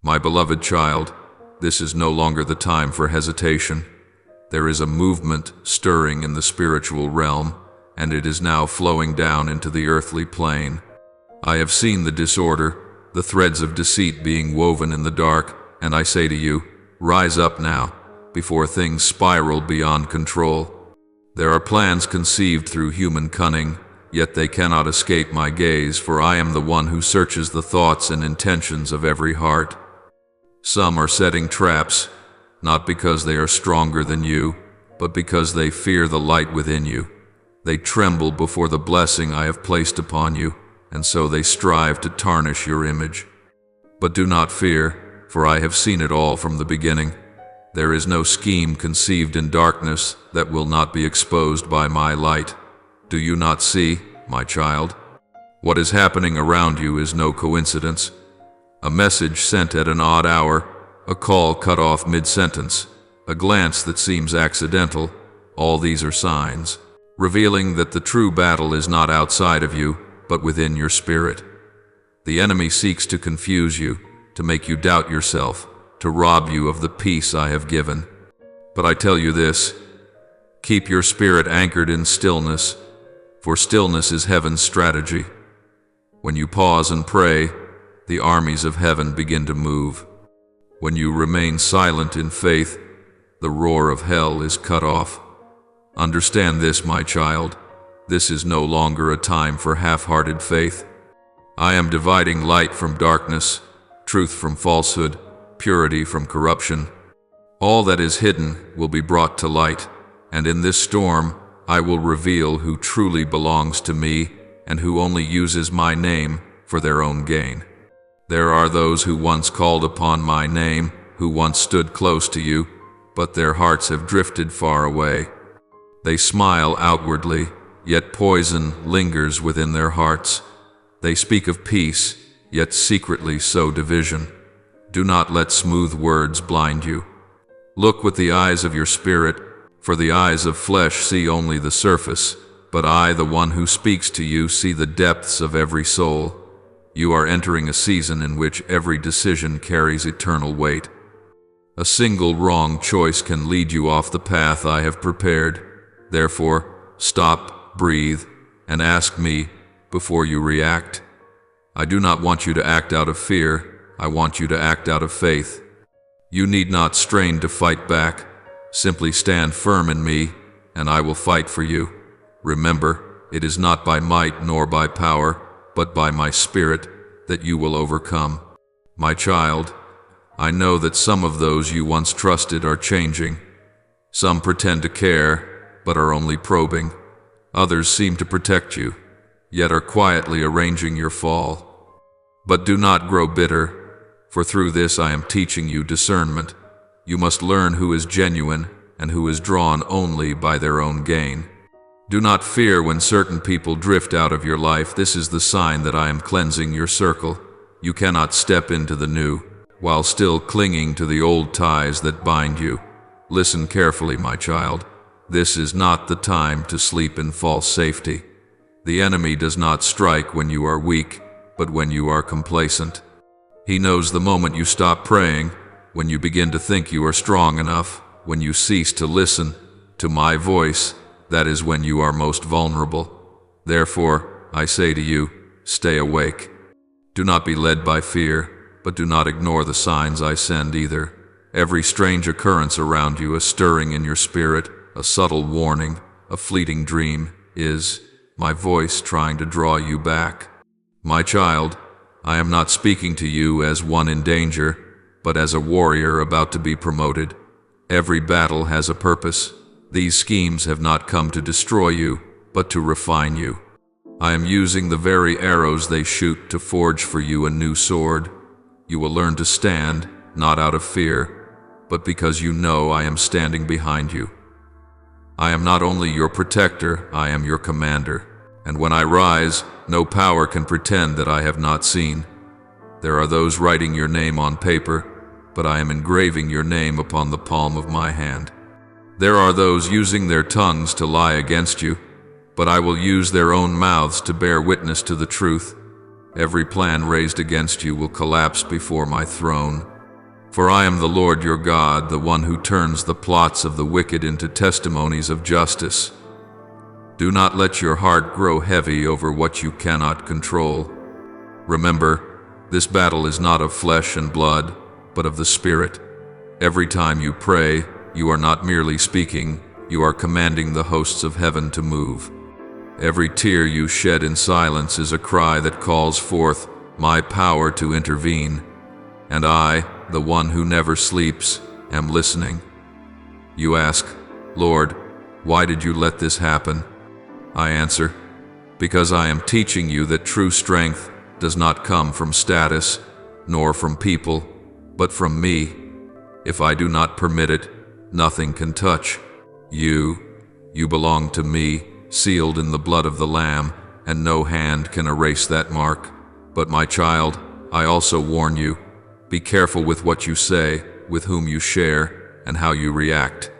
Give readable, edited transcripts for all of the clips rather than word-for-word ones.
My beloved child, this is no longer the time for hesitation. There is a movement stirring in the spiritual realm, and it is now flowing down into the earthly plane. I have seen the disorder, the threads of deceit being woven in the dark, and I say to you, rise up now, before things spiral beyond control. There are plans conceived through human cunning, yet they cannot escape my gaze, for I am the one who searches the thoughts and intentions of every heart. Some are setting traps, not because they are stronger than you, but because they fear the light within you. They tremble before the blessing I have placed upon you, and so they strive to tarnish your image. But do not fear, for I have seen it all from the beginning. There is no scheme conceived in darkness that will not be exposed by my light. Do you not see, my child? What is happening around you is no coincidence. A message sent at an odd hour, a call cut off mid-sentence, a glance that seems accidental, all these are signs, revealing that the true battle is not outside of you, but within your spirit. The enemy seeks to confuse you, to make you doubt yourself, to rob you of the peace I have given. But I tell you this, keep your spirit anchored in stillness, for stillness is heaven's strategy. When you pause and pray, the armies of heaven begin to move. When you remain silent in faith, the roar of hell is cut off. Understand this, my child. This is no longer a time for half-hearted faith. I am dividing light from darkness, truth from falsehood, purity from corruption. All that is hidden will be brought to light, and in this storm I will reveal who truly belongs to me and who only uses my name for their own gain. There are those who once called upon my name, who once stood close to you, but their hearts have drifted far away. They smile outwardly, yet poison lingers within their hearts. They speak of peace, yet secretly sow division. Do not let smooth words blind you. Look with the eyes of your spirit, for the eyes of flesh see only the surface, but I, the one who speaks to you, see the depths of every soul. You are entering a season in which every decision carries eternal weight. A single wrong choice can lead you off the path I have prepared. Therefore, stop, breathe, and ask me before you react. I do not want you to act out of fear. I want you to act out of faith. You need not strain to fight back. Simply stand firm in me, and I will fight for you. Remember, it is not by might nor by power, but by my Spirit that you will overcome. My child, I know that some of those you once trusted are changing. Some pretend to care, but are only probing. Others seem to protect you, yet are quietly arranging your fall. But do not grow bitter, for through this I am teaching you discernment. You must learn who is genuine and who is drawn only by their own gain. Do not fear when certain people drift out of your life. This is the sign that I am cleansing your circle. You cannot step into the new, while still clinging to the old ties that bind you. Listen carefully, my child. This is not the time to sleep in false safety. The enemy does not strike when you are weak, but when you are complacent. He knows the moment you stop praying, when you begin to think you are strong enough, when you cease to listen to my voice. That is when you are most vulnerable. Therefore, I say to you, stay awake. Do not be led by fear, but do not ignore the signs I send either. Every strange occurrence around you, a stirring in your spirit, a subtle warning, a fleeting dream, is my voice trying to draw you back. My child, I am not speaking to you as one in danger, but as a warrior about to be promoted. Every battle has a purpose. These schemes have not come to destroy you, but to refine you. I am using the very arrows they shoot to forge for you a new sword. You will learn to stand, not out of fear, but because you know I am standing behind you. I am not only your protector, I am your commander. And when I rise, no power can pretend that I have not seen. There are those writing your name on paper, but I am engraving your name upon the palm of my hand. There are those using their tongues to lie against you, but I will use their own mouths to bear witness to the truth. Every plan raised against you will collapse before my throne. For I am the Lord your God, the one who turns the plots of the wicked into testimonies of justice. Do not let your heart grow heavy over what you cannot control. Remember, this battle is not of flesh and blood, but of the Spirit. Every time you pray, you are not merely speaking, you are commanding the hosts of heaven to move. Every tear you shed in silence is a cry that calls forth my power to intervene. And I, the one who never sleeps, am listening. You ask, Lord, why did you let this happen? I answer, because I am teaching you that true strength does not come from status, nor from people, but from me. If I do not permit it, nothing can touch you. You belong to me, sealed in the blood of the Lamb, and no hand can erase that mark. But my child, I also warn you, be careful with what you say, with whom you share, and how you react.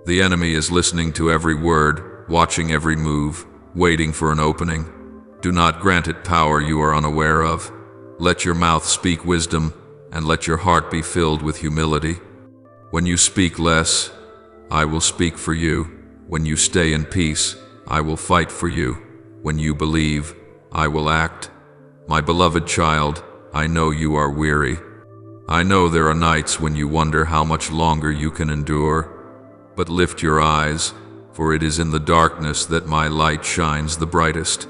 The enemy is listening to every word, watching every move, waiting for an opening. Do not grant it power you are unaware of. Let your mouth speak wisdom, and let your heart be filled with humility. When you speak less, I will speak for you. When you stay in peace, I will fight for you. When you believe, I will act. My beloved child, I know you are weary. I know there are nights when you wonder how much longer you can endure. But lift your eyes, for it is in the darkness that my light shines the brightest.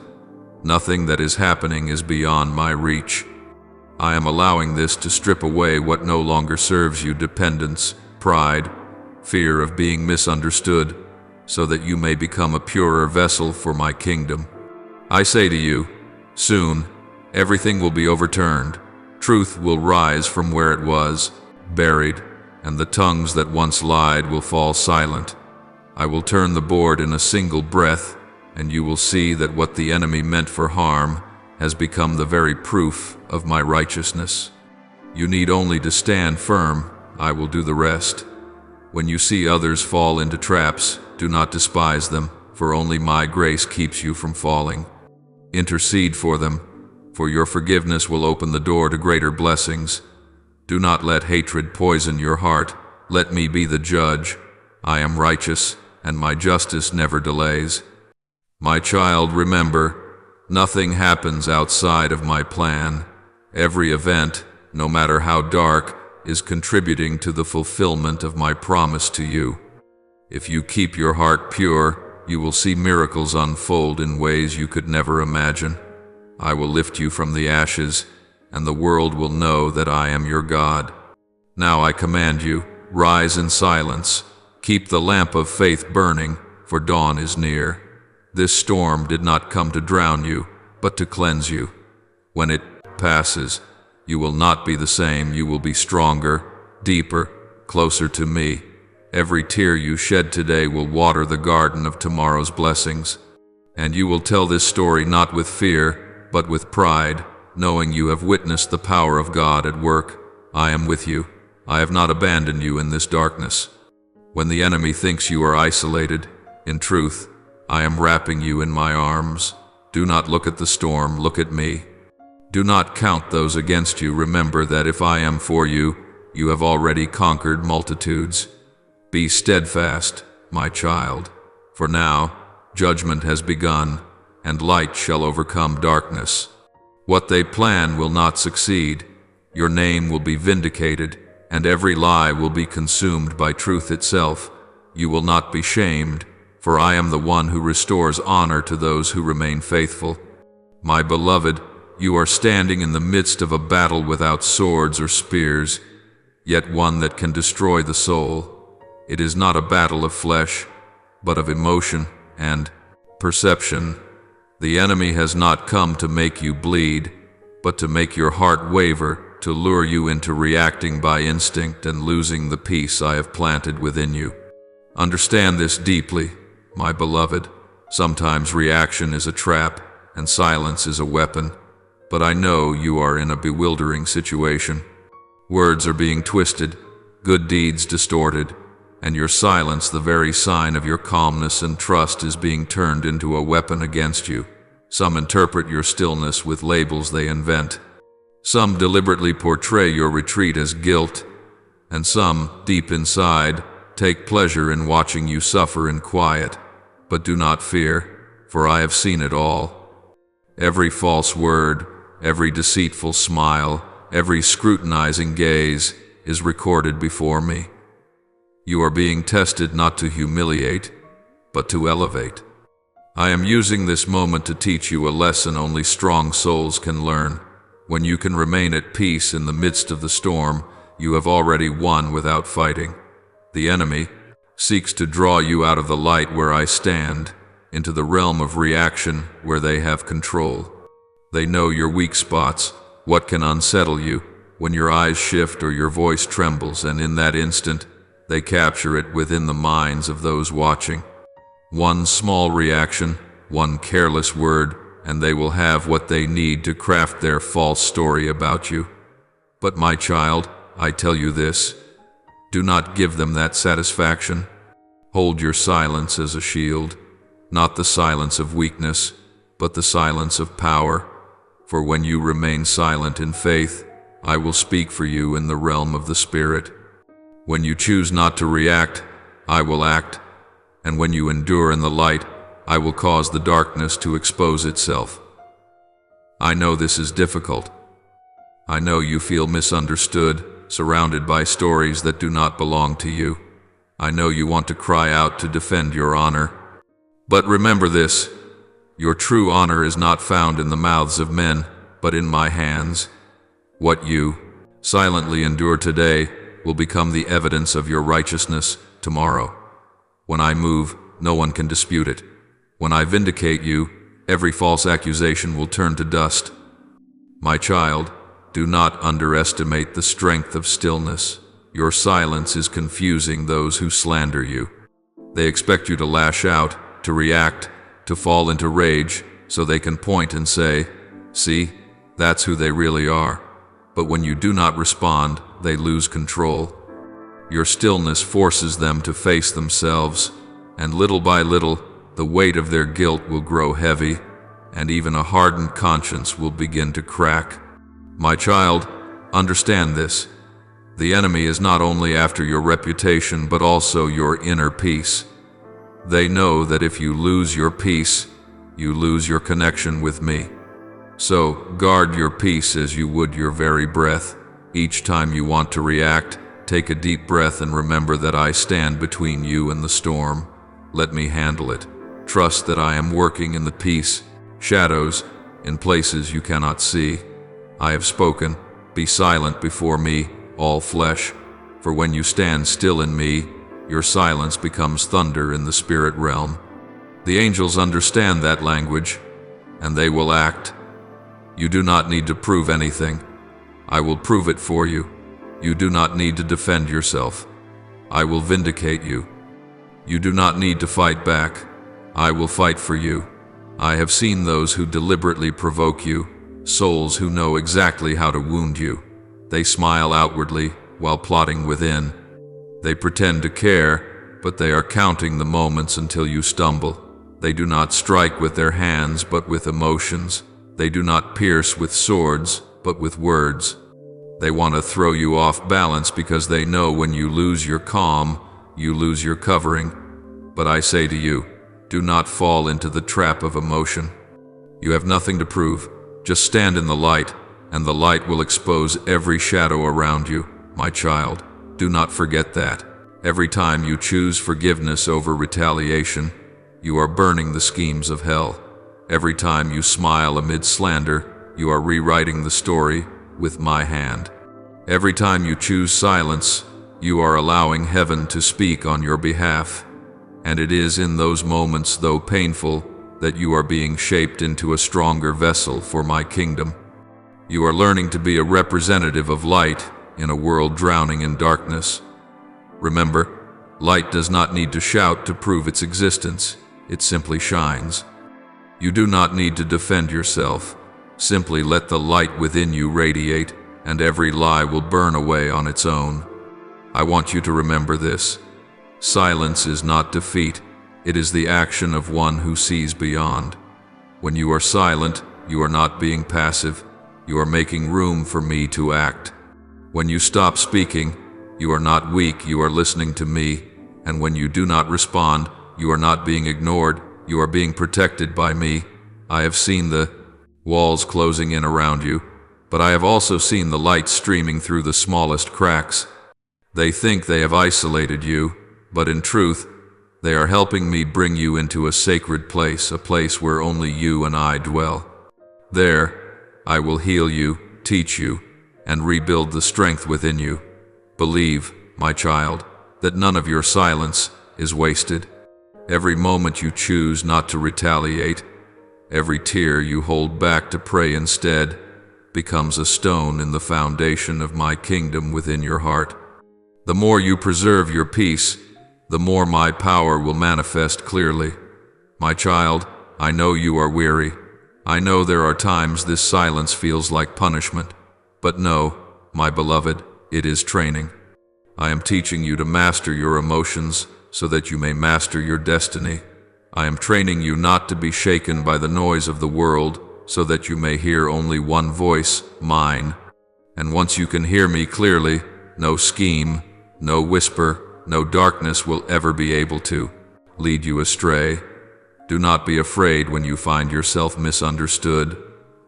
Nothing that is happening is beyond my reach. I am allowing this to strip away what no longer serves you: dependence, pride, fear of being misunderstood, so that you may become a purer vessel for my kingdom. I say to you, soon, everything will be overturned. Truth will rise from where it was, buried, and the tongues that once lied will fall silent. I will turn the board in a single breath, and you will see that what the enemy meant for harm has become the very proof of my righteousness. You need only to stand firm. I will do the rest. When you see others fall into traps, do not despise them, for only my grace keeps you from falling. Intercede for them, for your forgiveness will open the door to greater blessings. Do not let hatred poison your heart. Let me be the judge. I am righteous, and my justice never delays. My child, remember, nothing happens outside of my plan. Every event, no matter how dark, is contributing to the fulfillment of my promise to you. If you keep your heart pure, you will see miracles unfold in ways you could never imagine. I will lift you from the ashes, and the world will know that I am your God. Now I command you, rise in silence. Keep the lamp of faith burning, for dawn is near. This storm did not come to drown you, but to cleanse you. When it passes, you will not be the same. You will be stronger, deeper, closer to me. Every tear you shed today will water the garden of tomorrow's blessings. And you will tell this story not with fear, but with pride, knowing you have witnessed the power of God at work. I am with you. I have not abandoned you in this darkness. When the enemy thinks you are isolated, in truth, I am wrapping you in my arms. Do not look at the storm, look at me. Do not count those against you. Remember that if I am for you, you have already conquered multitudes. Be steadfast, my child, for now judgment has begun, and light shall overcome darkness. What they plan will not succeed. Your name will be vindicated, and every lie will be consumed by truth itself. You will not be shamed, for I am the one who restores honor to those who remain faithful. My beloved, you are standing in the midst of a battle without swords or spears, yet one that can destroy the soul. It is not a battle of flesh, but of emotion and perception. The enemy has not come to make you bleed, but to make your heart waver, to lure you into reacting by instinct and losing the peace I have planted within you. Understand this deeply, my beloved. Sometimes reaction is a trap, and silence is a weapon. But I know you are in a bewildering situation. Words are being twisted, good deeds distorted, and your silence, the very sign of your calmness and trust, is being turned into a weapon against you. Some interpret your stillness with labels they invent. Some deliberately portray your retreat as guilt, and some, deep inside, take pleasure in watching you suffer in quiet. But do not fear, for I have seen it all. Every false word, every deceitful smile, every scrutinizing gaze is recorded before me. You are being tested not to humiliate, but to elevate. I am using this moment to teach you a lesson only strong souls can learn. When you can remain at peace in the midst of the storm, you have already won without fighting. The enemy seeks to draw you out of the light where I stand, into the realm of reaction where they have control. They know your weak spots, what can unsettle you, when your eyes shift or your voice trembles, and in that instant, they capture it within the minds of those watching. One small reaction, one careless word, and they will have what they need to craft their false story about you. But my child, I tell you this, do not give them that satisfaction. Hold your silence as a shield, not the silence of weakness, but the silence of power. For when you remain silent in faith, I will speak for you in the realm of the Spirit. When you choose not to react, I will act, and when you endure in the light, I will cause the darkness to expose itself. I know this is difficult. I know you feel misunderstood, surrounded by stories that do not belong to you. I know you want to cry out to defend your honor. But remember this, your true honor is not found in the mouths of men, but in my hands. What you silently endure today will become the evidence of your righteousness tomorrow. When I move, no one can dispute it. When I vindicate you, every false accusation will turn to dust. My child, do not underestimate the strength of stillness. Your silence is confusing those who slander you. They expect you to lash out, to react, to fall into rage, so they can point and say, "See, that's who they really are." But when you do not respond, they lose control. Your stillness forces them to face themselves, and little by little, the weight of their guilt will grow heavy, and even a hardened conscience will begin to crack. My child, understand this. The enemy is not only after your reputation, but also your inner peace. They know that if you lose your peace, you lose your connection with me. So, guard your peace as you would your very breath. Each time you want to react, take a deep breath and remember that I stand between you and the storm. Let me handle it. Trust that I am working in the peace, shadows, in places you cannot see. I have spoken. Be silent before me, all flesh. For when you stand still in me, your silence becomes thunder in the spirit realm. The angels understand that language, and they will act. You do not need to prove anything. I will prove it for you. You do not need to defend yourself. I will vindicate you. You do not need to fight back. I will fight for you. I have seen those who deliberately provoke you, souls who know exactly how to wound you. They smile outwardly while plotting within. They pretend to care, but they are counting the moments until you stumble. They do not strike with their hands, but with emotions. They do not pierce with swords, but with words. They want to throw you off balance because they know when you lose your calm, you lose your covering. But I say to you, do not fall into the trap of emotion. You have nothing to prove. Just stand in the light, and the light will expose every shadow around you. My child, do not forget that. Every time you choose forgiveness over retaliation, you are burning the schemes of hell. Every time you smile amid slander, you are rewriting the story with my hand. Every time you choose silence, you are allowing heaven to speak on your behalf. And it is in those moments, though painful, that you are being shaped into a stronger vessel for my kingdom. You are learning to be a representative of light in a world drowning in darkness. Remember, light does not need to shout to prove its existence. It simply shines. You do not need to defend yourself. Simply let the light within you radiate, and every lie will burn away on its own. I want you to remember this. Silence is not defeat. It is the action of one who sees beyond. When you are silent, you are not being passive. You are making room for me to act. When you stop speaking, you are not weak, you are listening to me. And when you do not respond, you are not being ignored, you are being protected by me. I have seen the walls closing in around you, but I have also seen the light streaming through the smallest cracks. They think they have isolated you, but in truth, they are helping me bring you into a sacred place, a place where only you and I dwell. There, I will heal you, teach you, and rebuild the strength within you. Believe, my child, that none of your silence is wasted. Every moment you choose not to retaliate, every tear you hold back to pray instead, becomes a stone in the foundation of my kingdom within your heart. The more you preserve your peace, the more my power will manifest clearly. My child, I know you are weary. I know there are times this silence feels like punishment. But know, my beloved, it is training. I am teaching you to master your emotions so that you may master your destiny. I am training you not to be shaken by the noise of the world so that you may hear only one voice, mine. And once you can hear me clearly, no scheme, no whisper, no darkness will ever be able to lead you astray. Do not be afraid when you find yourself misunderstood.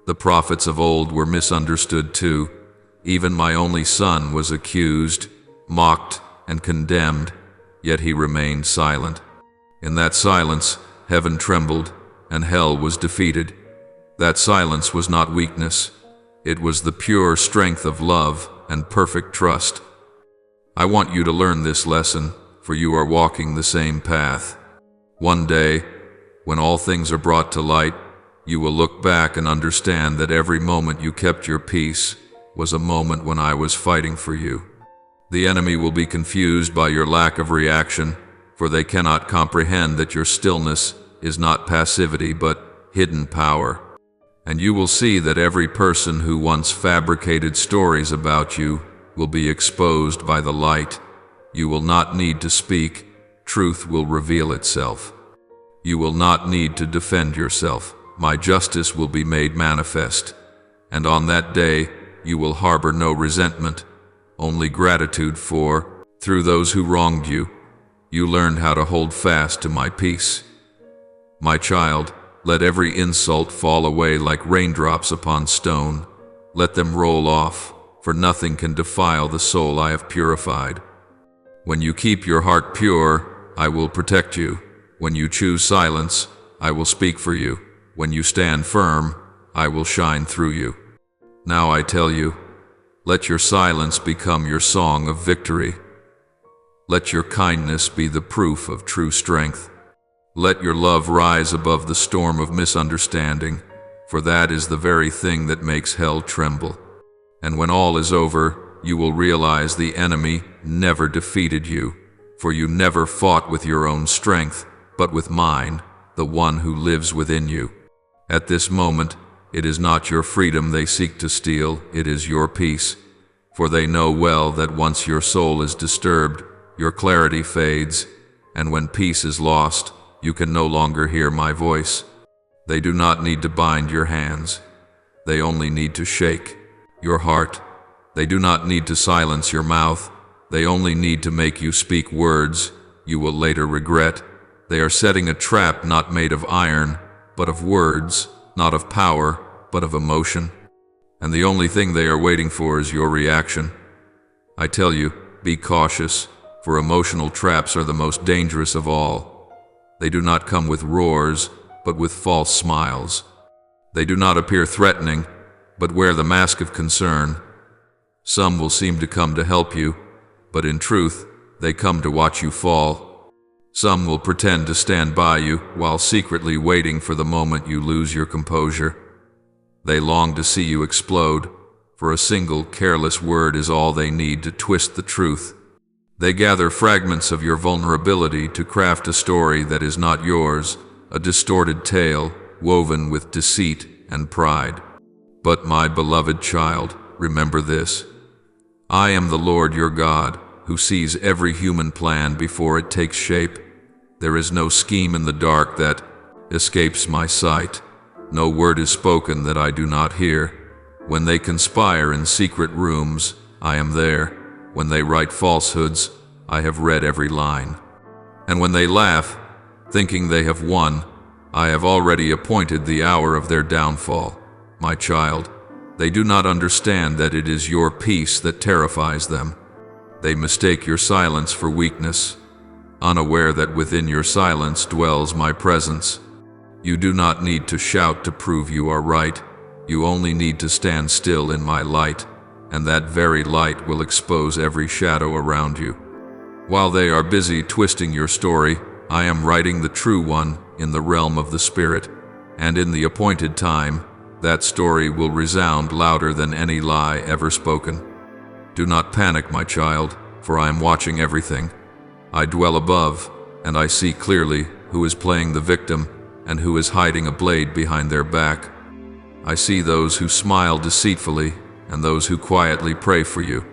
The prophets of old were misunderstood too. Even my only son was accused, mocked, and condemned, yet he remained silent. In that silence, heaven trembled, and hell was defeated. That silence was not weakness. It was the pure strength of love and perfect trust. I want you to learn this lesson, for you are walking the same path. One day, when all things are brought to light, you will look back and understand that every moment you kept your peace was a moment when I was fighting for you. The enemy will be confused by your lack of reaction, for they cannot comprehend that your stillness is not passivity but hidden power. And you will see that every person who once fabricated stories about you will be exposed by the light. You will not need to speak. Truth will reveal itself. You will not need to defend yourself. My justice will be made manifest. And on that day, you will harbor no resentment, only gratitude for, through those who wronged you, you learned how to hold fast to my peace. My child, let every insult fall away like raindrops upon stone. Let them roll off, for nothing can defile the soul I have purified. When you keep your heart pure, I will protect you. When you choose silence, I will speak for you. When you stand firm, I will shine through you. Now I tell you, let your silence become your song of victory. Let your kindness be the proof of true strength. Let your love rise above the storm of misunderstanding, for that is the very thing that makes hell tremble. And when all is over, you will realize the enemy never defeated you, for you never fought with your own strength, but with mine, the one who lives within you. At this moment, it is not your freedom they seek to steal, it is your peace. For they know well that once your soul is disturbed, your clarity fades, and when peace is lost, you can no longer hear my voice. They do not need to bind your hands. They only need to shake your heart. They do not need to silence your mouth. They only need to make you speak words you will later regret. They are setting a trap not made of iron, but of words, not of power, but of emotion. And the only thing they are waiting for is your reaction. I tell you, be cautious, for emotional traps are the most dangerous of all. They do not come with roars, but with false smiles. They do not appear threatening, but wear the mask of concern. Some will seem to come to help you, but in truth, they come to watch you fall. Some will pretend to stand by you while secretly waiting for the moment you lose your composure. They long to see you explode, for a single careless word is all they need to twist the truth. They gather fragments of your vulnerability to craft a story that is not yours, a distorted tale woven with deceit and pride. But my beloved child, remember this. I am the Lord your God, who sees every human plan before it takes shape. There is no scheme in the dark that escapes my sight, No word is spoken that I do not hear. When they conspire in secret rooms, I am there. When they write falsehoods, I have read every line. And when they laugh, thinking they have won, I have already appointed the hour of their downfall. My child, they do not understand that it is your peace that terrifies them. They mistake your silence for weakness, unaware that within your silence dwells my presence. You do not need to shout to prove you are right. You only need to stand still in my light, and that very light will expose every shadow around you. While they are busy twisting your story, I am writing the true one in the realm of the Spirit, and in the appointed time, that story will resound louder than any lie ever spoken. Do not panic, my child, for I am watching everything. I dwell above, and I see clearly who is playing the victim and who is hiding a blade behind their back. I see those who smile deceitfully and those who quietly pray for you.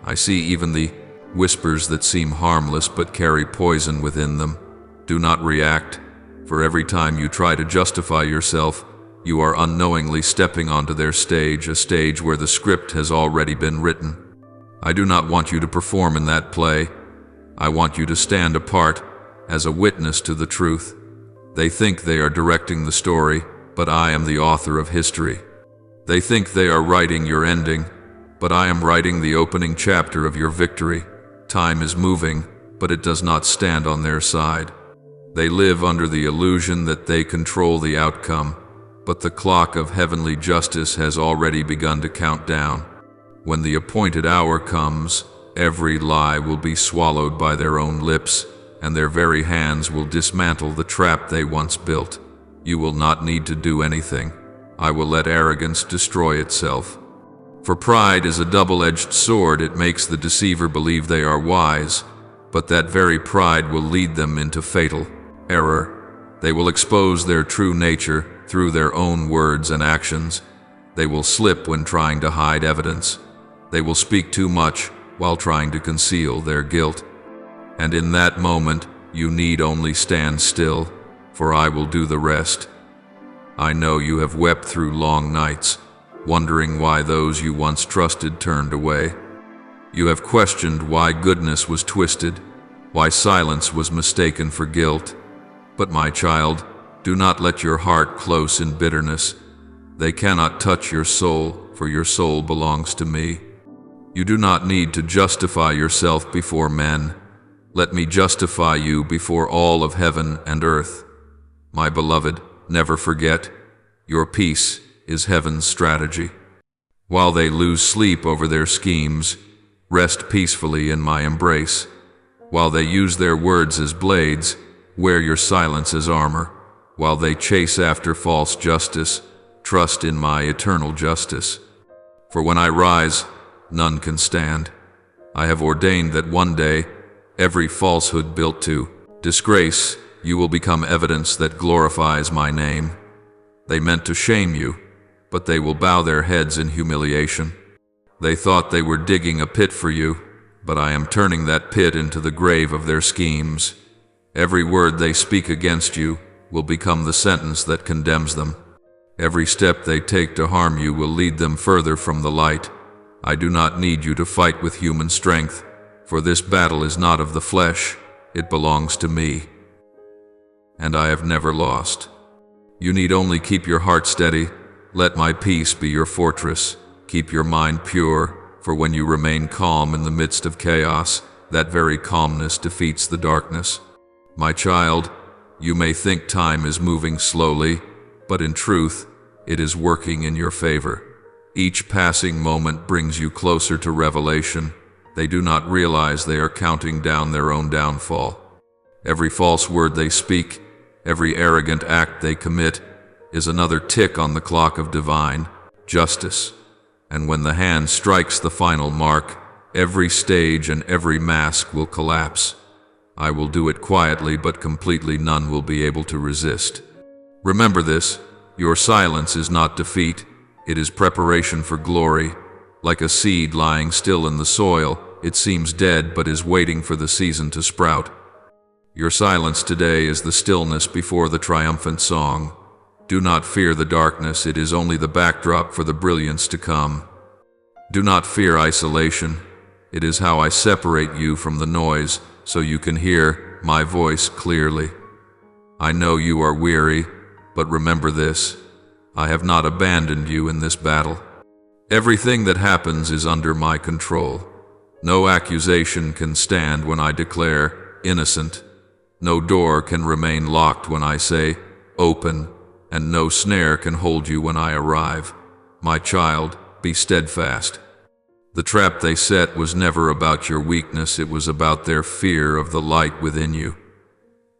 I see even the whispers that seem harmless but carry poison within them. Do not react, for every time you try to justify yourself, you are unknowingly stepping onto their stage, a stage where the script has already been written. I do not want you to perform in that play. I want you to stand apart as a witness to the truth. They think they are directing the story, but I am the author of history. They think they are writing your ending, but I am writing the opening chapter of your victory. Time is moving, but it does not stand on their side. They live under the illusion that they control the outcome, but the clock of heavenly justice has already begun to count down. When the appointed hour comes, every lie will be swallowed by their own lips, and their very hands will dismantle the trap they once built. You will not need to do anything. I will let arrogance destroy itself. For pride is a double-edged sword. It makes the deceiver believe they are wise, but that very pride will lead them into fatal error. They will expose their true nature through their own words and actions. They will slip when trying to hide evidence. They will speak too much while trying to conceal their guilt. And in that moment, you need only stand still, for I will do the rest. I know you have wept through long nights, wondering why those you once trusted turned away. You have questioned why goodness was twisted, why silence was mistaken for guilt. But my child, do not let your heart close in bitterness. They cannot touch your soul, for your soul belongs to me. You do not need to justify yourself before men. Let me justify you before all of heaven and earth. My beloved, never forget, your peace is heaven's strategy. While they lose sleep over their schemes, rest peacefully in my embrace. While they use their words as blades, wear your silence as armor. While they chase after false justice, trust in my eternal justice. For when I rise, none can stand. I have ordained that one day, every falsehood built to disgrace, you will become evidence that glorifies my name. They meant to shame you, but they will bow their heads in humiliation. They thought they were digging a pit for you, but I am turning that pit into the grave of their schemes. Every word they speak against you will become the sentence that condemns them. Every step they take to harm you will lead them further from the light. I do not need you to fight with human strength, for this battle is not of the flesh, it belongs to me. And I have never lost. You need only keep your heart steady. Let my peace be your fortress. Keep your mind pure, for when you remain calm in the midst of chaos, that very calmness defeats the darkness. My child, you may think time is moving slowly, but in truth, it is working in your favor. Each passing moment brings you closer to revelation. They do not realize they are counting down their own downfall. Every false word they speak, every arrogant act they commit, is another tick on the clock of divine justice. And when the hand strikes the final mark, every stage and every mask will collapse. I will do it quietly, but completely. None will be able to resist. Remember this, your silence is not defeat, it is preparation for glory. Like a seed lying still in the soil, it seems dead but is waiting for the season to sprout. Your silence today is the stillness before the triumphant song. Do not fear the darkness, it is only the backdrop for the brilliance to come. Do not fear isolation, it is how I separate you from the noise so you can hear my voice clearly. I know you are weary, but remember this, I have not abandoned you in this battle. Everything that happens is under my control. No accusation can stand when I declare innocent. No door can remain locked when I say open, and no snare can hold you when I arrive. My child, be steadfast. The trap they set was never about your weakness, it was about their fear of the light within you.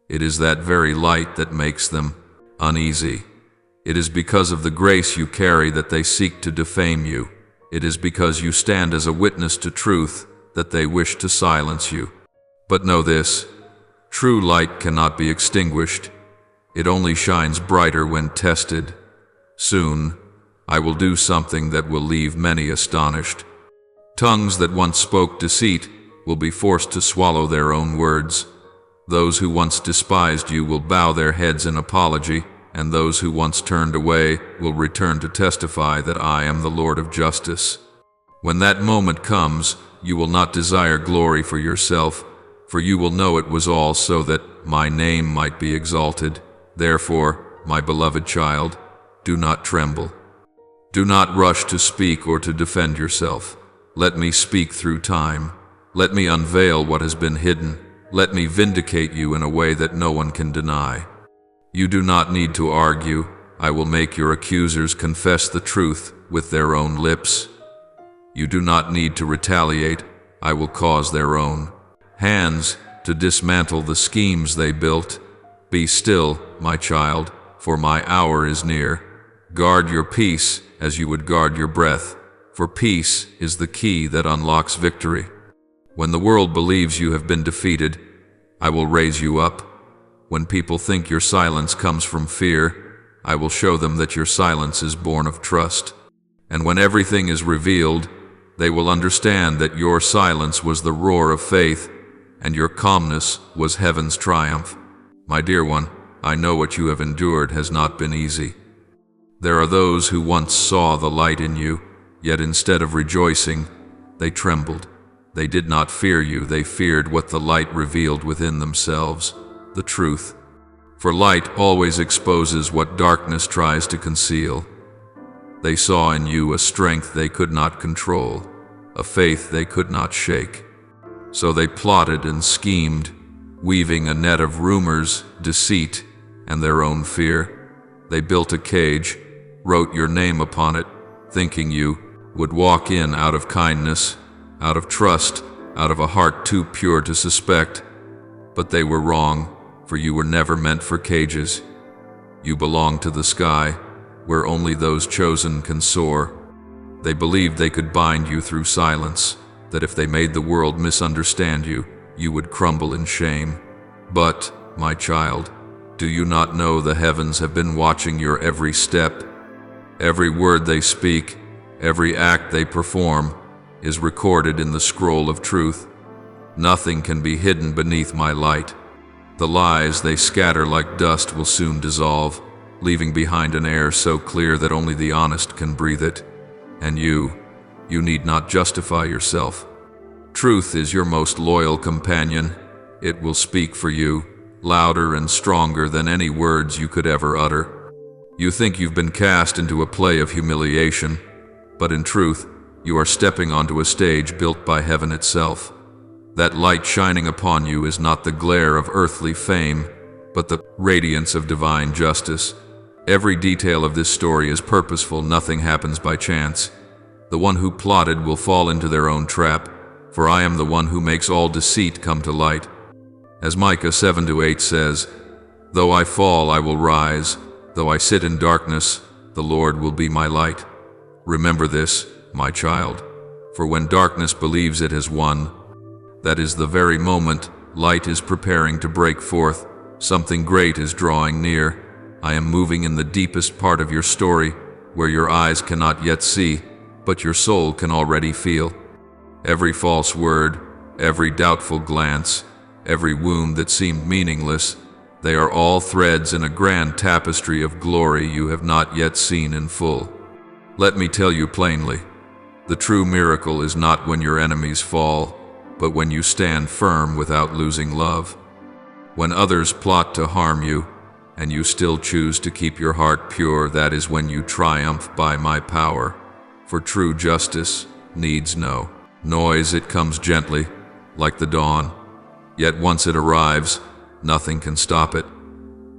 It is that very light that makes them uneasy. It is because of the grace you carry that they seek to defame you. It is because you stand as a witness to truth that they wish to silence you. But know this, true light cannot be extinguished. It only shines brighter when tested. Soon, I will do something that will leave many astonished. Tongues that once spoke deceit will be forced to swallow their own words. Those who once despised you will bow their heads in apology, and those who once turned away will return to testify that I am the Lord of justice. When that moment comes, you will not desire glory for yourself, for you will know it was all so that my name might be exalted. Therefore, my beloved child, do not tremble. Do not rush to speak or to defend yourself. Let me speak through time. Let me unveil what has been hidden. Let me vindicate you in a way that no one can deny. You do not need to argue. I will make your accusers confess the truth with their own lips. You do not need to retaliate. I will cause their own hands to dismantle the schemes they built. Be still, my child, for my hour is near. Guard your peace as you would guard your breath, for peace is the key that unlocks victory. When the world believes you have been defeated, I will raise you up. When people think your silence comes from fear, I will show them that your silence is born of trust. And when everything is revealed, they will understand that your silence was the roar of faith, and your calmness was heaven's triumph. My dear one, I know what you have endured has not been easy. There are those who once saw the light in you, yet instead of rejoicing, they trembled. They did not fear you, they feared what the light revealed within themselves, the truth. For light always exposes what darkness tries to conceal. They saw in you a strength they could not control, a faith they could not shake. So they plotted and schemed, weaving a net of rumors, deceit, and their own fear. They built a cage, wrote your name upon it, thinking you would walk in out of kindness, out of trust, out of a heart too pure to suspect. But they were wrong, for you were never meant for cages. You belong to the sky, where only those chosen can soar. They believed they could bind you through silence, that if they made the world misunderstand you, you would crumble in shame. But, my child, do you not know the heavens have been watching your every step? Every word they speak, every act they perform, is recorded in the scroll of truth. Nothing can be hidden beneath my light. The lies they scatter like dust will soon dissolve, leaving behind an air so clear that only the honest can breathe it. And you need not justify yourself. Truth is your most loyal companion. It will speak for you, louder and stronger than any words you could ever utter. You think you've been cast into a play of humiliation, but in truth, you are stepping onto a stage built by heaven itself. That light shining upon you is not the glare of earthly fame, but the radiance of divine justice. Every detail of this story is purposeful, nothing happens by chance. The one who plotted will fall into their own trap, for I am the one who makes all deceit come to light. As Micah 7-8 says, though I fall, I will rise. Though I sit in darkness, the Lord will be my light. Remember this, my child, for when darkness believes it has won, that is the very moment light is preparing to break forth. Something great is drawing near. I am moving in the deepest part of your story, where your eyes cannot yet see, but your soul can already feel. Every false word, every doubtful glance, every wound that seemed meaningless, They are all threads in a grand tapestry of glory you have not yet seen in full. Let me tell you plainly, the true miracle is not when your enemies fall, but when you stand firm without losing love. When others plot to harm you, and you still choose to keep your heart pure, that is when you triumph by my power. For true justice needs no noise, it comes gently, like the dawn. Yet once it arrives, nothing can stop it.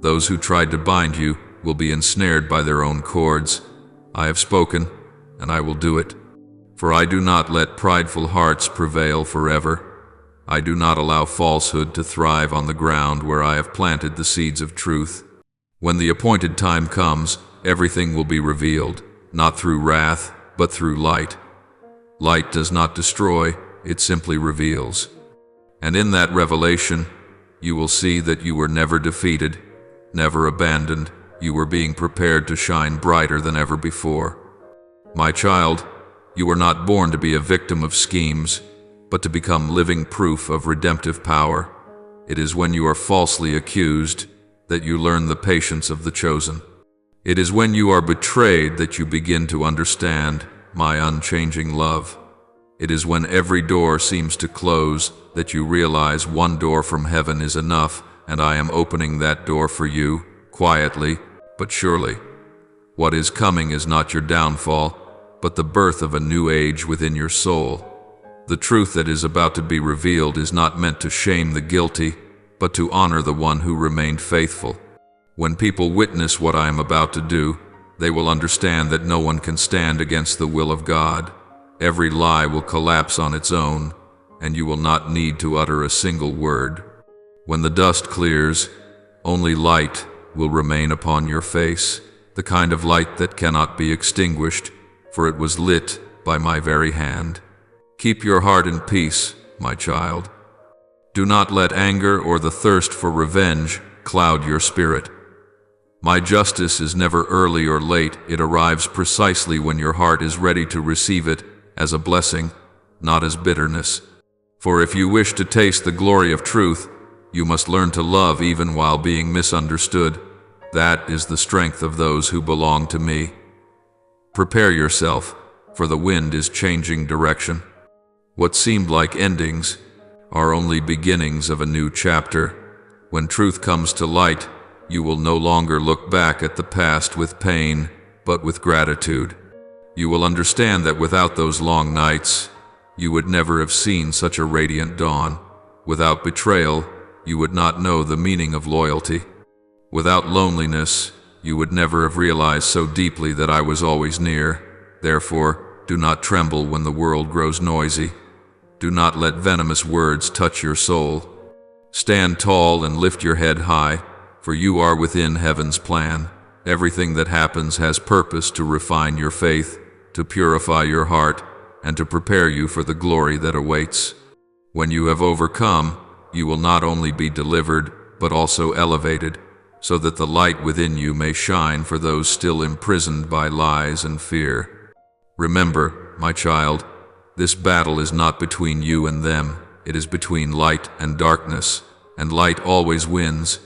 Those who tried to bind you will be ensnared by their own cords. I have spoken, and I will do it. For I do not let prideful hearts prevail forever. I do not allow falsehood to thrive on the ground where I have planted the seeds of truth. When the appointed time comes, everything will be revealed, not through wrath, but through light. Light does not destroy, it simply reveals. And in that revelation, you will see that you were never defeated, never abandoned. You were being prepared to shine brighter than ever before. My child, you were not born to be a victim of schemes, but to become living proof of redemptive power. It is when you are falsely accused that you learn the patience of the chosen. It is when you are betrayed that you begin to understand my unchanging love. It is when every door seems to close that you realize one door from heaven is enough, and I am opening that door for you, quietly but surely. What is coming is not your downfall, but the birth of a new age within your soul. The truth that is about to be revealed is not meant to shame the guilty, but to honor the one who remained faithful. When people witness what I am about to do, they will understand that no one can stand against the will of God. Every lie will collapse on its own, and you will not need to utter a single word. When the dust clears, only light will remain upon your face, the kind of light that cannot be extinguished, for it was lit by my very hand. Keep your heart in peace, my child. Do not let anger or the thirst for revenge cloud your spirit. My justice is never early or late. It arrives precisely when your heart is ready to receive it as a blessing, not as bitterness. For if you wish to taste the glory of truth, you must learn to love even while being misunderstood. That is the strength of those who belong to me. Prepare yourself, for the wind is changing direction. What seemed like endings are only beginnings of a new chapter. When truth comes to light, you will no longer look back at the past with pain, but with gratitude. You will understand that without those long nights, you would never have seen such a radiant dawn. Without betrayal, you would not know the meaning of loyalty. Without loneliness, you would never have realized so deeply that I was always near. Therefore, do not tremble when the world grows noisy. Do not let venomous words touch your soul. Stand tall and lift your head high, for you are within heaven's plan. Everything that happens has purpose to refine your faith, to purify your heart, and to prepare you for the glory that awaits. When you have overcome, you will not only be delivered, but also elevated, so that the light within you may shine for those still imprisoned by lies and fear. Remember, my child, this battle is not between you and them. It is between light and darkness, and light always wins.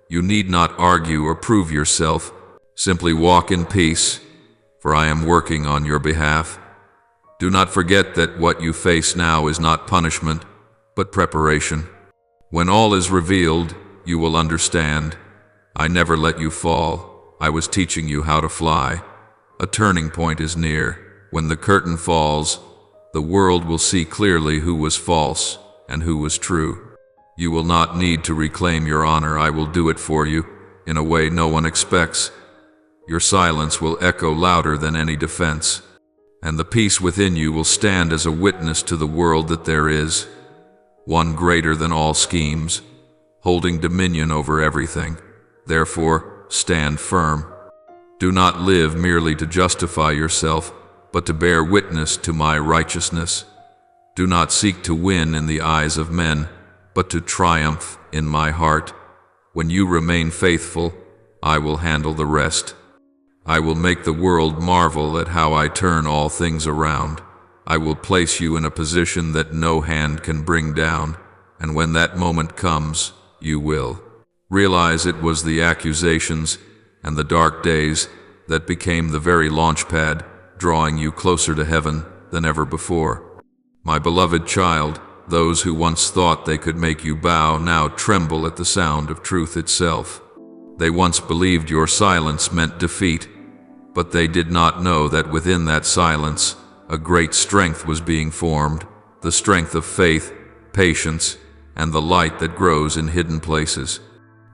You need not argue or prove yourself. Simply walk in peace, for I am working on your behalf. Do not forget that what you face now is not punishment, but preparation. When all is revealed, you will understand. I never let you fall. I was teaching you how to fly. A turning point is near. When the curtain falls, the world will see clearly who was false and who was true. You will not need to reclaim your honor. I will do it for you in a way no one expects. Your silence will echo louder than any defense, and the peace within you will stand as a witness to the world that there is one greater than all schemes, holding dominion over everything. Therefore, stand firm. Do not live merely to justify yourself, but to bear witness to my righteousness. Do not seek to win in the eyes of men, but to triumph in my heart. When you remain faithful, I will handle the rest. I will make the world marvel at how I turn all things around. I will place you in a position that no hand can bring down, and when that moment comes, you will Realize it was the accusations and the dark days that became the very launch pad, drawing you closer to heaven than ever before. My beloved child, those who once thought they could make you bow now tremble at the sound of truth itself. They once believed your silence meant defeat, but they did not know that within that silence, a great strength was being formed, the strength of faith, patience, and the light that grows in hidden places.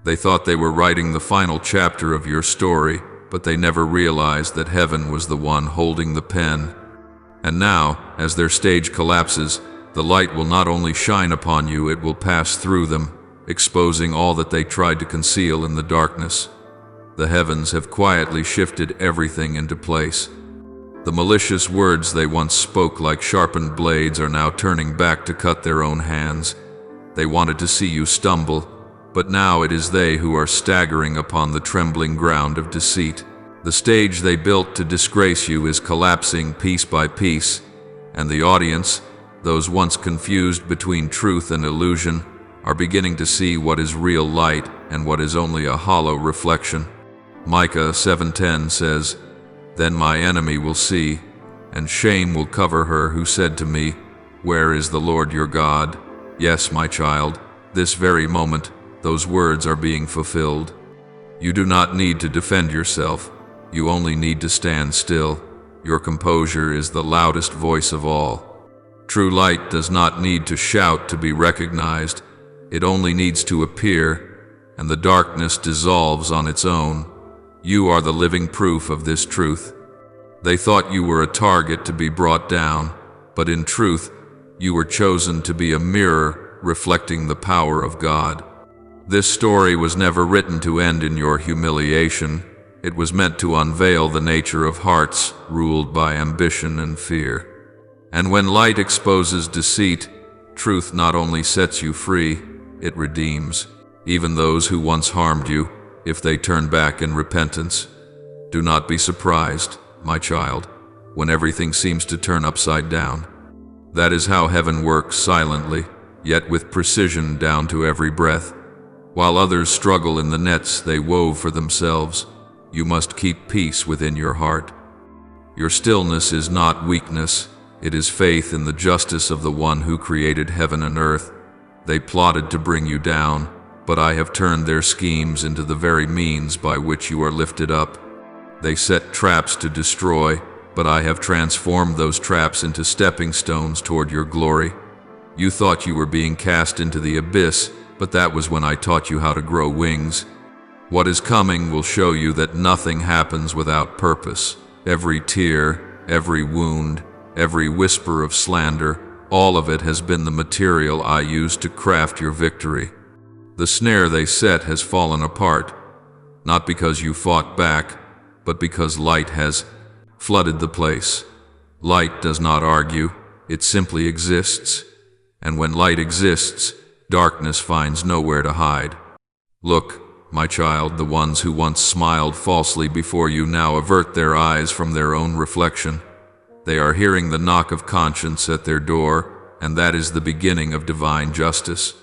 They thought they were writing the final chapter of your story, but they never realized that heaven was the one holding the pen. And now, as their stage collapses, the light will not only shine upon you, it will pass through them, exposing all that they tried to conceal in the darkness. The heavens have quietly shifted everything into place. The malicious words they once spoke like sharpened blades are now turning back to cut their own hands. They wanted to see you stumble, but now it is they who are staggering upon the trembling ground of deceit. The stage they built to disgrace you is collapsing piece by piece, and the audience, those once confused between truth and illusion, are beginning to see what is real light and what is only a hollow reflection. Micah 7:10 says, "Then my enemy will see, and shame will cover her who said to me, 'Where is the Lord your God?'" Yes, my child, this very moment, those words are being fulfilled. You do not need to defend yourself. You only need to stand still. Your composure is the loudest voice of all. True light does not need to shout to be recognized. It only needs to appear, and the darkness dissolves on its own. You are the living proof of this truth. They thought you were a target to be brought down, but in truth, you were chosen to be a mirror reflecting the power of God. This story was never written to end in your humiliation. It was meant to unveil the nature of hearts ruled by ambition and fear. And when light exposes deceit, truth not only sets you free, it redeems. Even those who once harmed you, if they turn back in repentance. Do not be surprised, my child, when everything seems to turn upside down. That is how heaven works silently, yet with precision down to every breath. While others struggle in the nets they wove for themselves, you must keep peace within your heart. Your stillness is not weakness, it is faith in the justice of the one who created heaven and earth. They plotted to bring you down, but I have turned their schemes into the very means by which you are lifted up. They set traps to destroy, but I have transformed those traps into stepping stones toward your glory. You thought you were being cast into the abyss, but that was when I taught you how to grow wings. What is coming will show you that nothing happens without purpose. Every tear, every wound, every whisper of slander, all of it has been the material I used to craft your victory. The snare they set has fallen apart, not because you fought back, but because light has flooded the place. Light does not argue, it simply exists. And when light exists, darkness finds nowhere to hide. Look, my child, the ones who once smiled falsely before you now avert their eyes from their own reflection. They are hearing the knock of conscience at their door, and that is the beginning of divine justice.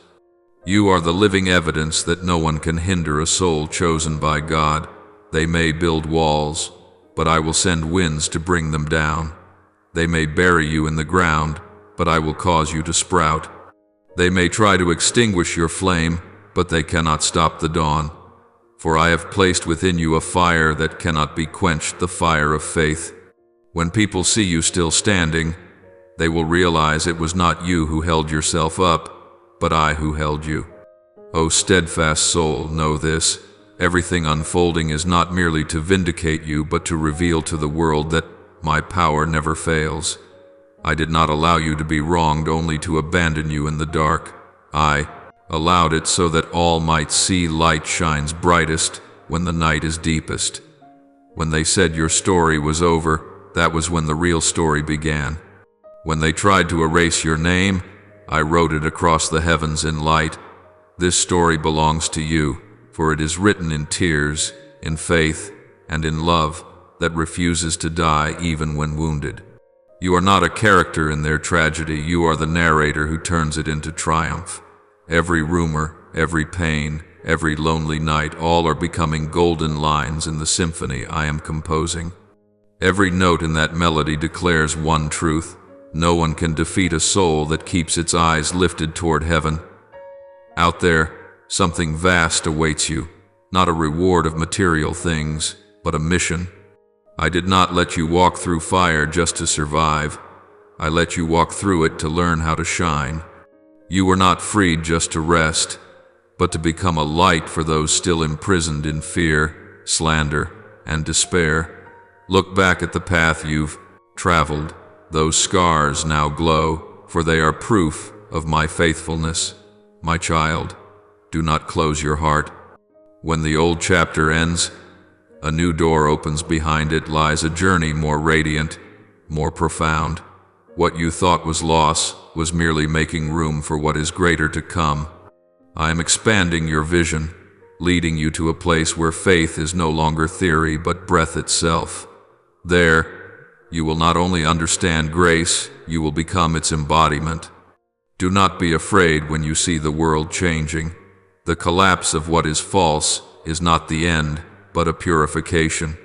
You are the living evidence that no one can hinder a soul chosen by God. They may build walls, but I will send winds to bring them down. They may bury you in the ground, but I will cause you to sprout. They may try to extinguish your flame, but they cannot stop the dawn. For I have placed within you a fire that cannot be quenched, the fire of faith. When people see you still standing, they will realize it was not you who held yourself up, but I who held you. O steadfast soul, know this. Everything unfolding is not merely to vindicate you, but to reveal to the world that my power never fails. I did not allow you to be wronged only to abandon you in the dark. I allowed it so that all might see light shines brightest when the night is deepest. When they said your story was over, that was when the real story began. When they tried to erase your name, I wrote it across the heavens in light. This story belongs to you, for it is written in tears, in faith, and in love that refuses to die even when wounded. You are not a character in their tragedy, you are the narrator who turns it into triumph. Every rumor, every pain, every lonely night, all are becoming golden lines in the symphony I am composing. Every note in that melody declares one truth: no one can defeat a soul that keeps its eyes lifted toward heaven. Out there, something vast awaits you, not a reward of material things, but a mission. I did not let you walk through fire just to survive. I let you walk through it to learn how to shine. You were not freed just to rest, but to become a light for those still imprisoned in fear, slander, and despair. Look back at the path you've traveled. Those scars now glow, for they are proof of my faithfulness. My child, do not close your heart. When the old chapter ends, a new door opens. Behind it lies a journey more radiant, more profound. What you thought was loss was merely making room for what is greater to come. I am expanding your vision, leading you to a place where faith is no longer theory but breath itself. There, you will not only understand grace, you will become its embodiment. Do not be afraid when you see the world changing. The collapse of what is false is not the end, but a purification.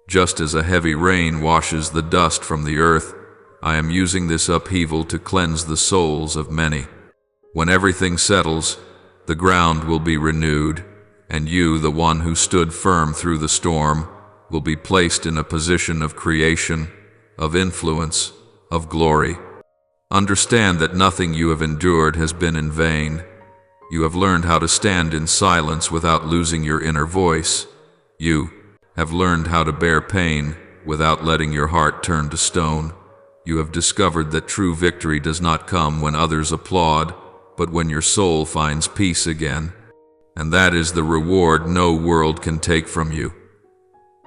Just as a heavy rain washes the dust from the earth, I am using this upheaval to cleanse the souls of many. When everything settles, the ground will be renewed, and you, the one who stood firm through the storm, will be placed in a position of creation, of influence, of glory. Understand that nothing you have endured has been in vain. You have learned how to stand in silence without losing your inner voice. You have learned how to bear pain without letting your heart turn to stone. You have discovered that true victory does not come when others applaud, but when your soul finds peace again. And that is the reward no world can take from you.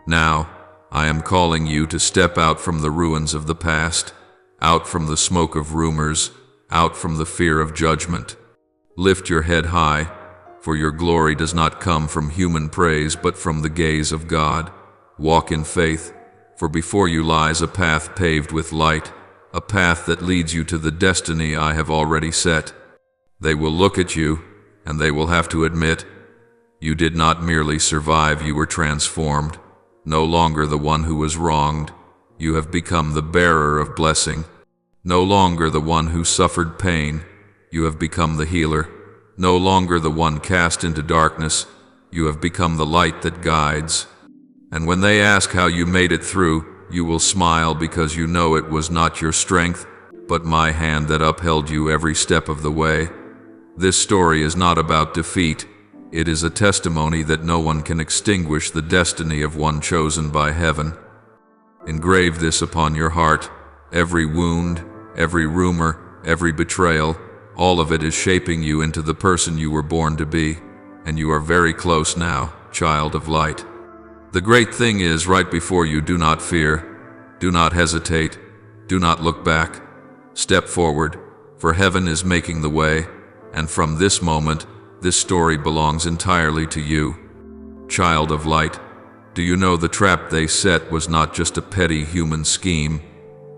Now, I am calling you to step out from the ruins of the past, out from the smoke of rumors, out from the fear of judgment. Lift your head high, for your glory does not come from human praise but from the gaze of God. Walk in faith, for before you lies a path paved with light, a path that leads you to the destiny I have already set. They will look at you, and they will have to admit, you did not merely survive, you were transformed. No longer the one who was wronged, you have become the bearer of blessing. No longer the one who suffered pain, you have become the healer. No longer the one cast into darkness, you have become the light that guides. And when they ask how you made it through, you will smile because you know it was not your strength, but my hand that upheld you every step of the way. This story is not about defeat. It is a testimony that no one can extinguish the destiny of one chosen by heaven. Engrave this upon your heart. Every wound, every rumor, every betrayal, all of it is shaping you into the person you were born to be, and you are very close now, child of light. The great thing is, right before you, do not fear, do not hesitate, do not look back. Step forward, for heaven is making the way, and from this moment, this story belongs entirely to you. Child of light, do you know the trap they set was not just a petty human scheme?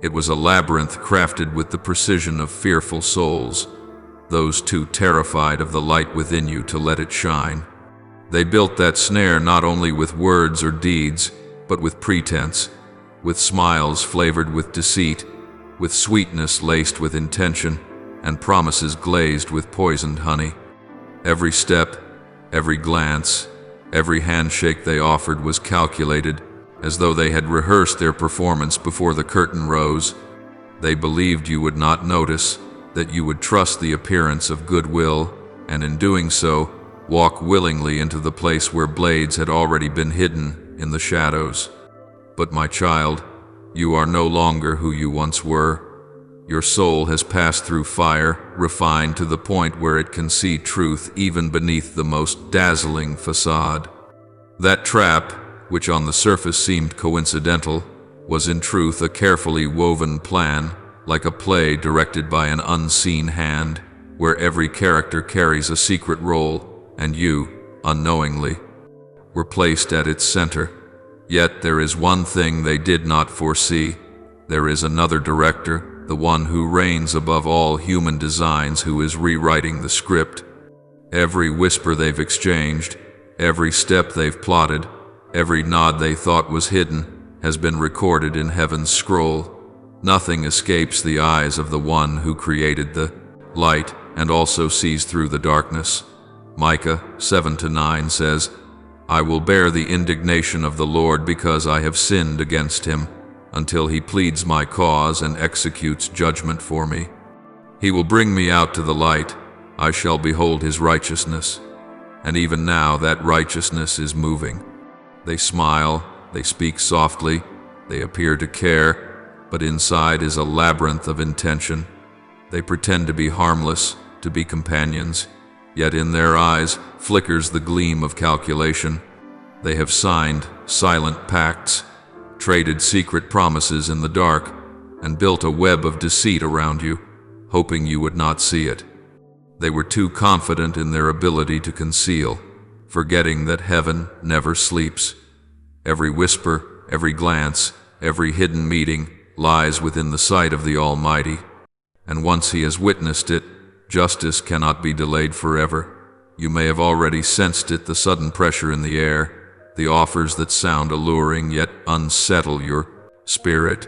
It was a labyrinth crafted with the precision of fearful souls, those too terrified of the light within you to let it shine. They built that snare not only with words or deeds, but with pretense, with smiles flavored with deceit, with sweetness laced with intention, and promises glazed with poisoned honey. Every step, every glance, every handshake they offered was calculated, as though they had rehearsed their performance before the curtain rose. They believed you would not notice, that you would trust the appearance of goodwill, and in doing so, walk willingly into the place where blades had already been hidden in the shadows. But my child, you are no longer who you once were. Your soul has passed through fire, refined to the point where it can see truth even beneath the most dazzling facade. That trap, which on the surface seemed coincidental, was in truth a carefully woven plan, like a play directed by an unseen hand, where every character carries a secret role, and you, unknowingly, were placed at its center. Yet there is one thing they did not foresee. There is another director, the one who reigns above all human designs, who is rewriting the script. Every whisper they've exchanged, every step they've plotted, every nod they thought was hidden, has been recorded in heaven's scroll. Nothing escapes the eyes of the one who created the light and also sees through the darkness. Micah 7-9 says, I will bear the indignation of the Lord because I have sinned against him, until he pleads my cause and executes judgment for me. He will bring me out to the light. I shall behold his righteousness. And even now that righteousness is moving. They smile, they speak softly, they appear to care, but inside is a labyrinth of intention. They pretend to be harmless, to be companions, yet in their eyes flickers the gleam of calculation. They have signed silent pacts, traded secret promises in the dark, and built a web of deceit around you, hoping you would not see it. They were too confident in their ability to conceal, forgetting that heaven never sleeps. Every whisper, every glance, every hidden meeting lies within the sight of the Almighty, and once he has witnessed it, justice cannot be delayed forever. You may have already sensed it, the sudden pressure in the air, the offers that sound alluring yet unsettle your spirit,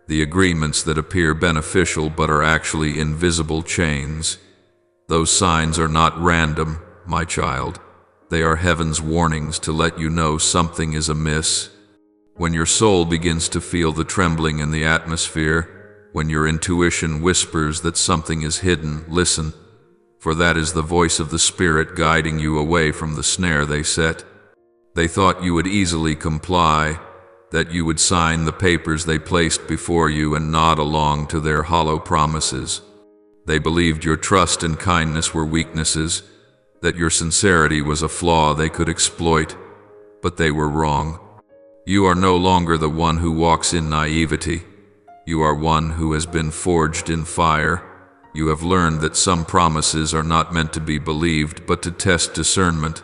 the agreements that appear beneficial but are actually invisible chains. Those signs are not random, my child. They are heaven's warnings to let you know something is amiss. When your soul begins to feel the trembling in the atmosphere, when your intuition whispers that something is hidden, listen, for that is the voice of the Spirit guiding you away from the snare they set. They thought you would easily comply, that you would sign the papers they placed before you and nod along to their hollow promises. They believed your trust and kindness were weaknesses, that your sincerity was a flaw they could exploit, but they were wrong. You are no longer the one who walks in naivety. You are one who has been forged in fire. You have learned that some promises are not meant to be believed, but to test discernment.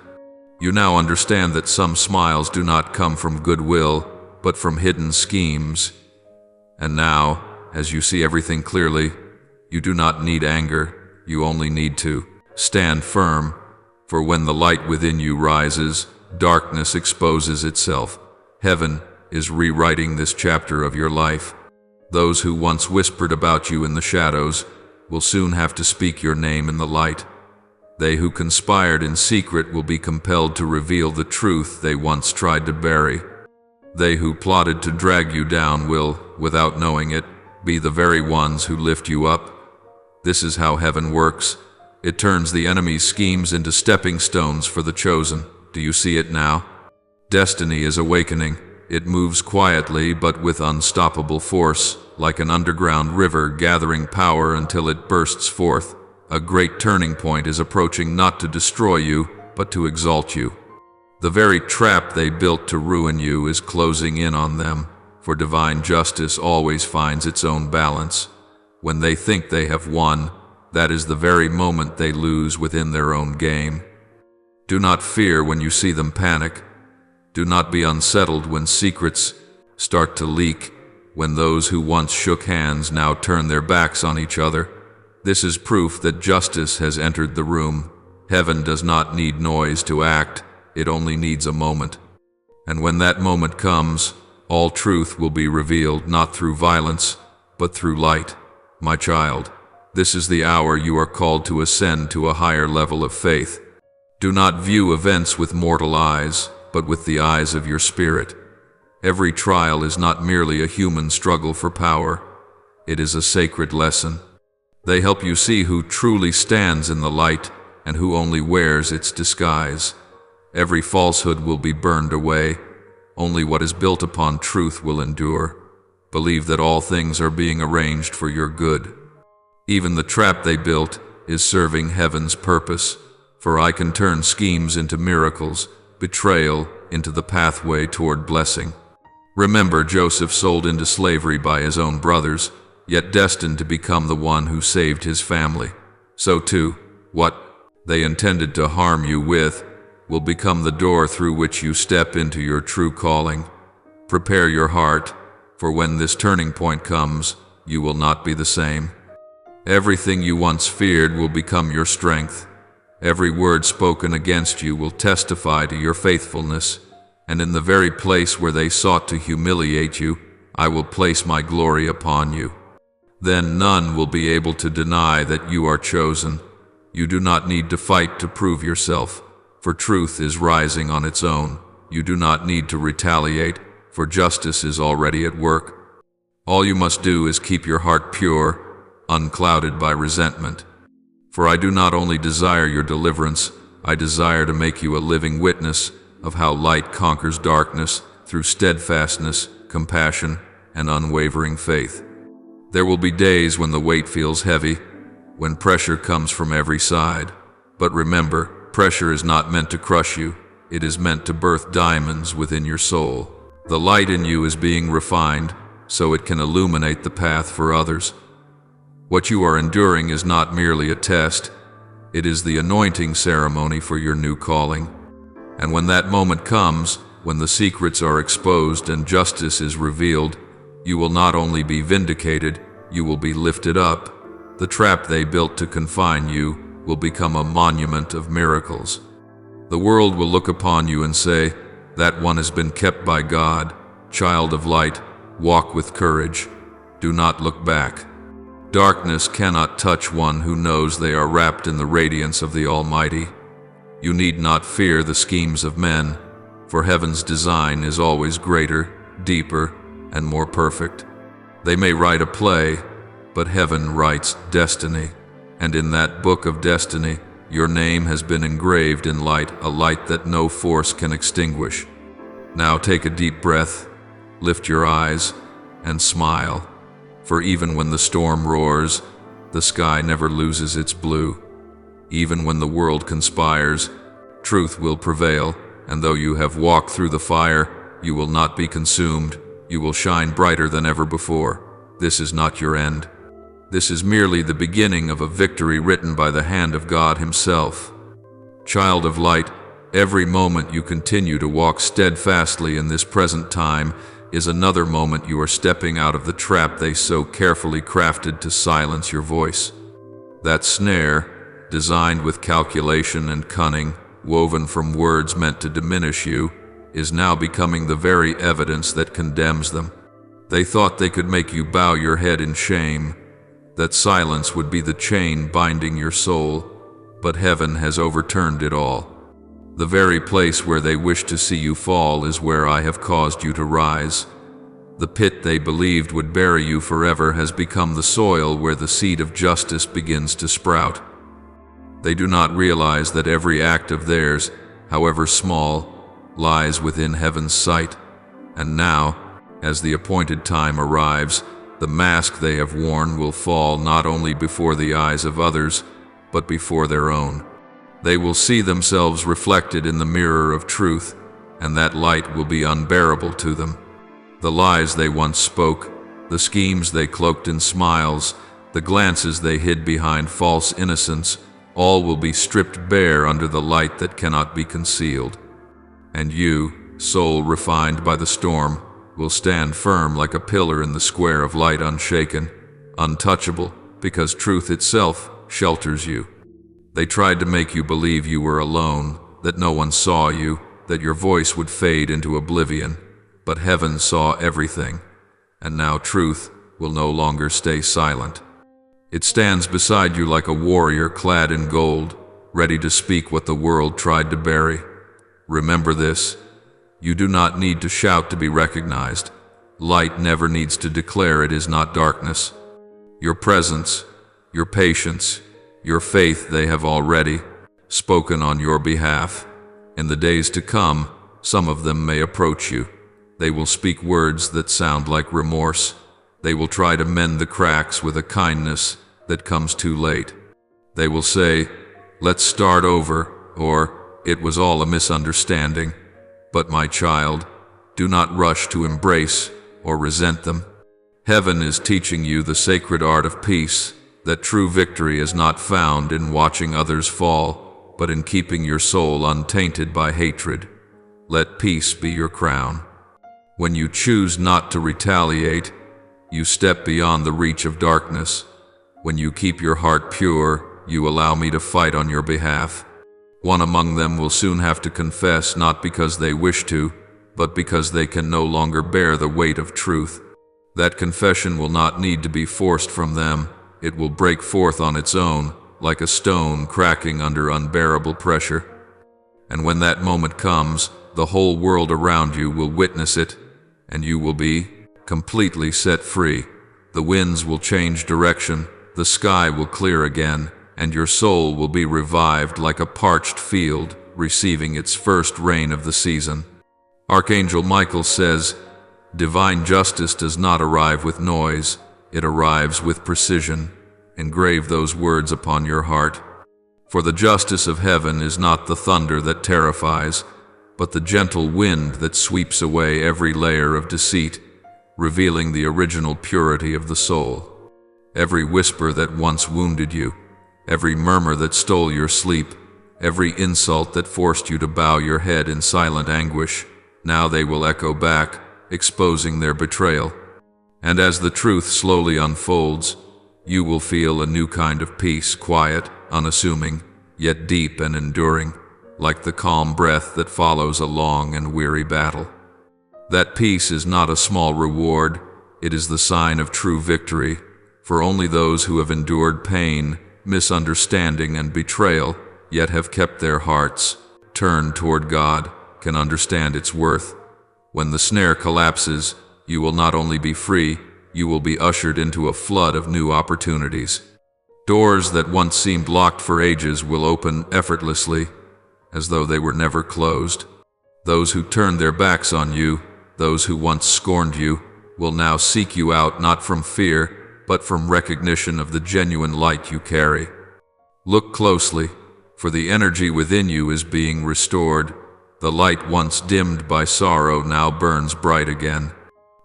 You now understand that some smiles do not come from goodwill, but from hidden schemes. And now, as you see everything clearly, you do not need anger, you only need to stand firm, for when the light within you rises, darkness exposes itself. Heaven is rewriting this chapter of your life. Those who once whispered about you in the shadows will soon have to speak your name in the light. They who conspired in secret will be compelled to reveal the truth they once tried to bury. They who plotted to drag you down will, without knowing it, be the very ones who lift you up. This is how heaven works. It turns the enemy's schemes into stepping stones for the chosen. Do you see it now? Destiny is awakening. It moves quietly but with unstoppable force, like an underground river gathering power until it bursts forth. A great turning point is approaching, not to destroy you, but to exalt you. The very trap they built to ruin you is closing in on them, for divine justice always finds its own balance. When they think they have won, that is the very moment they lose within their own game. Do not fear when you see them panic. Do not be unsettled when secrets start to leak, when those who once shook hands now turn their backs on each other. This is proof that justice has entered the room. Heaven does not need noise to act, it only needs a moment. And when that moment comes, all truth will be revealed, not through violence, but through light. My child, this is the hour you are called to ascend to a higher level of faith. Do not view events with mortal eyes, but with the eyes of your spirit. Every trial is not merely a human struggle for power. It is a sacred lesson. They help you see who truly stands in the light and who only wears its disguise. Every falsehood will be burned away. Only what is built upon truth will endure. Believe that all things are being arranged for your good. Even the trap they built is serving heaven's purpose, for I can turn schemes into miracles, betrayal into the pathway toward blessing. Remember Joseph, sold into slavery by his own brothers, yet destined to become the one who saved his family. So too, what they intended to harm you with will become the door through which you step into your true calling. Prepare your heart, for when this turning point comes, you will not be the same. Everything you once feared will become your strength. Every word spoken against you will testify to your faithfulness, and in the very place where they sought to humiliate you, I will place my glory upon you. Then none will be able to deny that you are chosen. You do not need to fight to prove yourself, for truth is rising on its own. You do not need to retaliate, for justice is already at work. All you must do is keep your heart pure, unclouded by resentment. For I do not only desire your deliverance, I desire to make you a living witness of how light conquers darkness through steadfastness, compassion, and unwavering faith. There will be days when the weight feels heavy, when pressure comes from every side. But remember, pressure is not meant to crush you. It is meant to birth diamonds within your soul. The light in you is being refined, so it can illuminate the path for others. What you are enduring is not merely a test. It is the anointing ceremony for your new calling. And when that moment comes, when the secrets are exposed and justice is revealed, you will not only be vindicated, you will be lifted up. The trap they built to confine you will become a monument of miracles. The world will look upon you and say, "That one has been kept by God. Child of light, walk with courage. Do not look back." Darkness cannot touch one who knows they are wrapped in the radiance of the Almighty. You need not fear the schemes of men, for heaven's design is always greater, deeper, and more perfect. They may write a play, but heaven writes destiny, and in that book of destiny, your name has been engraved in light, a light that no force can extinguish. Now take a deep breath, lift your eyes, and smile, for even when the storm roars, the sky never loses its blue. Even when the world conspires, truth will prevail, and though you have walked through the fire, you will not be consumed. You will shine brighter than ever before. This is not your end. This is merely the beginning of a victory written by the hand of God Himself. Child of light, every moment you continue to walk steadfastly in this present time is another moment you are stepping out of the trap they so carefully crafted to silence your voice. That snare, designed with calculation and cunning, woven from words meant to diminish you, is now becoming the very evidence that condemns them. They thought they could make you bow your head in shame, that silence would be the chain binding your soul, but heaven has overturned it all. The very place where they wish to see you fall is where I have caused you to rise. The pit they believed would bury you forever has become the soil where the seed of justice begins to sprout. They do not realize that every act of theirs, however small, lies within heaven's sight, and now, as the appointed time arrives, the mask they have worn will fall not only before the eyes of others, but before their own. They will see themselves reflected in the mirror of truth, and that light will be unbearable to them. The lies they once spoke, the schemes they cloaked in smiles, the glances they hid behind false innocence, all will be stripped bare under the light that cannot be concealed. And you, soul refined by the storm, will stand firm like a pillar in the square of light, unshaken, untouchable, because truth itself shelters you. They tried to make you believe you were alone, that no one saw you, that your voice would fade into oblivion, but heaven saw everything, and now truth will no longer stay silent. It stands beside you like a warrior clad in gold, ready to speak what the world tried to bury. Remember this. You do not need to shout to be recognized. Light never needs to declare it is not darkness. Your presence, your patience, your faith, they have already spoken on your behalf. In the days to come, some of them may approach you. They will speak words that sound like remorse. They will try to mend the cracks with a kindness that comes too late. They will say, "Let's start over," or "It was all a misunderstanding." But my child, do not rush to embrace or resent them. Heaven is teaching you the sacred art of peace, that true victory is not found in watching others fall, but in keeping your soul untainted by hatred. Let peace be your crown. When you choose not to retaliate, you step beyond the reach of darkness. When you keep your heart pure, you allow me to fight on your behalf. One among them will soon have to confess, not because they wish to, but because they can no longer bear the weight of truth. That confession will not need to be forced from them. It will break forth on its own, like a stone cracking under unbearable pressure. And when that moment comes, the whole world around you will witness it, and you will be completely set free. The winds will change direction, the sky will clear again, and your soul will be revived like a parched field, receiving its first rain of the season. Archangel Michael says, "Divine justice does not arrive with noise, it arrives with precision." Engrave those words upon your heart. For the justice of heaven is not the thunder that terrifies, but the gentle wind that sweeps away every layer of deceit, revealing the original purity of the soul. Every whisper that once wounded you, every murmur that stole your sleep, every insult that forced you to bow your head in silent anguish, now they will echo back, exposing their betrayal. And as the truth slowly unfolds, you will feel a new kind of peace, quiet, unassuming, yet deep and enduring, like the calm breath that follows a long and weary battle. That peace is not a small reward, it is the sign of true victory, for only those who have endured pain, misunderstanding, and betrayal, yet have kept their hearts turned toward God, can understand its worth. When the snare collapses, you will not only be free, you will be ushered into a flood of new opportunities. Doors that once seemed locked for ages will open effortlessly, as though they were never closed. Those who turned their backs on you, those who once scorned you, will now seek you out not from fear, but from recognition of the genuine light you carry. Look closely, for the energy within you is being restored. The light once dimmed by sorrow now burns bright again.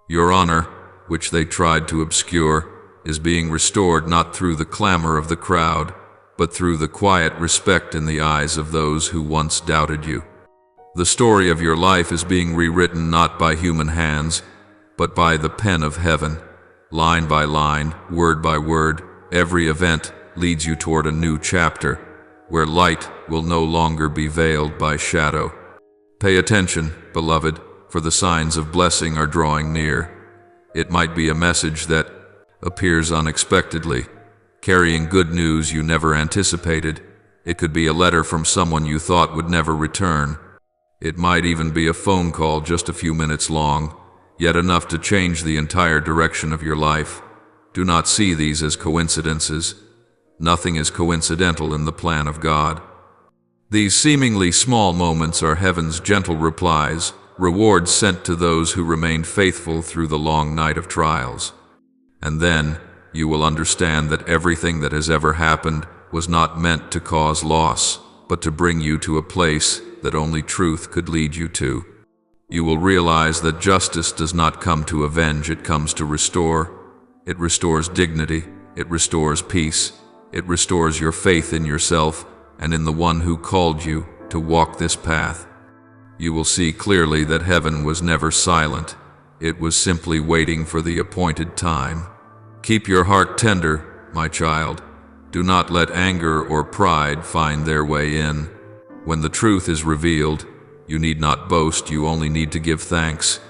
Your honor, which they tried to obscure, is being restored not through the clamor of the crowd, but through the quiet respect in the eyes of those who once doubted you. The story of your life is being rewritten not by human hands, but by the pen of heaven. Line by line, word by word, every event leads you toward a new chapter, where light will no longer be veiled by shadow. Pay attention, beloved, for the signs of blessing are drawing near. It might be a message that appears unexpectedly, carrying good news you never anticipated. It could be a letter from someone you thought would never return. It might even be a phone call just a few minutes long, yet enough to change the entire direction of your life. Do not see these as coincidences. Nothing is coincidental in the plan of God. These seemingly small moments are heaven's gentle replies, rewards sent to those who remained faithful through the long night of trials. And then you will understand that everything that has ever happened was not meant to cause loss, but to bring you to a place that only truth could lead you to. You will realize that justice does not come to avenge, it comes to restore. It restores dignity, it restores peace, it restores your faith in yourself and in the one who called you to walk this path. You will see clearly that heaven was never silent. It was simply waiting for the appointed time. Keep your heart tender, my child. Do not let anger or pride find their way in. When the truth is revealed, you need not boast, you only need to give thanks.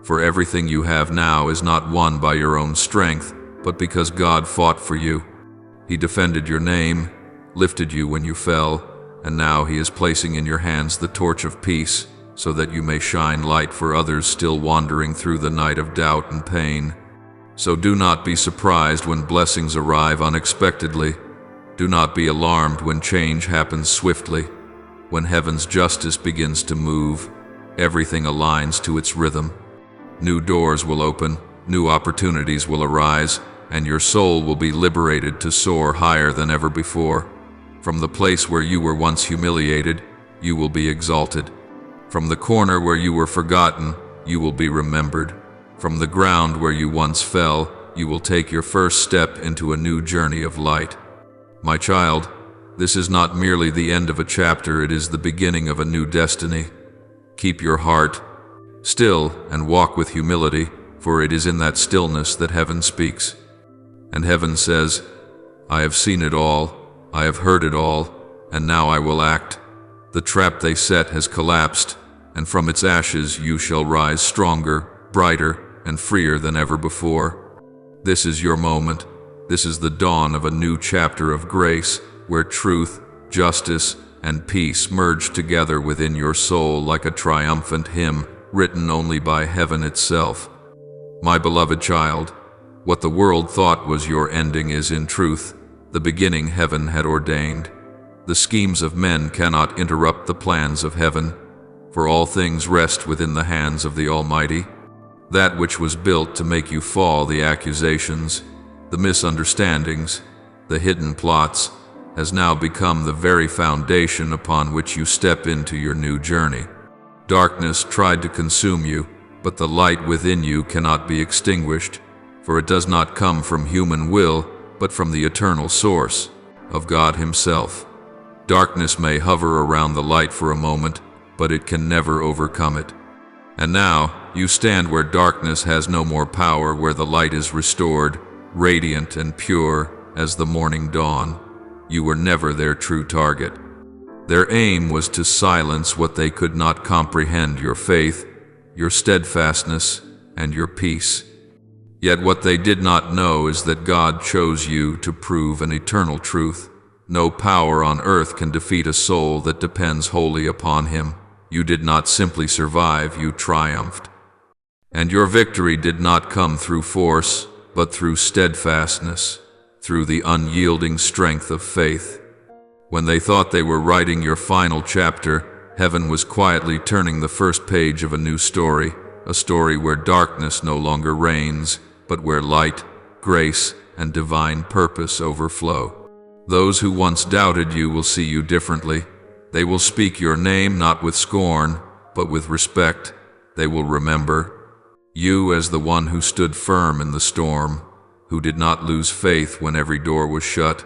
For everything you have now is not won by your own strength, but because God fought for you. He defended your name, lifted you when you fell, and now He is placing in your hands the torch of peace, so that you may shine light for others still wandering through the night of doubt and pain. So do not be surprised when blessings arrive unexpectedly. Do not be alarmed when change happens swiftly. When heaven's justice begins to move, everything aligns to its rhythm. New doors will open, new opportunities will arise, and your soul will be liberated to soar higher than ever before. From the place where you were once humiliated, you will be exalted. From the corner where you were forgotten, you will be remembered. From the ground where you once fell, you will take your first step into a new journey of light. My child, this is not merely the end of a chapter, it is the beginning of a new destiny. Keep your heart still and walk with humility, for it is in that stillness that heaven speaks. And heaven says, I have seen it all, I have heard it all, and now I will act. The trap they set has collapsed, and from its ashes you shall rise stronger, brighter, and freer than ever before. This is your moment. This is the dawn of a new chapter of grace, where truth, justice, and peace merge together within your soul like a triumphant hymn written only by heaven itself. My beloved child, what the world thought was your ending is in truth the beginning heaven had ordained. The schemes of men cannot interrupt the plans of heaven, for all things rest within the hands of the Almighty. That which was built to make you fall, the accusations, the misunderstandings, the hidden plots, has now become the very foundation upon which you step into your new journey. Darkness tried to consume you, but the light within you cannot be extinguished, for it does not come from human will, but from the eternal source of God Himself. Darkness may hover around the light for a moment, but it can never overcome it. And now, you stand where darkness has no more power, where the light is restored, radiant and pure as the morning dawn. You were never their true target. Their aim was to silence what they could not comprehend: your faith, your steadfastness, and your peace. Yet what they did not know is that God chose you to prove an eternal truth. No power on earth can defeat a soul that depends wholly upon Him. You did not simply survive, you triumphed. And your victory did not come through force, but through steadfastness, through the unyielding strength of faith. When they thought they were writing your final chapter, heaven was quietly turning the first page of a new story, a story where darkness no longer reigns, but where light, grace, and divine purpose overflow. Those who once doubted you will see you differently. They will speak your name not with scorn, but with respect. They will remember you as the one who stood firm in the storm, who did not lose faith when every door was shut.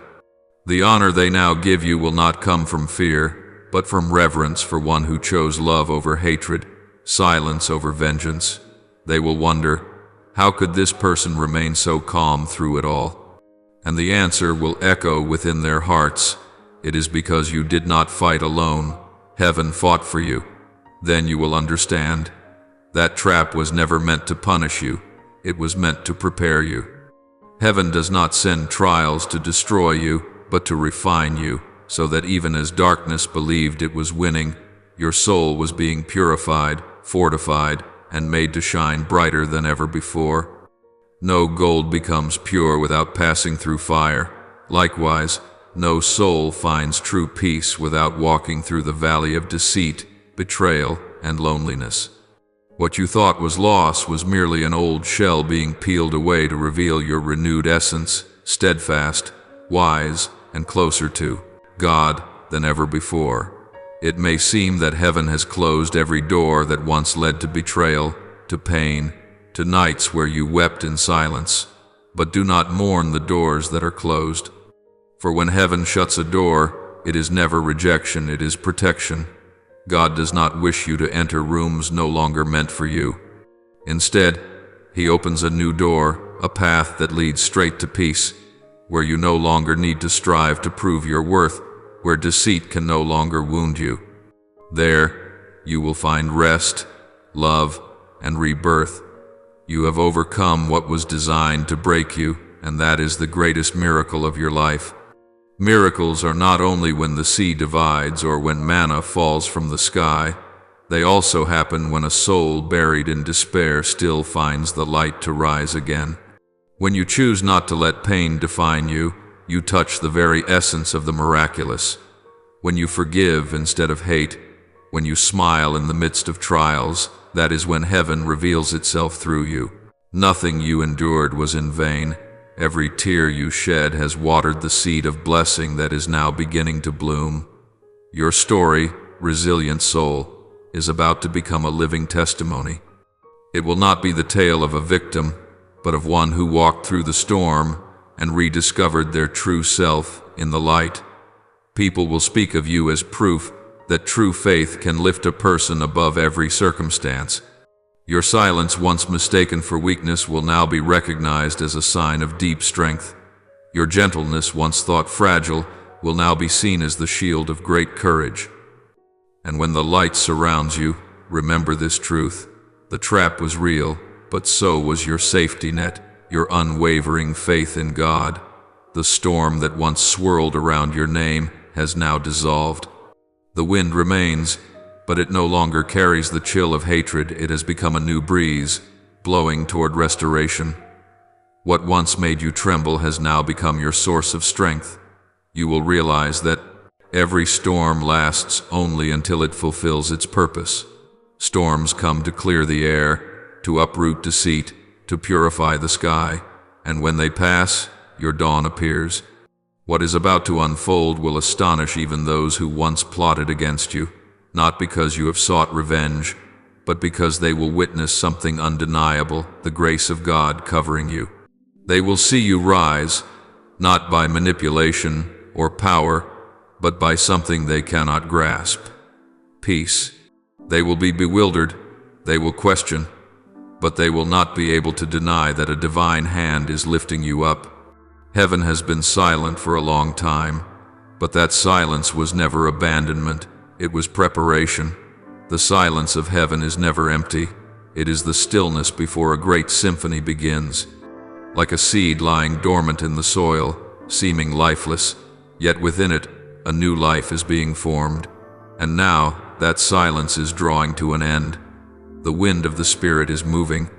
The honor they now give you will not come from fear, but from reverence for one who chose love over hatred, silence over vengeance. They will wonder, how could this person remain so calm through it all? And the answer will echo within their hearts. It is because you did not fight alone. Heaven fought for you. Then you will understand. That trap was never meant to punish you. It was meant to prepare you. Heaven does not send trials to destroy you, but to refine you, so that even as darkness believed it was winning, your soul was being purified, fortified, and made to shine brighter than ever before. No gold becomes pure without passing through fire. Likewise, no soul finds true peace without walking through the valley of deceit, betrayal, and loneliness. What you thought was loss was merely an old shell being peeled away to reveal your renewed essence, steadfast, wise, and closer to God than ever before. It may seem that heaven has closed every door that once led to betrayal, to pain, to nights where you wept in silence. But do not mourn the doors that are closed. For when heaven shuts a door, it is never rejection, it is protection. God does not wish you to enter rooms no longer meant for you. Instead, He opens a new door, a path that leads straight to peace, where you no longer need to strive to prove your worth, where deceit can no longer wound you. There, you will find rest, love, and rebirth. You have overcome what was designed to break you, and that is the greatest miracle of your life. Miracles are not only when the sea divides or when manna falls from the sky. They also happen when a soul buried in despair still finds the light to rise again. When you choose not to let pain define you, you touch the very essence of the miraculous. When you forgive instead of hate, when you smile in the midst of trials, that is when heaven reveals itself through you. Nothing you endured was in vain. Every tear you shed has watered the seed of blessing that is now beginning to bloom. Your story, resilient soul, is about to become a living testimony. It will not be the tale of a victim, but of one who walked through the storm and rediscovered their true self in the light. People will speak of you as proof that true faith can lift a person above every circumstance. Your silence, once mistaken for weakness, will now be recognized as a sign of deep strength. Your gentleness, once thought fragile, will now be seen as the shield of great courage. And when the light surrounds you, remember this truth. The trap was real, but so was your safety net, your unwavering faith in God. The storm that once swirled around your name has now dissolved. The wind remains, but it no longer carries the chill of hatred. It has become a new breeze, blowing toward restoration. What once made you tremble has now become your source of strength. You will realize that every storm lasts only until it fulfills its purpose. Storms come to clear the air, to uproot deceit, to purify the sky, and when they pass, your dawn appears. What is about to unfold will astonish even those who once plotted against you, not because you have sought revenge, but because they will witness something undeniable, the grace of God covering you. They will see you rise, not by manipulation or power, but by something they cannot grasp. Peace. They will be bewildered, they will question, but they will not be able to deny that a divine hand is lifting you up. Heaven has been silent for a long time, but that silence was never abandonment, it was preparation. The silence of heaven is never empty. It is the stillness before a great symphony begins. Like a seed lying dormant in the soil, seeming lifeless, yet within it, a new life is being formed. And now, that silence is drawing to an end. The wind of the Spirit is moving.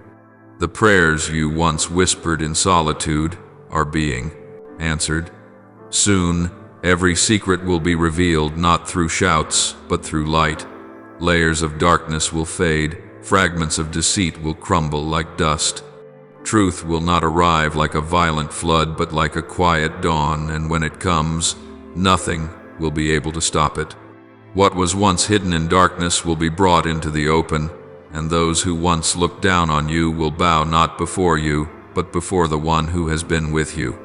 The prayers you once whispered in solitude are being answered. Soon, every secret will be revealed not through shouts, but through light. Layers of darkness will fade, fragments of deceit will crumble like dust. Truth will not arrive like a violent flood, but like a quiet dawn, and when it comes, nothing will be able to stop it. What was once hidden in darkness will be brought into the open, and those who once looked down on you will bow not before you, but before the one who has been with you.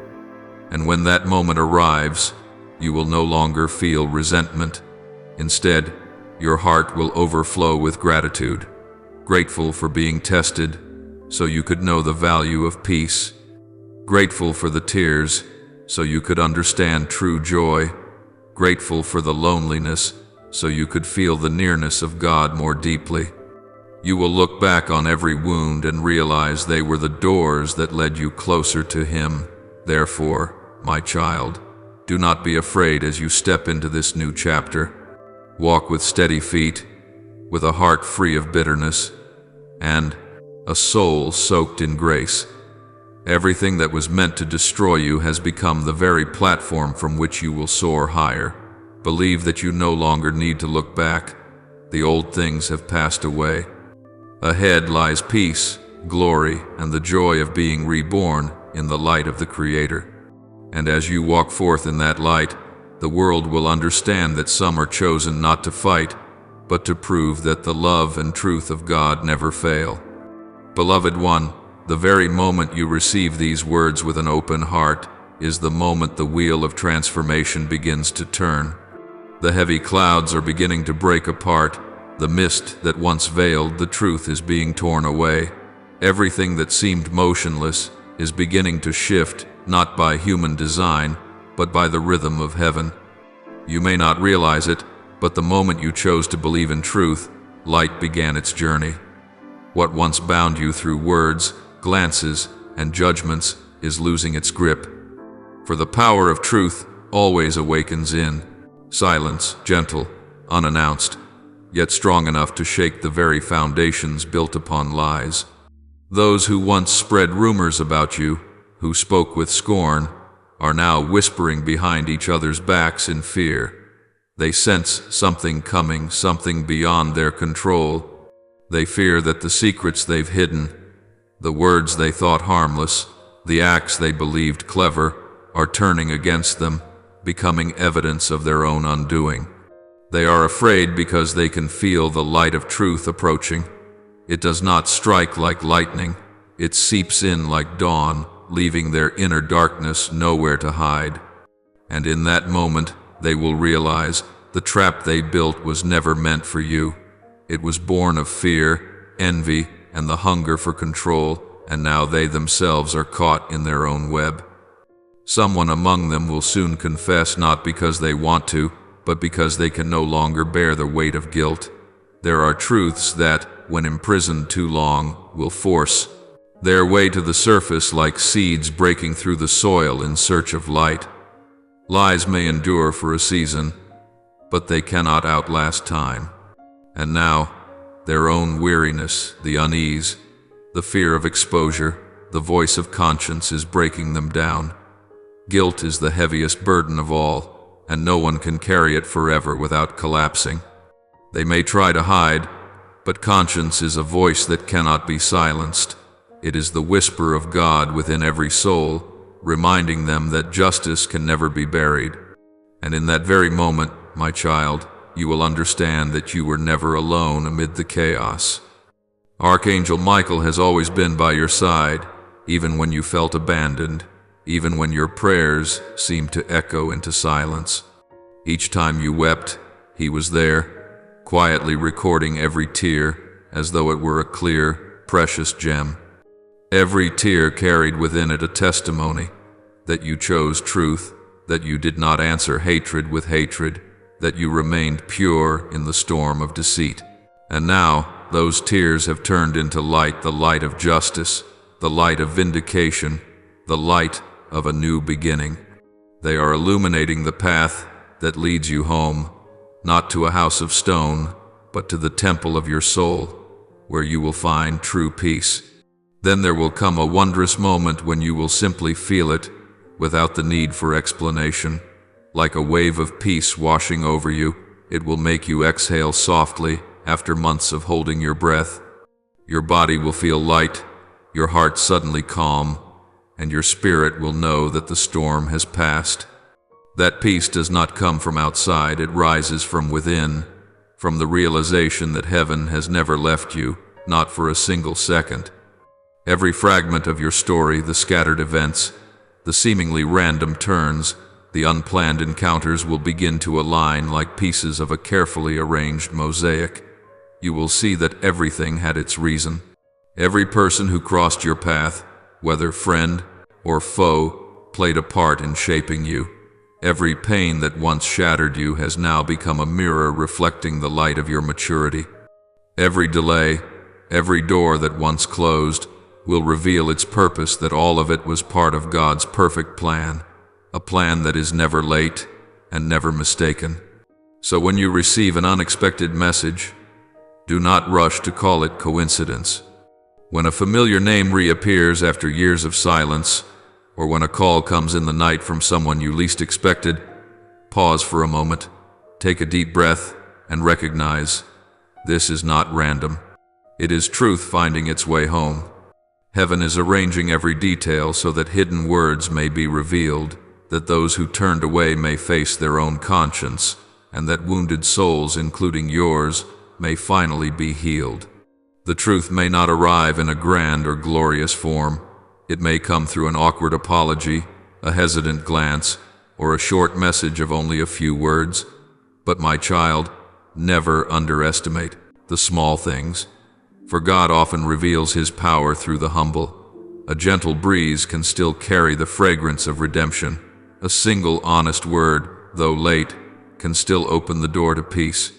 And when that moment arrives, you will no longer feel resentment. Instead, your heart will overflow with gratitude, grateful for being tested, so you could know the value of peace, grateful for the tears, so you could understand true joy, grateful for the loneliness, so you could feel the nearness of God more deeply. You will look back on every wound and realize they were the doors that led you closer to Him. Therefore, my child, do not be afraid as you step into this new chapter. Walk with steady feet, with a heart free of bitterness, and a soul soaked in grace. Everything that was meant to destroy you has become the very platform from which you will soar higher. Believe that you no longer need to look back. The old things have passed away. Ahead lies peace, glory, and the joy of being reborn in the light of the Creator. And as you walk forth in that light, the world will understand that some are chosen not to fight, but to prove that the love and truth of God never fail. Beloved one, the very moment you receive these words with an open heart is the moment the wheel of transformation begins to turn. The heavy clouds are beginning to break apart. The mist that once veiled the truth is being torn away. Everything that seemed motionless is beginning to shift, not by human design, but by the rhythm of heaven. You may not realize it, but the moment you chose to believe in truth, light began its journey. What once bound you through words, glances, and judgments is losing its grip. For the power of truth always awakens in silence, gentle, unannounced, yet strong enough to shake the very foundations built upon lies. Those who once spread rumors about you, who spoke with scorn, are now whispering behind each other's backs in fear. They sense something coming, something beyond their control. They fear that the secrets they've hidden, the words they thought harmless, the acts they believed clever, are turning against them, becoming evidence of their own undoing. They are afraid because they can feel the light of truth approaching. It does not strike like lightning. It seeps in like dawn, leaving their inner darkness nowhere to hide. And in that moment, they will realize the trap they built was never meant for you. It was born of fear, envy, and the hunger for control, and now they themselves are caught in their own web. Someone among them will soon confess, not because they want to, but because they can no longer bear the weight of guilt. There are truths that, when imprisoned too long, will force their way to the surface like seeds breaking through the soil in search of light. Lies may endure for a season, but they cannot outlast time. And now, their own weariness, the unease, the fear of exposure, the voice of conscience is breaking them down. Guilt is the heaviest burden of all, and no one can carry it forever without collapsing. They may try to hide, but conscience is a voice that cannot be silenced. It is the whisper of God within every soul, reminding them that justice can never be buried. And in that very moment, my child, you will understand that you were never alone amid the chaos. Archangel Michael has always been by your side, even when you felt abandoned, even when your prayers seemed to echo into silence. Each time you wept, he was there, quietly recording every tear as though it were a clear, precious gem. Every tear carried within it a testimony that you chose truth, that you did not answer hatred with hatred, that you remained pure in the storm of deceit. And now, those tears have turned into light, the light of justice, the light of vindication, the light of a new beginning. They are illuminating the path that leads you home, not to a house of stone, but to the temple of your soul, where you will find true peace. Then there will come a wondrous moment when you will simply feel it, without the need for explanation. Like a wave of peace washing over you, it will make you exhale softly after months of holding your breath. Your body will feel light, your heart suddenly calm, and your spirit will know that the storm has passed. That peace does not come from outside, it rises from within, from the realization that heaven has never left you, not for a single second. Every fragment of your story, the scattered events, the seemingly random turns, the unplanned encounters will begin to align like pieces of a carefully arranged mosaic. You will see that everything had its reason. Every person who crossed your path, whether friend or foe, played a part in shaping you. Every pain that once shattered you has now become a mirror reflecting the light of your maturity. Every delay, every door that once closed, will reveal its purpose, that all of it was part of God's perfect plan, a plan that is never late and never mistaken. So when you receive an unexpected message, do not rush to call it coincidence. When a familiar name reappears after years of silence, or when a call comes in the night from someone you least expected, pause for a moment, take a deep breath, and recognize this is not random. It is truth finding its way home. Heaven is arranging every detail so that hidden words may be revealed, that those who turned away may face their own conscience, and that wounded souls, including yours, may finally be healed. The truth may not arrive in a grand or glorious form. It may come through an awkward apology, a hesitant glance, or a short message of only a few words. But my child, never underestimate the small things, for God often reveals His power through the humble. A gentle breeze can still carry the fragrance of redemption. A single honest word, though late, can still open the door to peace.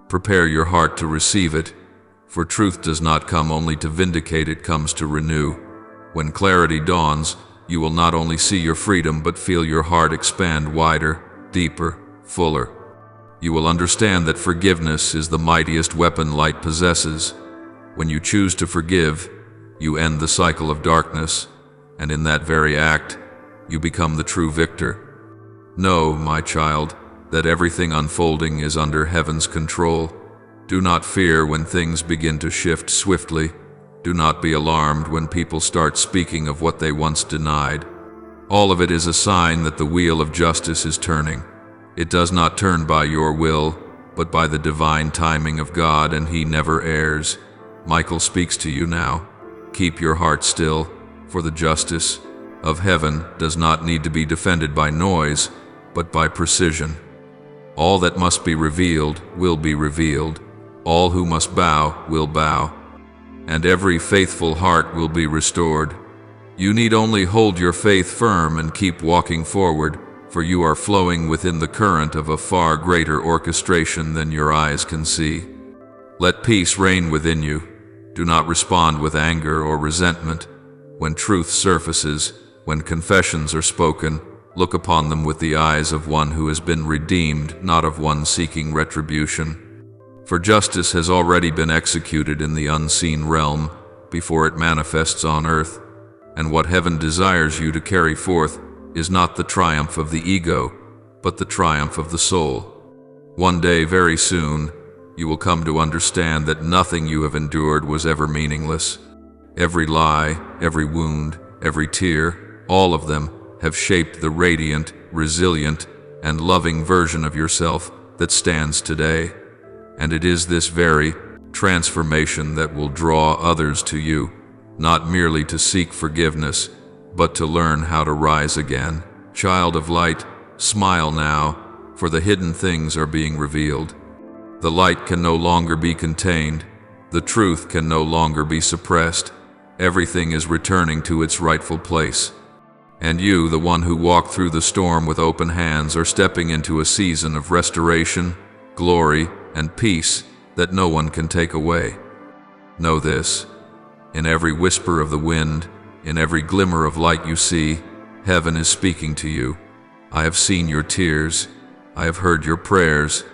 Prepare your heart to receive it, for truth does not come only to vindicate, it comes to renew. When clarity dawns, you will not only see your freedom but feel your heart expand wider, deeper, fuller. You will understand that forgiveness is the mightiest weapon light possesses. When you choose to forgive, you end the cycle of darkness, and in that very act, you become the true victor. Know, my child, that everything unfolding is under heaven's control. Do not fear when things begin to shift swiftly. Do not be alarmed when people start speaking of what they once denied. All of it is a sign that the wheel of justice is turning. It does not turn by your will, but by the divine timing of God, and He never errs. Michael speaks to you now. Keep your heart still, for the justice of heaven does not need to be defended by noise, but by precision. All that must be revealed will be revealed. All who must bow will bow, and every faithful heart will be restored. You need only hold your faith firm and keep walking forward, for you are flowing within the current of a far greater orchestration than your eyes can see. Let peace reign within you. Do not respond with anger or resentment. When truth surfaces, when confessions are spoken, look upon them with the eyes of one who has been redeemed, not of one seeking retribution. For justice has already been executed in the unseen realm before it manifests on earth, and what heaven desires you to carry forth is not the triumph of the ego, but the triumph of the soul. One day, very soon, you will come to understand that nothing you have endured was ever meaningless. Every lie, every wound, every tear, all of them have shaped the radiant, resilient, and loving version of yourself that stands today. And it is this very transformation that will draw others to you, not merely to seek forgiveness, but to learn how to rise again. Child of light, smile now, for the hidden things are being revealed. The light can no longer be contained. The truth can no longer be suppressed. Everything is returning to its rightful place. And you, the one who walked through the storm with open hands, are stepping into a season of restoration, glory, and peace that no one can take away. Know this: in every whisper of the wind, in every glimmer of light you see, heaven is speaking to you. I have seen your tears, I have heard your prayers,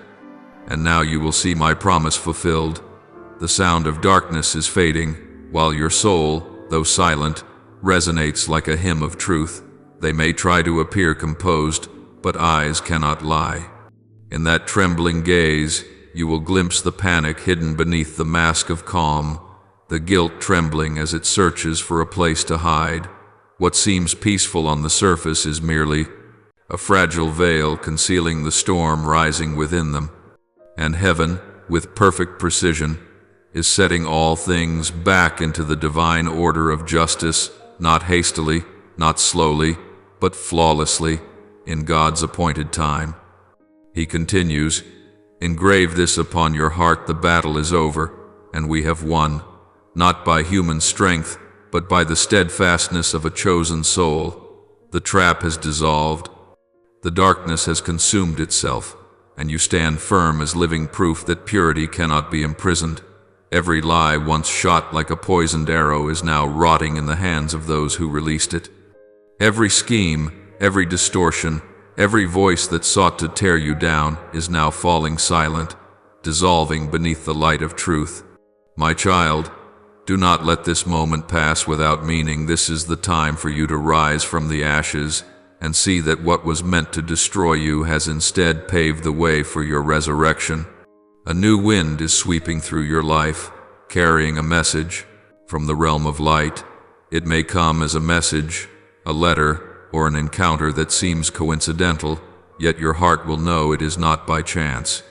and now you will see my promise fulfilled. The sound of darkness is fading, while your soul, though silent, resonates like a hymn of truth. They may try to appear composed, but eyes cannot lie. In that trembling gaze, you will glimpse the panic hidden beneath the mask of calm, the guilt trembling as it searches for a place to hide. What seems peaceful on the surface is merely a fragile veil concealing the storm rising within them. And heaven, with perfect precision, is setting all things back into the divine order of justice, not hastily, not slowly, but flawlessly, in God's appointed time. He continues, "Engrave this upon your heart: the battle is over, and we have won, not by human strength, but by the steadfastness of a chosen soul. The trap has dissolved, the darkness has consumed itself, and you stand firm as living proof that purity cannot be imprisoned. Every lie once shot like a poisoned arrow is now rotting in the hands of those who released it. Every scheme, every distortion, every voice that sought to tear you down is now falling silent, dissolving beneath the light of truth. My child, do not let this moment pass without meaning. This is the time for you to rise from the ashes and see that what was meant to destroy you has instead paved the way for your resurrection. A new wind is sweeping through your life, carrying a message from the realm of light. It may come as a message, a letter, or an encounter that seems coincidental, yet your heart will know it is not by chance.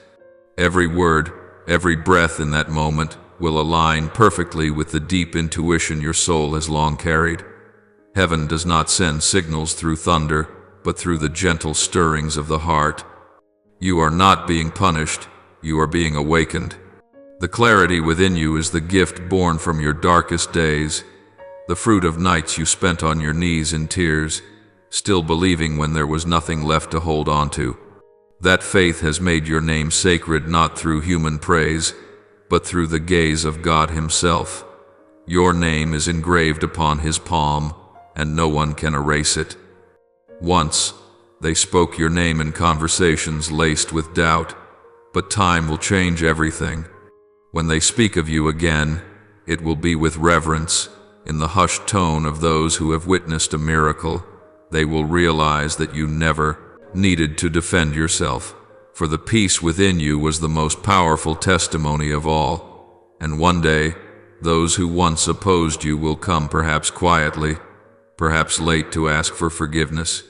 Every word, every breath in that moment will align perfectly with the deep intuition your soul has long carried. Heaven does not send signals through thunder, but through the gentle stirrings of the heart. You are not being punished, you are being awakened. The clarity within you is the gift born from your darkest days, the fruit of nights you spent on your knees in tears, still believing when there was nothing left to hold on to. That faith has made your name sacred not through human praise, but through the gaze of God Himself. Your name is engraved upon His palm, and no one can erase it. Once, they spoke your name in conversations laced with doubt, but time will change everything. When they speak of you again, it will be with reverence, in the hushed tone of those who have witnessed a miracle. They will realize that you never needed to defend yourself, for the peace within you was the most powerful testimony of all. And one day, those who once opposed you will come, perhaps quietly, perhaps late, to ask for forgiveness.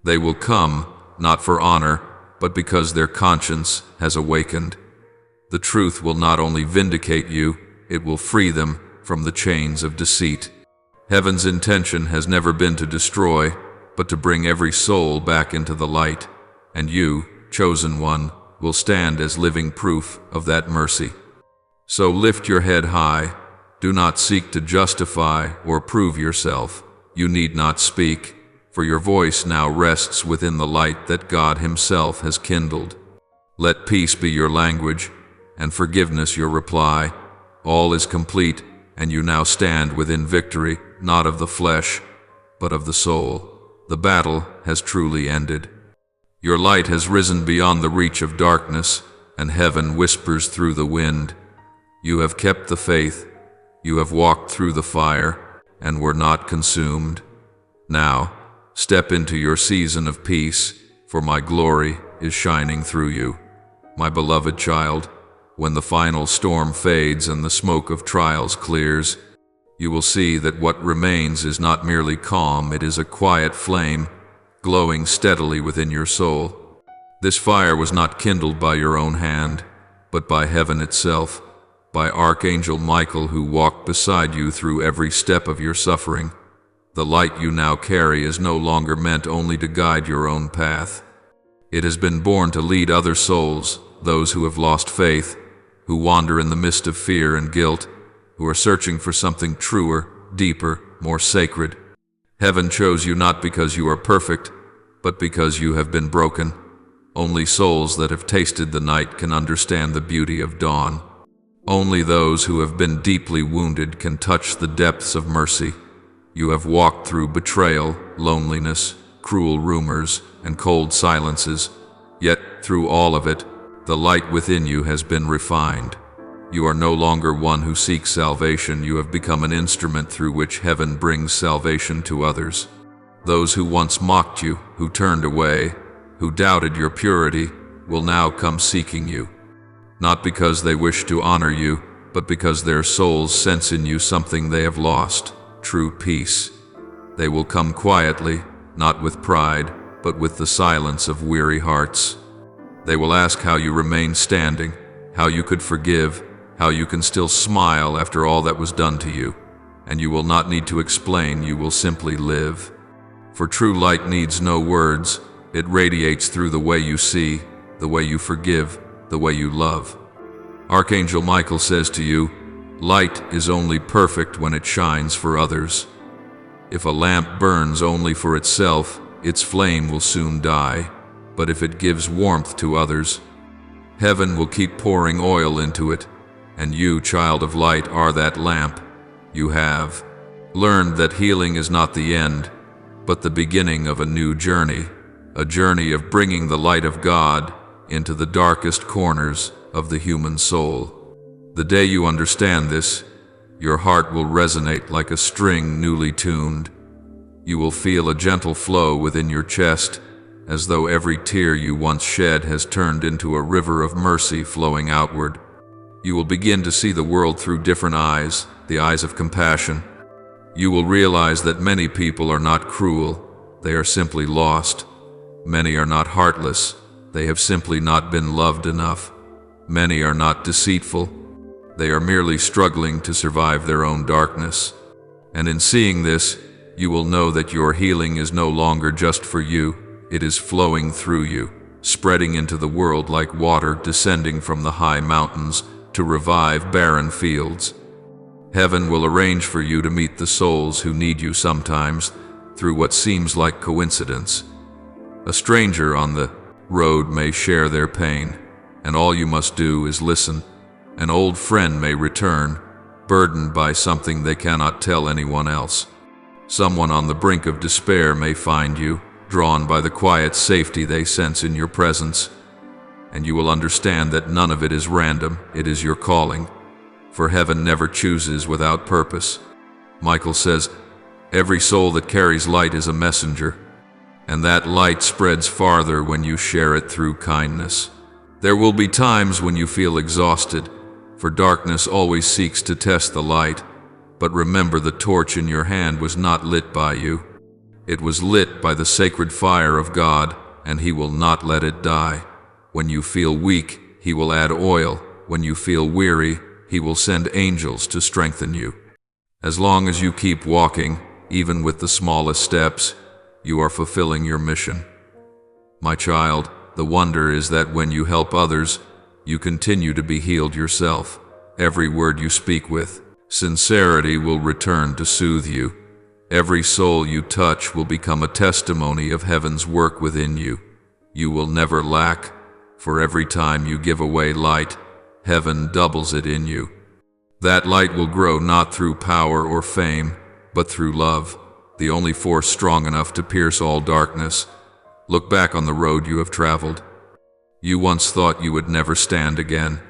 They will come, not for honor, but because their conscience has awakened. The truth will not only vindicate you, it will free them from the chains of deceit. Heaven's intention has never been to destroy, but to bring every soul back into the light, and you, chosen one, will stand as living proof of that mercy. So lift your head high. Do not seek to justify or prove yourself. You need not speak, for your voice now rests within the light that God Himself has kindled. Let peace be your language, and forgiveness your reply. All is complete, and you now stand within victory, not of the flesh, but of the soul. The battle has truly ended. Your light has risen beyond the reach of darkness, and heaven whispers through the wind. You have kept the faith, you have walked through the fire, and were not consumed. Now, step into your season of peace, for my glory is shining through you. My beloved child, when the final storm fades and the smoke of trials clears, you will see that what remains is not merely calm, it is a quiet flame, glowing steadily within your soul. This fire was not kindled by your own hand, but by heaven itself, by Archangel Michael, who walked beside you through every step of your suffering. The light you now carry is no longer meant only to guide your own path. It has been born to lead other souls, those who have lost faith, who wander in the mist of fear and guilt, who are searching for something truer, deeper, more sacred. Heaven chose you not because you are perfect, but because you have been broken. Only souls that have tasted the night can understand the beauty of dawn. Only those who have been deeply wounded can touch the depths of mercy. You have walked through betrayal, loneliness, cruel rumors, and cold silences, yet through all of it, the light within you has been refined. You are no longer one who seeks salvation, you have become an instrument through which heaven brings salvation to others. Those who once mocked you, who turned away, who doubted your purity, will now come seeking you. Not because they wish to honor you, but because their souls sense in you something they have lost, true peace. They will come quietly, not with pride, but with the silence of weary hearts. They will ask how you remain standing, how you could forgive, how you can still smile after all that was done to you. And you will not need to explain, you will simply live. For true light needs no words, it radiates through the way you see, the way you forgive, the way you love. Archangel Michael says to you, light is only perfect when it shines for others. If a lamp burns only for itself, its flame will soon die. But if it gives warmth to others, heaven will keep pouring oil into it. And you, child of light, are that lamp. You have learned that healing is not the end, but the beginning of a new journey, a journey of bringing the light of God into the darkest corners of the human soul. The day you understand this, your heart will resonate like a string newly tuned. You will feel a gentle flow within your chest, as though every tear you once shed has turned into a river of mercy flowing outward. You will begin to see the world through different eyes, the eyes of compassion. You will realize that many people are not cruel, they are simply lost. Many are not heartless, they have simply not been loved enough. Many are not deceitful, they are merely struggling to survive their own darkness. And in seeing this, you will know that your healing is no longer just for you, it is flowing through you, spreading into the world like water descending from the high mountains to revive barren fields. Heaven will arrange for you to meet the souls who need you sometimes through what seems like coincidence. A stranger on the road may share their pain, and all you must do is listen. An old friend may return, burdened by something they cannot tell anyone else. Someone on the brink of despair may find you, drawn by the quiet safety they sense in your presence. And you will understand that none of it is random, it is your calling. For heaven never chooses without purpose. Michael says, every soul that carries light is a messenger, and that light spreads farther when you share it through kindness. There will be times when you feel exhausted, for darkness always seeks to test the light, but remember the torch in your hand was not lit by you. It was lit by the sacred fire of God, and He will not let it die. When you feel weak, He will add oil. When you feel weary, He will send angels to strengthen you. As long as you keep walking, even with the smallest steps, you are fulfilling your mission. My child, the wonder is that when you help others, you continue to be healed yourself. Every word you speak with sincerity will return to soothe you. Every soul you touch will become a testimony of heaven's work within you. You will never lack, for every time you give away light, heaven doubles it in you. That light will grow not through power or fame, but through love, the only force strong enough to pierce all darkness. Look back on the road you have traveled. You once thought you would never stand again,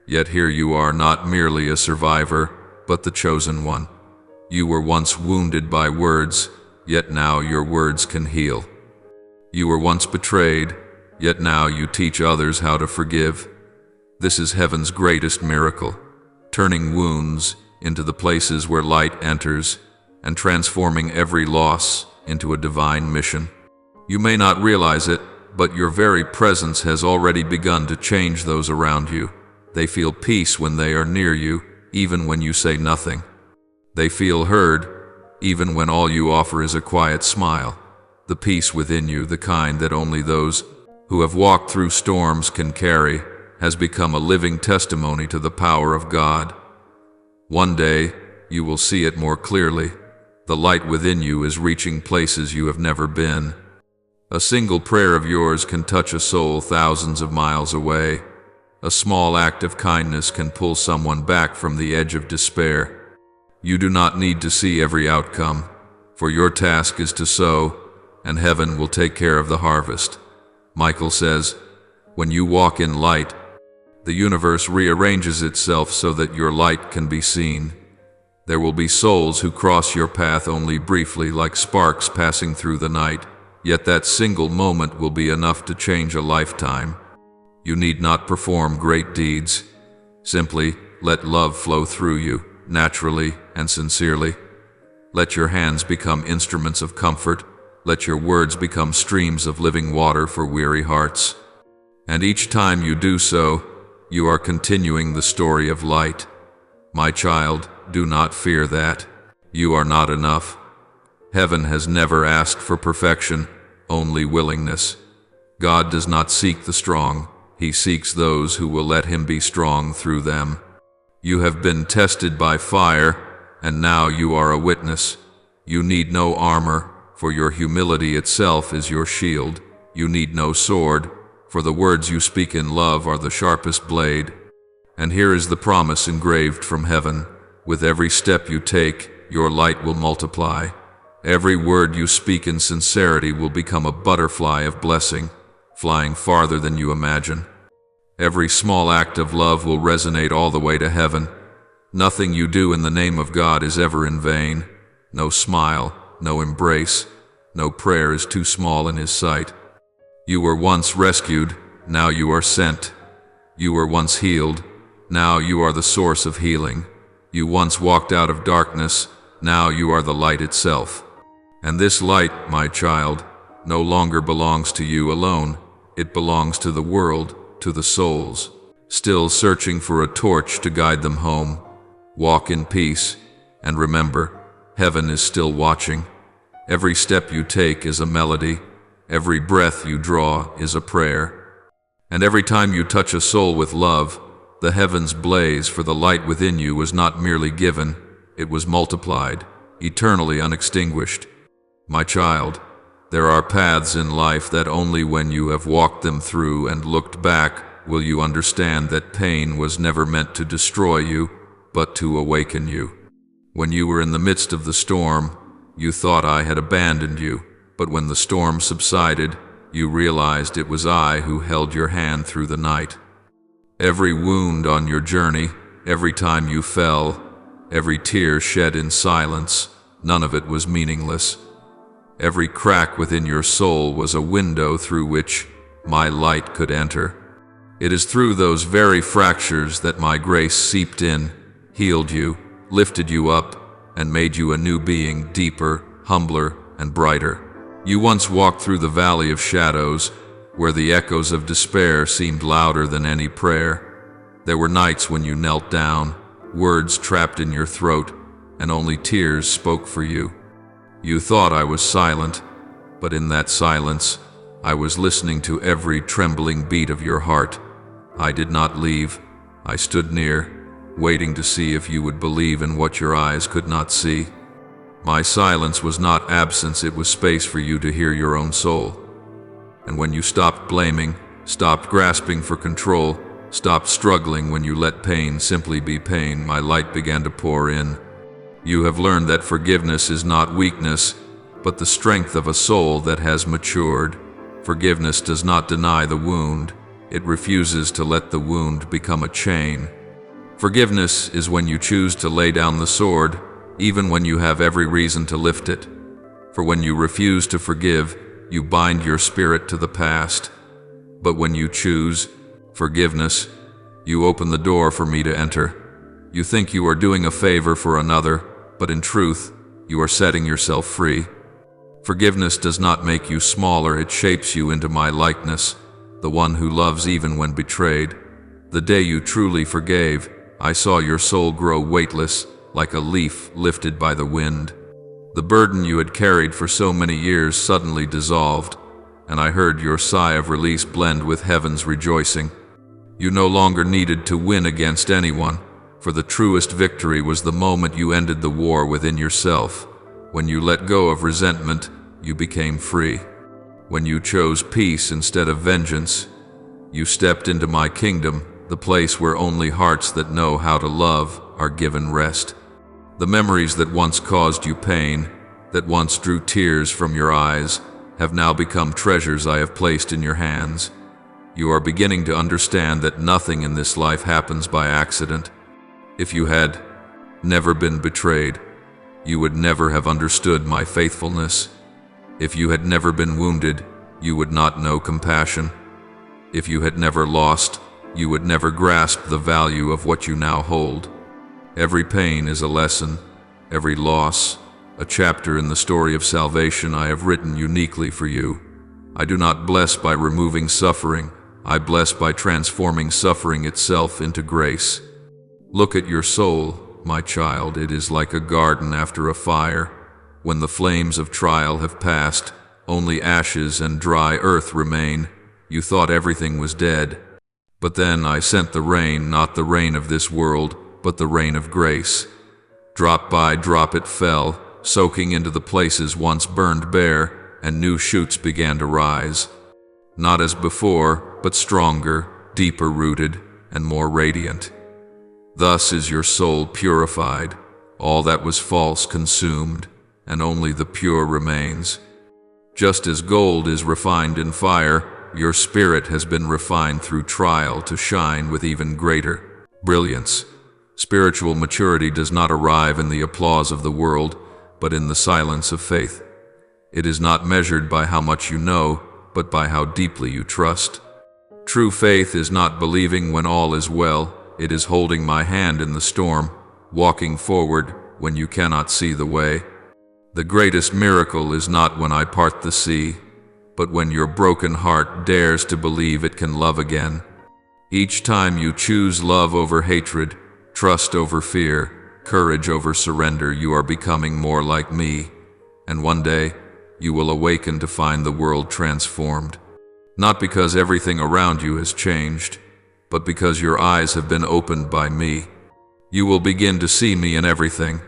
yet here you are, not merely a survivor, but the chosen one. You were once wounded by words, yet now your words can heal. You were once betrayed, yet now you teach others how to forgive. This is heaven's greatest miracle, turning wounds into the places where light enters and transforming every loss into a divine mission. You may not realize it, but your very presence has already begun to change those around you. They feel peace when they are near you, even when you say nothing. They feel heard, even when all you offer is a quiet smile. The peace within you, the kind that only those who have walked through storms can carry, has become a living testimony to the power of God. One day, you will see it more clearly. The light within you is reaching places you have never been. A single prayer of yours can touch a soul thousands of miles away. A small act of kindness can pull someone back from the edge of despair. You do not need to see every outcome, for your task is to sow, and heaven will take care of the harvest. Michael says, when you walk in light, the universe rearranges itself so that your light can be seen. There will be souls who cross your path only briefly, like sparks passing through the night, yet that single moment will be enough to change a lifetime. You need not perform great deeds. Simply let love flow through you, naturally and sincerely. Let your hands become instruments of comfort. Let your words become streams of living water for weary hearts. And each time you do so, you are continuing the story of light. My child, do not fear that. You are not enough. Heaven has never asked for perfection, only willingness. God does not seek the strong. He seeks those who will let him be strong through them. You have been tested by fire, and now you are a witness. You need no armor, for your humility itself is your shield. You need no sword, for the words you speak in love are the sharpest blade. And here is the promise engraved from heaven. With every step you take, your light will multiply. Every word you speak in sincerity will become a butterfly of blessing, flying farther than you imagine. Every small act of love will resonate all the way to heaven. Nothing you do in the name of God is ever in vain. No smile, no embrace, no prayer is too small in his sight. You were once rescued, now you are sent. You were once healed, now you are the source of healing. You once walked out of darkness, now you are the light itself. And this light, my child, no longer belongs to you alone. It belongs to the world, to the souls, still searching for a torch to guide them home. Walk in peace, and remember, heaven is still watching. Every step you take is a melody. Every breath you draw is a prayer. And every time you touch a soul with love, the heavens blaze, for the light within you was not merely given, it was multiplied, eternally unextinguished. My child, there are paths in life that only when you have walked them through and looked back will you understand that pain was never meant to destroy you, but to awaken you. When you were in the midst of the storm, you thought I had abandoned you, but when the storm subsided, you realized it was I who held your hand through the night. Every wound on your journey, every time you fell, every tear shed in silence, none of it was meaningless. Every crack within your soul was a window through which my light could enter. It is through those very fractures that my grace seeped in, healed you, lifted you up, and made you a new being, deeper, humbler, and brighter. You once walked through the valley of shadows, where the echoes of despair seemed louder than any prayer. There were nights when you knelt down, words trapped in your throat, and only tears spoke for you. You thought I was silent, but in that silence, I was listening to every trembling beat of your heart. I did not leave. I stood near, waiting to see if you would believe in what your eyes could not see. My silence was not absence, it was space for you to hear your own soul. And when you stopped blaming, stopped grasping for control, stopped struggling when you let pain simply be pain, my light began to pour in. You have learned that forgiveness is not weakness, but the strength of a soul that has matured. Forgiveness does not deny the wound, it refuses to let the wound become a chain. Forgiveness is when you choose to lay down the sword, even when you have every reason to lift it. For when you refuse to forgive, you bind your spirit to the past. But when you choose forgiveness, you open the door for me to enter. You think you are doing a favor for another, but in truth, you are setting yourself free. Forgiveness does not make you smaller, it shapes you into my likeness, the one who loves even when betrayed. The day you truly forgave, I saw your soul grow weightless, like a leaf lifted by the wind. The burden you had carried for so many years suddenly dissolved, and I heard your sigh of release blend with heaven's rejoicing. You no longer needed to win against anyone, for the truest victory was the moment you ended the war within yourself. When you let go of resentment, you became free. When you chose peace instead of vengeance, you stepped into my kingdom, the place where only hearts that know how to love are given rest. The memories that once caused you pain, that once drew tears from your eyes, have now become treasures I have placed in your hands. You are beginning to understand that nothing in this life happens by accident. If you had never been betrayed, you would never have understood my faithfulness. If you had never been wounded, you would not know compassion. If you had never lost, you would never grasp the value of what you now hold. Every pain is a lesson, every loss, a chapter in the story of salvation I have written uniquely for you. I do not bless by removing suffering, I bless by transforming suffering itself into grace. Look at your soul, my child, it is like a garden after a fire. When the flames of trial have passed, only ashes and dry earth remain. You thought everything was dead. But then I sent the rain, not the rain of this world, but the rain of grace. Drop by drop it fell, soaking into the places once burned bare, and new shoots began to rise. Not as before, but stronger, deeper rooted, and more radiant. Thus is your soul purified, all that was false consumed, and only the pure remains. Just as gold is refined in fire, your spirit has been refined through trial to shine with even greater brilliance. Spiritual maturity does not arrive in the applause of the world, but in the silence of faith. It is not measured by how much you know, but by how deeply you trust. True faith is not believing when all is well, it is holding my hand in the storm, walking forward when you cannot see the way. The greatest miracle is not when I part the sea, but when your broken heart dares to believe it can love again. Each time you choose love over hatred, trust over fear, courage over surrender, you are becoming more like me, and one day you will awaken to find the world transformed. Not because everything around you has changed, but because your eyes have been opened by me. You will begin to see me in everything,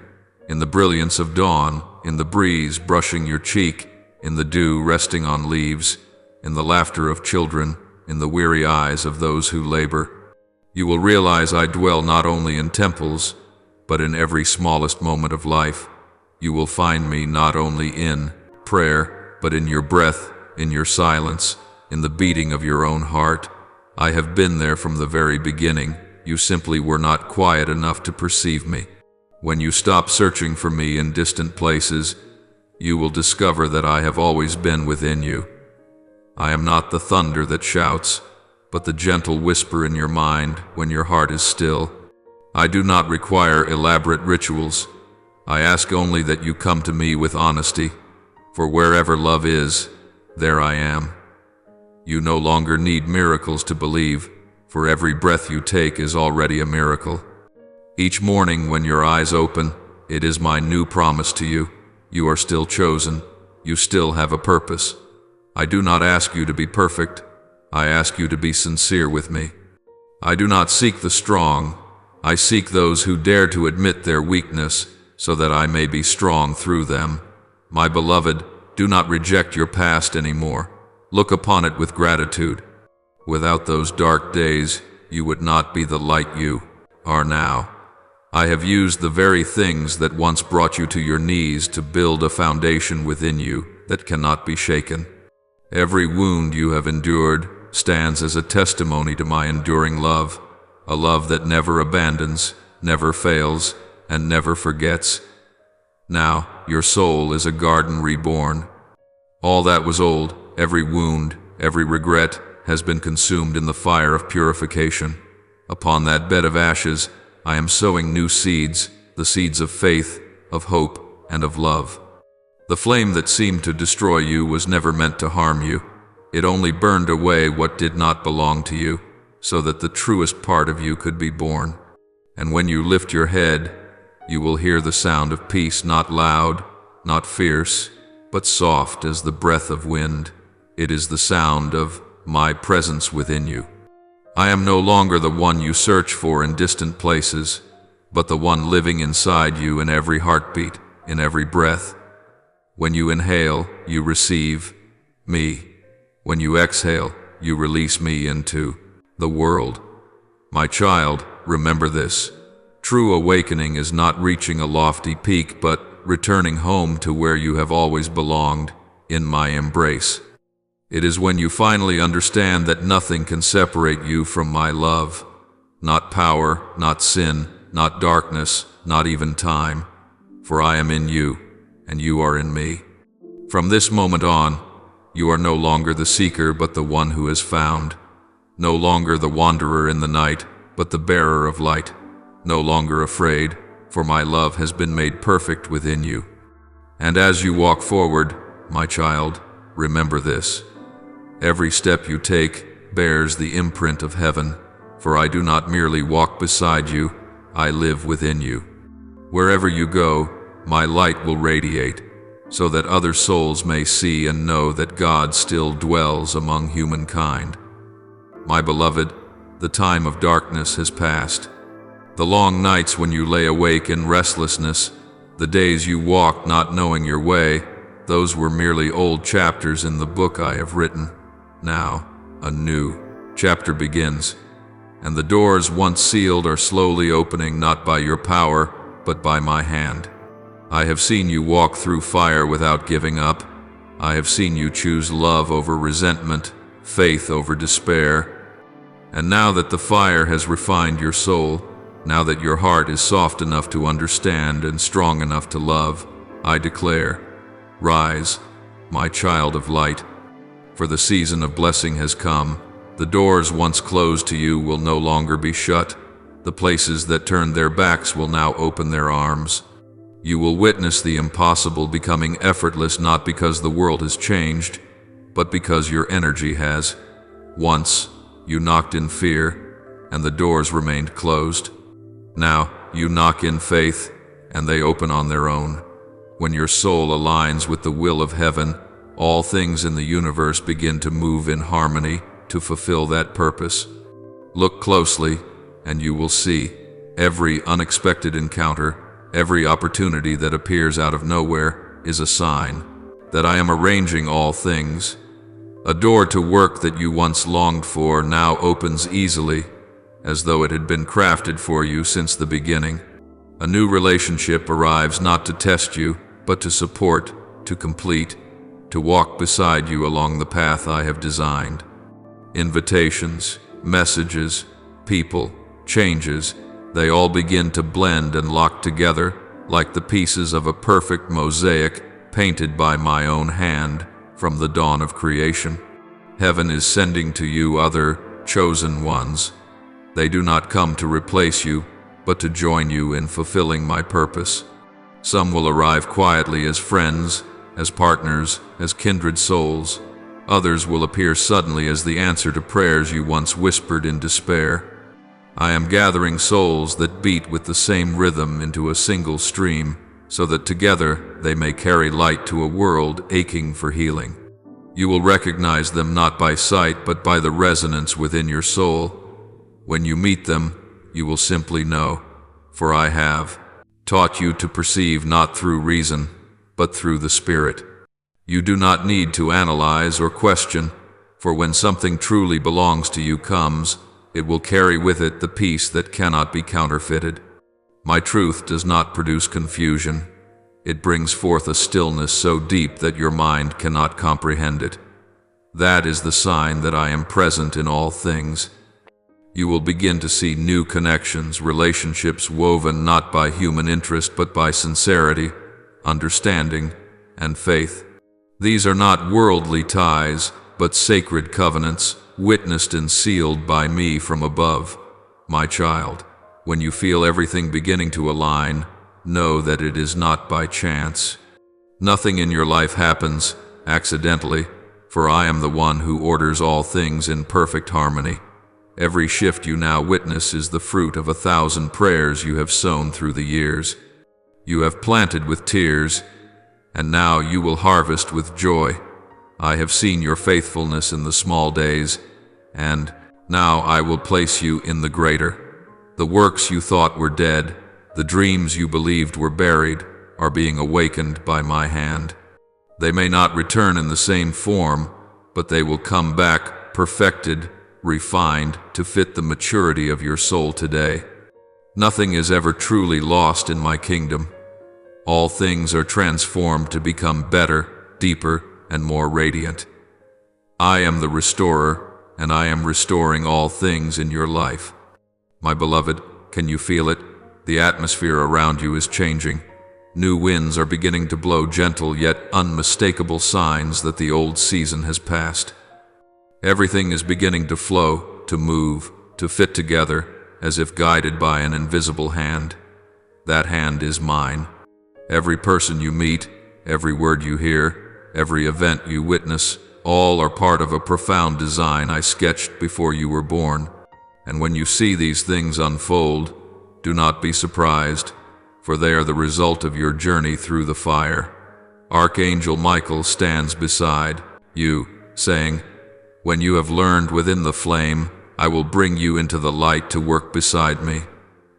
in the brilliance of dawn, in the breeze brushing your cheek, in the dew resting on leaves, in the laughter of children, in the weary eyes of those who labor. You will realize I dwell not only in temples, but in every smallest moment of life. You will find me not only in prayer, but in your breath, in your silence, in the beating of your own heart. I have been there from the very beginning. You simply were not quiet enough to perceive me. When you stop searching for me in distant places, you will discover that I have always been within you. I am not the thunder that shouts, but the gentle whisper in your mind when your heart is still. I do not require elaborate rituals. I ask only that you come to me with honesty, for wherever love is, there I am. You no longer need miracles to believe, for every breath you take is already a miracle. Each morning when your eyes open, it is my new promise to you. You are still chosen. You still have a purpose. I do not ask you to be perfect. I ask you to be sincere with me. I do not seek the strong. I seek those who dare to admit their weakness, so that I may be strong through them. My beloved, do not reject your past anymore. Look upon it with gratitude. Without those dark days, you would not be the light you are now. I have used the very things that once brought you to your knees to build a foundation within you that cannot be shaken. Every wound you have endured stands as a testimony to my enduring love, a love that never abandons, never fails, and never forgets. Now, your soul is a garden reborn. All that was old, every wound, every regret, has been consumed in the fire of purification. Upon that bed of ashes, I am sowing new seeds, the seeds of faith, of hope, and of love. The flame that seemed to destroy you was never meant to harm you. It only burned away what did not belong to you, so that the truest part of you could be born. And when you lift your head, you will hear the sound of peace, not loud, not fierce, but soft as the breath of wind. It is the sound of my presence within you. I am no longer the one you search for in distant places, but the one living inside you in every heartbeat, in every breath. When you inhale, you receive me. When you exhale, you release me into the world. My child, remember this. True awakening is not reaching a lofty peak, but returning home to where you have always belonged, in my embrace. It is when you finally understand that nothing can separate you from my love. Not power, not sin, not darkness, not even time. For I am in you, and you are in me. From this moment on, you are no longer the seeker, but the one who is found. No longer the wanderer in the night, but the bearer of light. No longer afraid, for my love has been made perfect within you. And as you walk forward, my child, remember this. Every step you take bears the imprint of heaven, for I do not merely walk beside you, I live within you. Wherever you go, my light will radiate, so that other souls may see and know that God still dwells among humankind. My beloved, the time of darkness has passed. The long nights when you lay awake in restlessness, the days you walked not knowing your way, those were merely old chapters in the book I have written. Now, a new chapter begins, and the doors once sealed are slowly opening, not by your power, but by my hand. I have seen you walk through fire without giving up. I have seen you choose love over resentment, faith over despair. And now that the fire has refined your soul, now that your heart is soft enough to understand and strong enough to love, I declare, rise, my child of light. For the season of blessing has come. The doors once closed to you will no longer be shut. The places that turned their backs will now open their arms. You will witness the impossible becoming effortless, not because the world has changed, but because your energy has. Once, you knocked in fear, and the doors remained closed. Now, you knock in faith, and they open on their own. When your soul aligns with the will of heaven, all things in the universe begin to move in harmony to fulfill that purpose. Look closely, and you will see every unexpected encounter, every opportunity that appears out of nowhere is a sign that I am arranging all things. A door to work that you once longed for now opens easily, as though it had been crafted for you since the beginning. A new relationship arrives not to test you, but to support, to complete, to walk beside you along the path I have designed. Invitations, messages, people, changes, they all begin to blend and lock together like the pieces of a perfect mosaic painted by my own hand from the dawn of creation. Heaven is sending to you other chosen ones. They do not come to replace you, but to join you in fulfilling my purpose. Some will arrive quietly as friends, as partners, as kindred souls. Others will appear suddenly as the answer to prayers you once whispered in despair. I am gathering souls that beat with the same rhythm into a single stream, so that together they may carry light to a world aching for healing. You will recognize them not by sight, but by the resonance within your soul. When you meet them, you will simply know, for I have taught you to perceive not through reason, but through the Spirit. You do not need to analyze or question, for when something truly belongs to you comes, it will carry with it the peace that cannot be counterfeited. My truth does not produce confusion. It brings forth a stillness so deep that your mind cannot comprehend it. That is the sign that I am present in all things. You will begin to see new connections, relationships woven not by human interest but by sincerity, understanding, and faith. These are not worldly ties, but sacred covenants, witnessed and sealed by me from above. My child, when you feel everything beginning to align, know that it is not by chance. Nothing in your life happens accidentally, for I am the one who orders all things in perfect harmony. Every shift you now witness is the fruit of 1,000 prayers you have sown through the years. You have planted with tears, and now you will harvest with joy. I have seen your faithfulness in the small days, and now I will place you in the greater. The works you thought were dead, the dreams you believed were buried, are being awakened by my hand. They may not return in the same form, but they will come back perfected, refined to fit the maturity of your soul today. Nothing is ever truly lost in my kingdom. All things are transformed to become better, deeper, and more radiant. I am the restorer, and I am restoring all things in your life. My beloved, can you feel it? The atmosphere around you is changing. New winds are beginning to blow, gentle yet unmistakable signs that the old season has passed. Everything is beginning to flow, to move, to fit together, as if guided by an invisible hand. That hand is mine. Every person you meet, every word you hear, every event you witness, all are part of a profound design I sketched before you were born. And when you see these things unfold, do not be surprised, for they are the result of your journey through the fire. Archangel Michael stands beside you, saying, "When you have learned within the flame, I will bring you into the light to work beside me.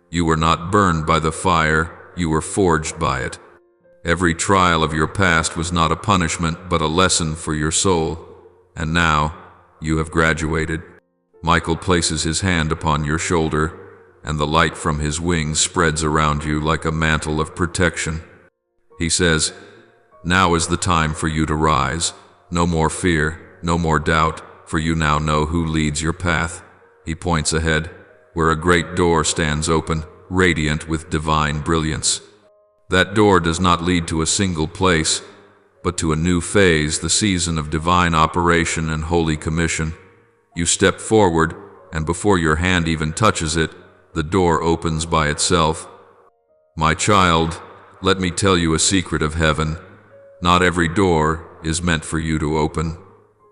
You were not burned by the fire, you were forged by it. Every trial of your past was not a punishment, but a lesson for your soul. And now, you have graduated." Michael places his hand upon your shoulder, and the light from his wings spreads around you like a mantle of protection. He says, "Now is the time for you to rise. No more fear, no more doubt, for you now know who leads your path." He points ahead, where a great door stands open, radiant with divine brilliance. That door does not lead to a single place, but to a new phase, the season of divine operation and holy commission. You step forward, and before your hand even touches it, the door opens by itself. My child, let me tell you a secret of heaven. Not every door is meant for you to open.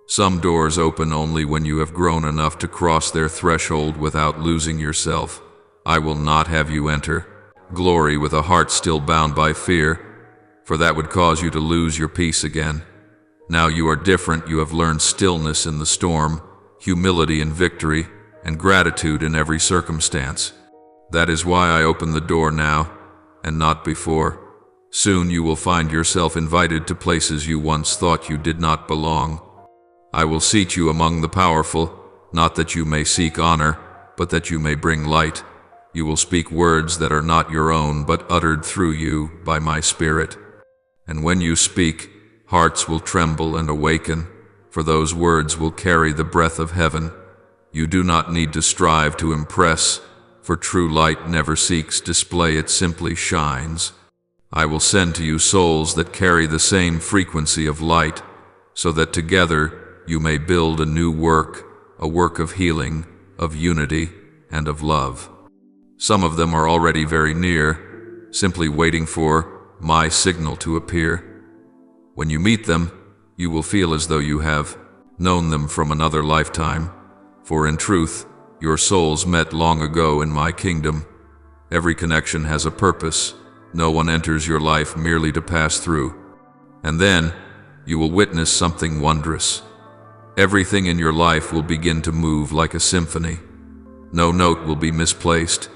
Some doors open only when you have grown enough to cross their threshold without losing yourself. I will not have you enter glory with a heart still bound by fear, for that would cause you to lose your peace again. Now you are different. You have learned stillness in the storm, humility in victory, and gratitude in every circumstance. That is why I open the door now, and not before. Soon you will find yourself invited to places you once thought you did not belong. I will seat you among the powerful, not that you may seek honor, but that you may bring light. You will speak words that are not your own, but uttered through you by my Spirit. And when you speak, hearts will tremble and awaken, for those words will carry the breath of heaven. You do not need to strive to impress, for true light never seeks display, it simply shines. I will send to you souls that carry the same frequency of light, so that together you may build a new work, a work of healing, of unity, and of love. Some of them are already very near, simply waiting for my signal to appear. When you meet them, you will feel as though you have known them from another lifetime, for in truth, your souls met long ago in my kingdom. Every connection has a purpose. No one enters your life merely to pass through. And then, you will witness something wondrous. Everything in your life will begin to move like a symphony. No note will be misplaced,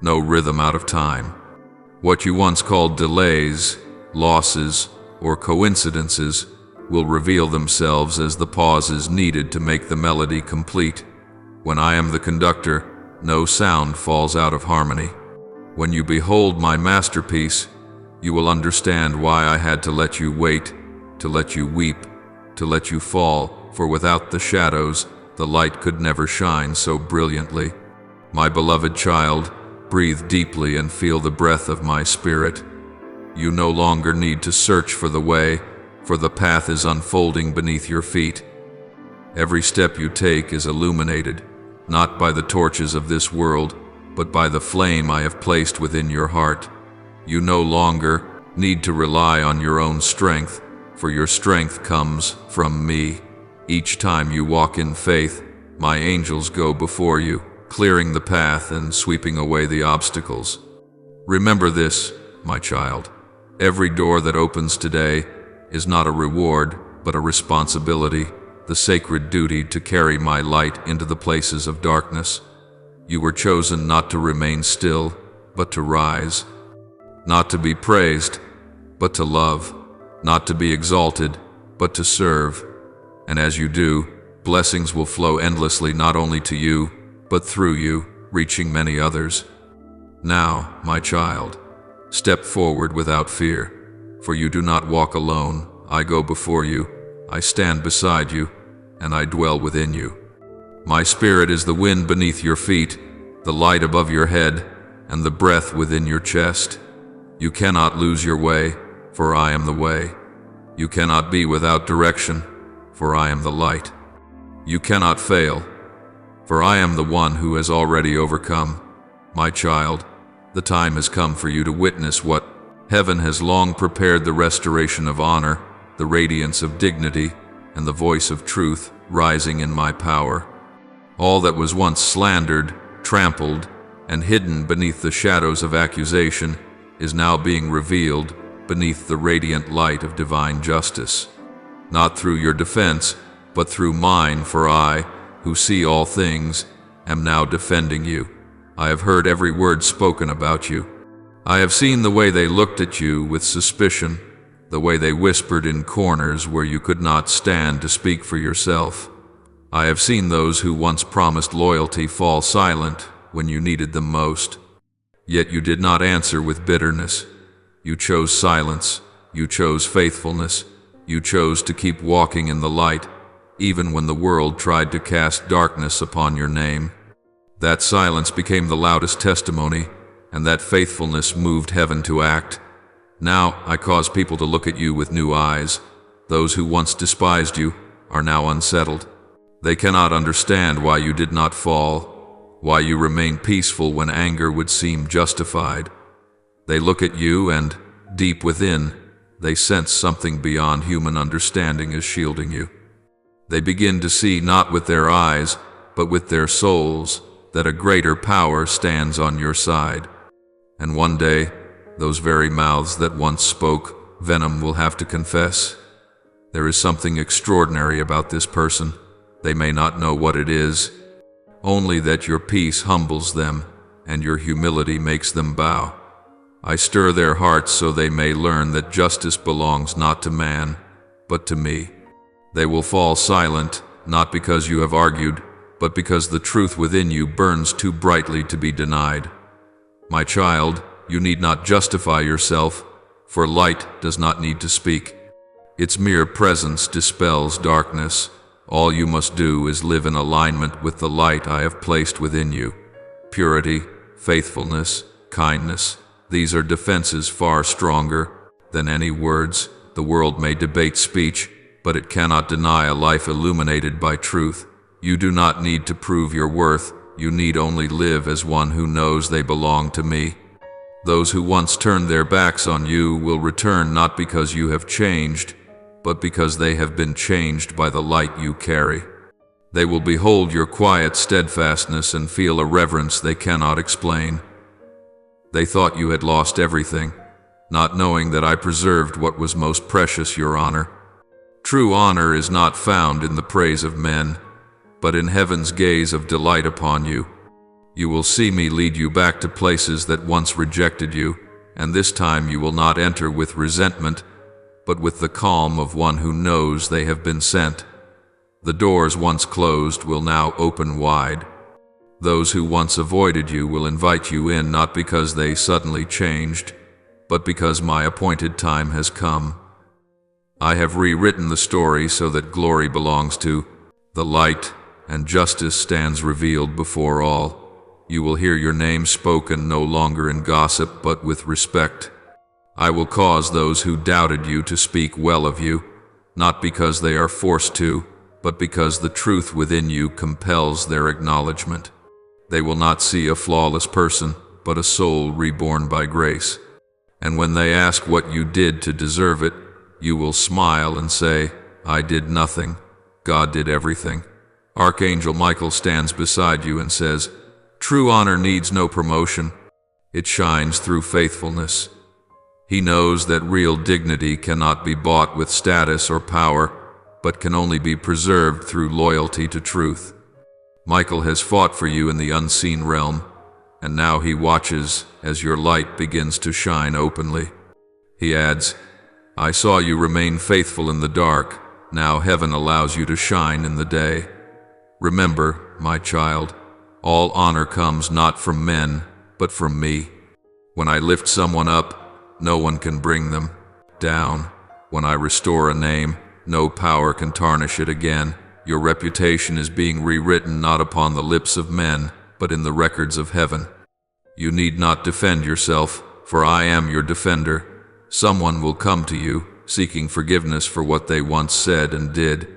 no rhythm out of time. What you once called delays, losses, or coincidences will reveal themselves as the pauses needed to make the melody complete. When I am the conductor, no sound falls out of harmony. When you behold my masterpiece, you will understand why I had to let you wait, to let you weep, to let you fall, for without the shadows, the light could never shine so brilliantly. My beloved child, breathe deeply and feel the breath of my spirit. You no longer need to search for the way, for the path is unfolding beneath your feet. Every step you take is illuminated, not by the torches of this world, but by the flame I have placed within your heart. You no longer need to rely on your own strength, for your strength comes from me. Each time you walk in faith, my angels go before you, clearing the path and sweeping away the obstacles. Remember this, my child. Every door that opens today is not a reward, but a responsibility, the sacred duty to carry my light into the places of darkness. You were chosen not to remain still, but to rise. Not to be praised, but to love. Not to be exalted, but to serve. And as you do, blessings will flow endlessly not only to you, but through you, reaching many others. Now, my child, step forward without fear, for you do not walk alone. I go before you, I stand beside you, and I dwell within you. My spirit is the wind beneath your feet, the light above your head, and the breath within your chest. You cannot lose your way, for I am the way. You cannot be without direction, for I am the light. You cannot fail, for I am the one who has already overcome. My child, the time has come for you to witness what heaven has long prepared, the restoration of honor, the radiance of dignity, and the voice of truth rising in my power. All that was once slandered, trampled, and hidden beneath the shadows of accusation is now being revealed beneath the radiant light of divine justice. Not through your defense, but through mine, for I, who see all things, am now defending you. I have heard every word spoken about you. I have seen the way they looked at you with suspicion, the way they whispered in corners where you could not stand to speak for yourself. I have seen those who once promised loyalty fall silent when you needed them most. Yet you did not answer with bitterness. You chose silence. You chose faithfulness. You chose to keep walking in the light, even when the world tried to cast darkness upon your name. That silence became the loudest testimony, and that faithfulness moved heaven to act. Now I cause people to look at you with new eyes. Those who once despised you are now unsettled. They cannot understand why you did not fall, why you remained peaceful when anger would seem justified. They look at you and, deep within, they sense something beyond human understanding is shielding you. They begin to see not with their eyes, but with their souls, that a greater power stands on your side. And one day, those very mouths that once spoke venom will have to confess. There is something extraordinary about this person. They may not know what it is, only that your peace humbles them and your humility makes them bow. I stir their hearts so they may learn that justice belongs not to man, but to me. They will fall silent, not because you have argued, but because the truth within you burns too brightly to be denied. My child, you need not justify yourself, for light does not need to speak. Its mere presence dispels darkness. All you must do is live in alignment with the light I have placed within you. Purity, faithfulness, kindness, these are defenses far stronger than any words. The world may debate speech, but it cannot deny a life illuminated by truth. You do not need to prove your worth. You need only live as one who knows they belong to me. Those who once turned their backs on you will return not because you have changed, but because they have been changed by the light you carry. They will behold your quiet steadfastness and feel a reverence they cannot explain. They thought you had lost everything, not knowing that I preserved what was most precious, your honor. True honor is not found in the praise of men, but in heaven's gaze of delight upon you. You will see me lead you back to places that once rejected you, and this time you will not enter with resentment, but with the calm of one who knows they have been sent. The doors once closed will now open wide. Those who once avoided you will invite you in, not because they suddenly changed, but because my appointed time has come. I have rewritten the story so that glory belongs to the light, and justice stands revealed before all. You will hear your name spoken no longer in gossip, but with respect. I will cause those who doubted you to speak well of you, not because they are forced to, but because the truth within you compels their acknowledgement. They will not see a flawless person, but a soul reborn by grace. And when they ask what you did to deserve it, you will smile and say, I did nothing. God did everything. Archangel Michael stands beside you and says, true honor needs no promotion. It shines through faithfulness. He knows that real dignity cannot be bought with status or power, but can only be preserved through loyalty to truth. Michael has fought for you in the unseen realm, and now he watches as your light begins to shine openly. He adds, I saw you remain faithful in the dark. Now heaven allows you to shine in the day. Remember, my child, all honor comes not from men, but from me. When I lift someone up, no one can bring them down. When I restore a name, no power can tarnish it again. Your reputation is being rewritten not upon the lips of men, but in the records of heaven. You need not defend yourself, for I am your defender. Someone will come to you, seeking forgiveness for what they once said and did.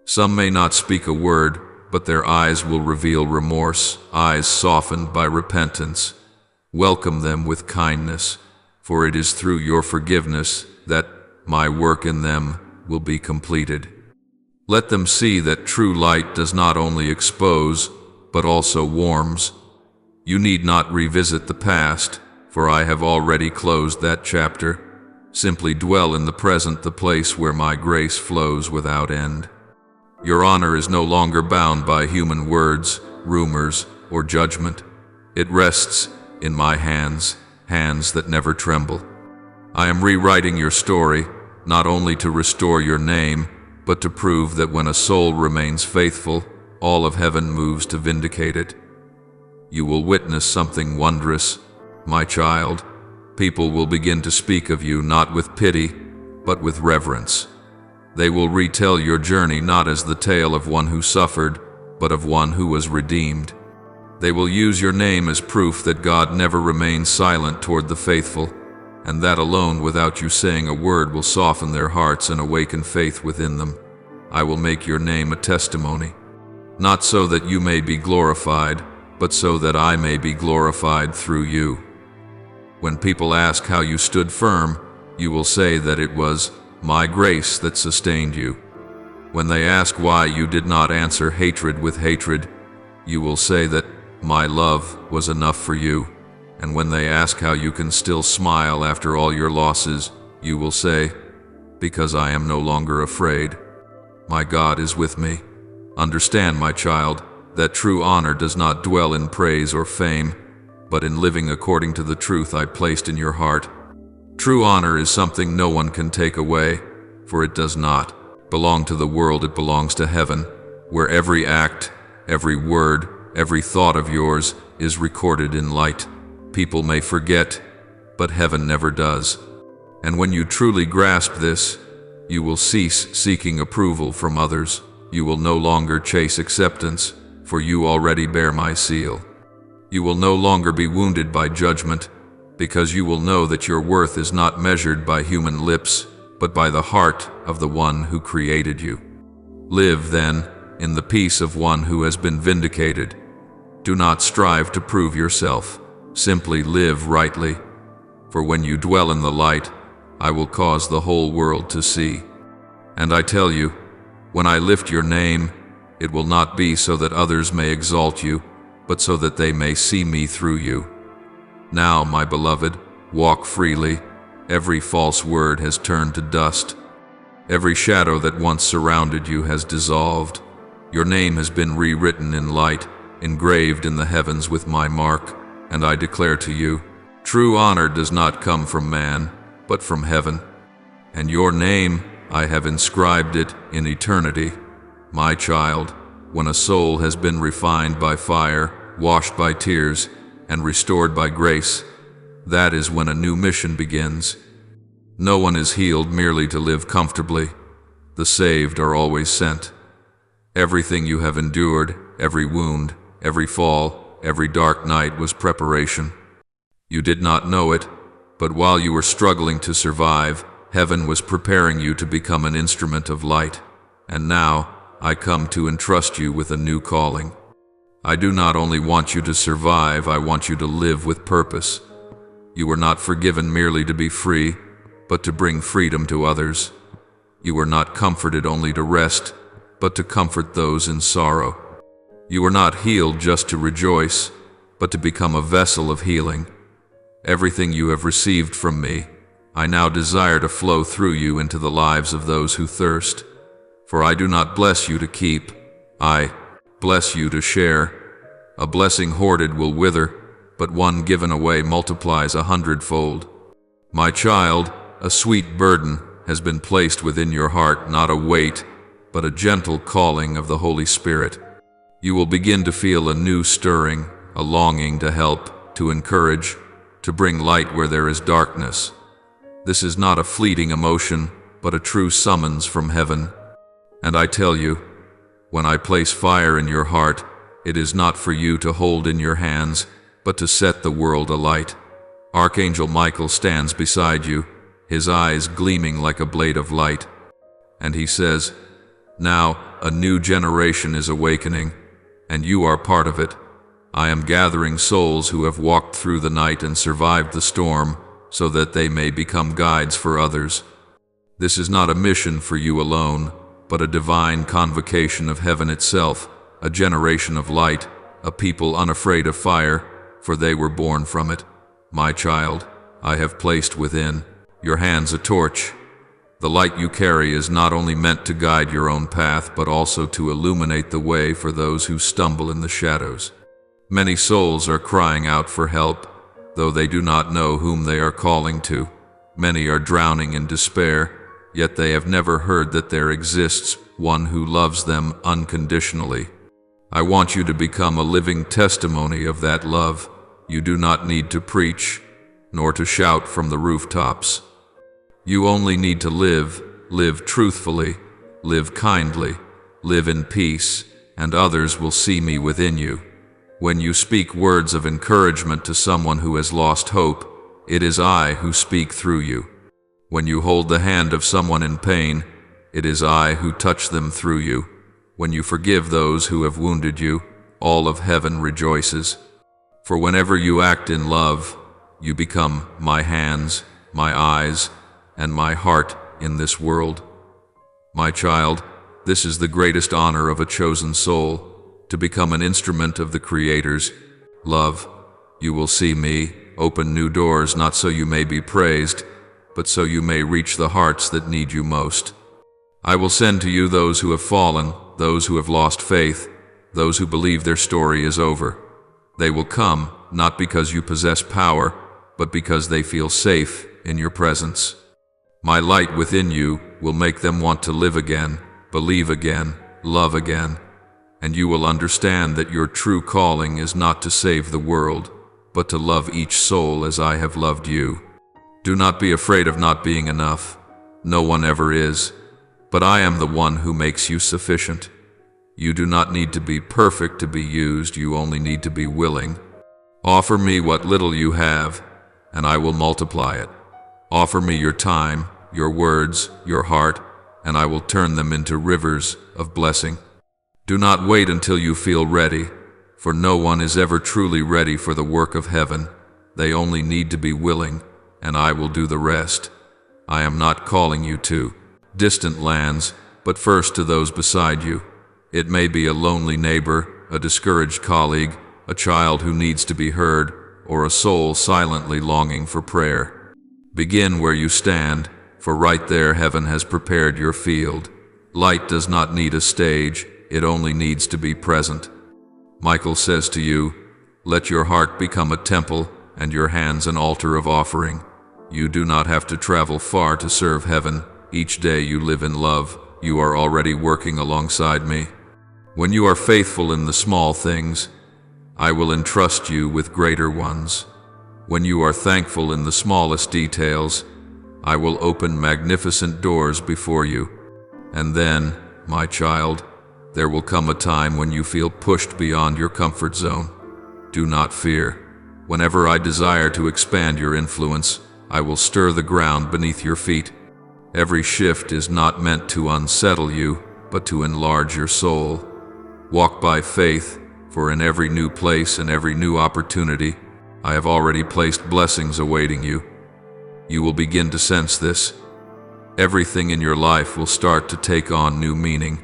Some may not speak a word, but their eyes will reveal remorse, eyes softened by repentance. Welcome them with kindness, for it is through your forgiveness that my work in them will be completed. Let them see that true light does not only expose, but also warms. You need not revisit the past, for I have already closed that chapter. Simply dwell in the present, the place where my grace flows without end. Your honor is no longer bound by human words, rumors, or judgment. It rests in my hands, hands that never tremble. I am rewriting your story, not only to restore your name, but to prove that when a soul remains faithful, all of heaven moves to vindicate it. You will witness something wondrous, my child. People will begin to speak of you not with pity, but with reverence. They will retell your journey not as the tale of one who suffered, but of one who was redeemed. They will use your name as proof that God never remains silent toward the faithful, and that alone, without you saying a word, will soften their hearts and awaken faith within them. I will make your name a testimony, not so that you may be glorified, but so that I may be glorified through you. When people ask how you stood firm, you will say that it was my grace that sustained you. When they ask why you did not answer hatred with hatred, you will say that my love was enough for you. And when they ask how you can still smile after all your losses, you will say, because I am no longer afraid. My God is with me. Understand, my child, that true honor does not dwell in praise or fame, but in living according to the truth I placed in your heart. True honor is something no one can take away, for it does not belong to the world, it belongs to heaven, where every act, every word, every thought of yours is recorded in light. People may forget, but heaven never does. And when you truly grasp this, you will cease seeking approval from others. You will no longer chase acceptance, for you already bear my seal. You will no longer be wounded by judgment, because you will know that your worth is not measured by human lips, but by the heart of the one who created you. Live, then, in the peace of one who has been vindicated. Do not strive to prove yourself. Simply live rightly. For when you dwell in the light, I will cause the whole world to see. And I tell you, when I lift your name, it will not be so that others may exalt you, but so that they may see me through you. Now, my beloved, walk freely. Every false word has turned to dust. Every shadow that once surrounded you has dissolved. Your name has been rewritten in light, engraved in the heavens with my mark, and I declare to you, True honor does not come from man, but from heaven. And your name, I have inscribed it in eternity. My child, when a soul has been refined by fire, washed by tears, and restored by grace, that is when a new mission begins. No one is healed merely to live comfortably. The saved are always sent. Everything you have endured, every wound, every fall, every dark night was preparation. You did not know it, but while you were struggling to survive, heaven was preparing you to become an instrument of light. And now, I come to entrust you with a new calling. I do not only want you to survive, I want you to live with purpose. You were not forgiven merely to be free, but to bring freedom to others. You were not comforted only to rest, but to comfort those in sorrow. You were not healed just to rejoice, but to become a vessel of healing. Everything you have received from me, I now desire to flow through you into the lives of those who thirst. For I do not bless you to keep, I bless you to share. A blessing hoarded will wither, but one given away multiplies 100-fold. My child, a sweet burden has been placed within your heart, not a weight, but a gentle calling of the Holy Spirit. You will begin to feel a new stirring, a longing to help, to encourage, to bring light where there is darkness. This is not a fleeting emotion, but a true summons from heaven. And I tell you, when I place fire in your heart, it is not for you to hold in your hands, but to set the world alight. Archangel Michael stands beside you, his eyes gleaming like a blade of light. And he says, "Now a new generation is awakening, and you are part of it. I am gathering souls who have walked through the night and survived the storm, so that they may become guides for others. This is not a mission for you alone, but a divine convocation of heaven itself, a generation of light, a people unafraid of fire, for they were born from it. My child, I have placed within your hands a torch. The light you carry is not only meant to guide your own path, but also to illuminate the way for those who stumble in the shadows. Many souls are crying out for help, though they do not know whom they are calling to. Many are drowning in despair, yet they have never heard that there exists one who loves them unconditionally. I want you to become a living testimony of that love. You do not need to preach, nor to shout from the rooftops. You only need to live truthfully, live kindly, live in peace, and others will see me within you. When you speak words of encouragement to someone who has lost hope, it is I who speak through you. When you hold the hand of someone in pain, it is I who touch them through you. When you forgive those who have wounded you, all of heaven rejoices. For whenever you act in love, you become my hands, my eyes, and my heart in this world. My child, this is the greatest honor of a chosen soul, to become an instrument of the Creator's love. You will see me open new doors, not so you may be praised, but so you may reach the hearts that need you most. I will send to you those who have fallen, those who have lost faith, those who believe their story is over. They will come, not because you possess power, but because they feel safe in your presence. My light within you will make them want to live again, believe again, love again. And you will understand that your true calling is not to save the world, but to love each soul as I have loved you. Do not be afraid of not being enough. No one ever is. But I am the one who makes you sufficient. You do not need to be perfect to be used, you only need to be willing. Offer me what little you have, and I will multiply it. Offer me your time, your words, your heart, and I will turn them into rivers of blessing. Do not wait until you feel ready, for no one is ever truly ready for the work of heaven. They only need to be willing, and I will do the rest. I am not calling you to distant lands, but first to those beside you. It may be a lonely neighbor, a discouraged colleague, a child who needs to be heard, or a soul silently longing for prayer. Begin where you stand, for right there heaven has prepared your field. Light does not need a stage, it only needs to be present. Michael says to you, let your heart become a temple, and your hands an altar of offering. You do not have to travel far to serve heaven. Each day you live in love, you are already working alongside me. When you are faithful in the small things, I will entrust you with greater ones. When you are thankful in the smallest details, I will open magnificent doors before you. And then, my child, there will come a time when you feel pushed beyond your comfort zone. Do not fear. Whenever I desire to expand your influence, I will stir the ground beneath your feet. Every shift is not meant to unsettle you, but to enlarge your soul. Walk by faith, for in every new place and every new opportunity, I have already placed blessings awaiting you. You will begin to sense this. Everything in your life will start to take on new meaning.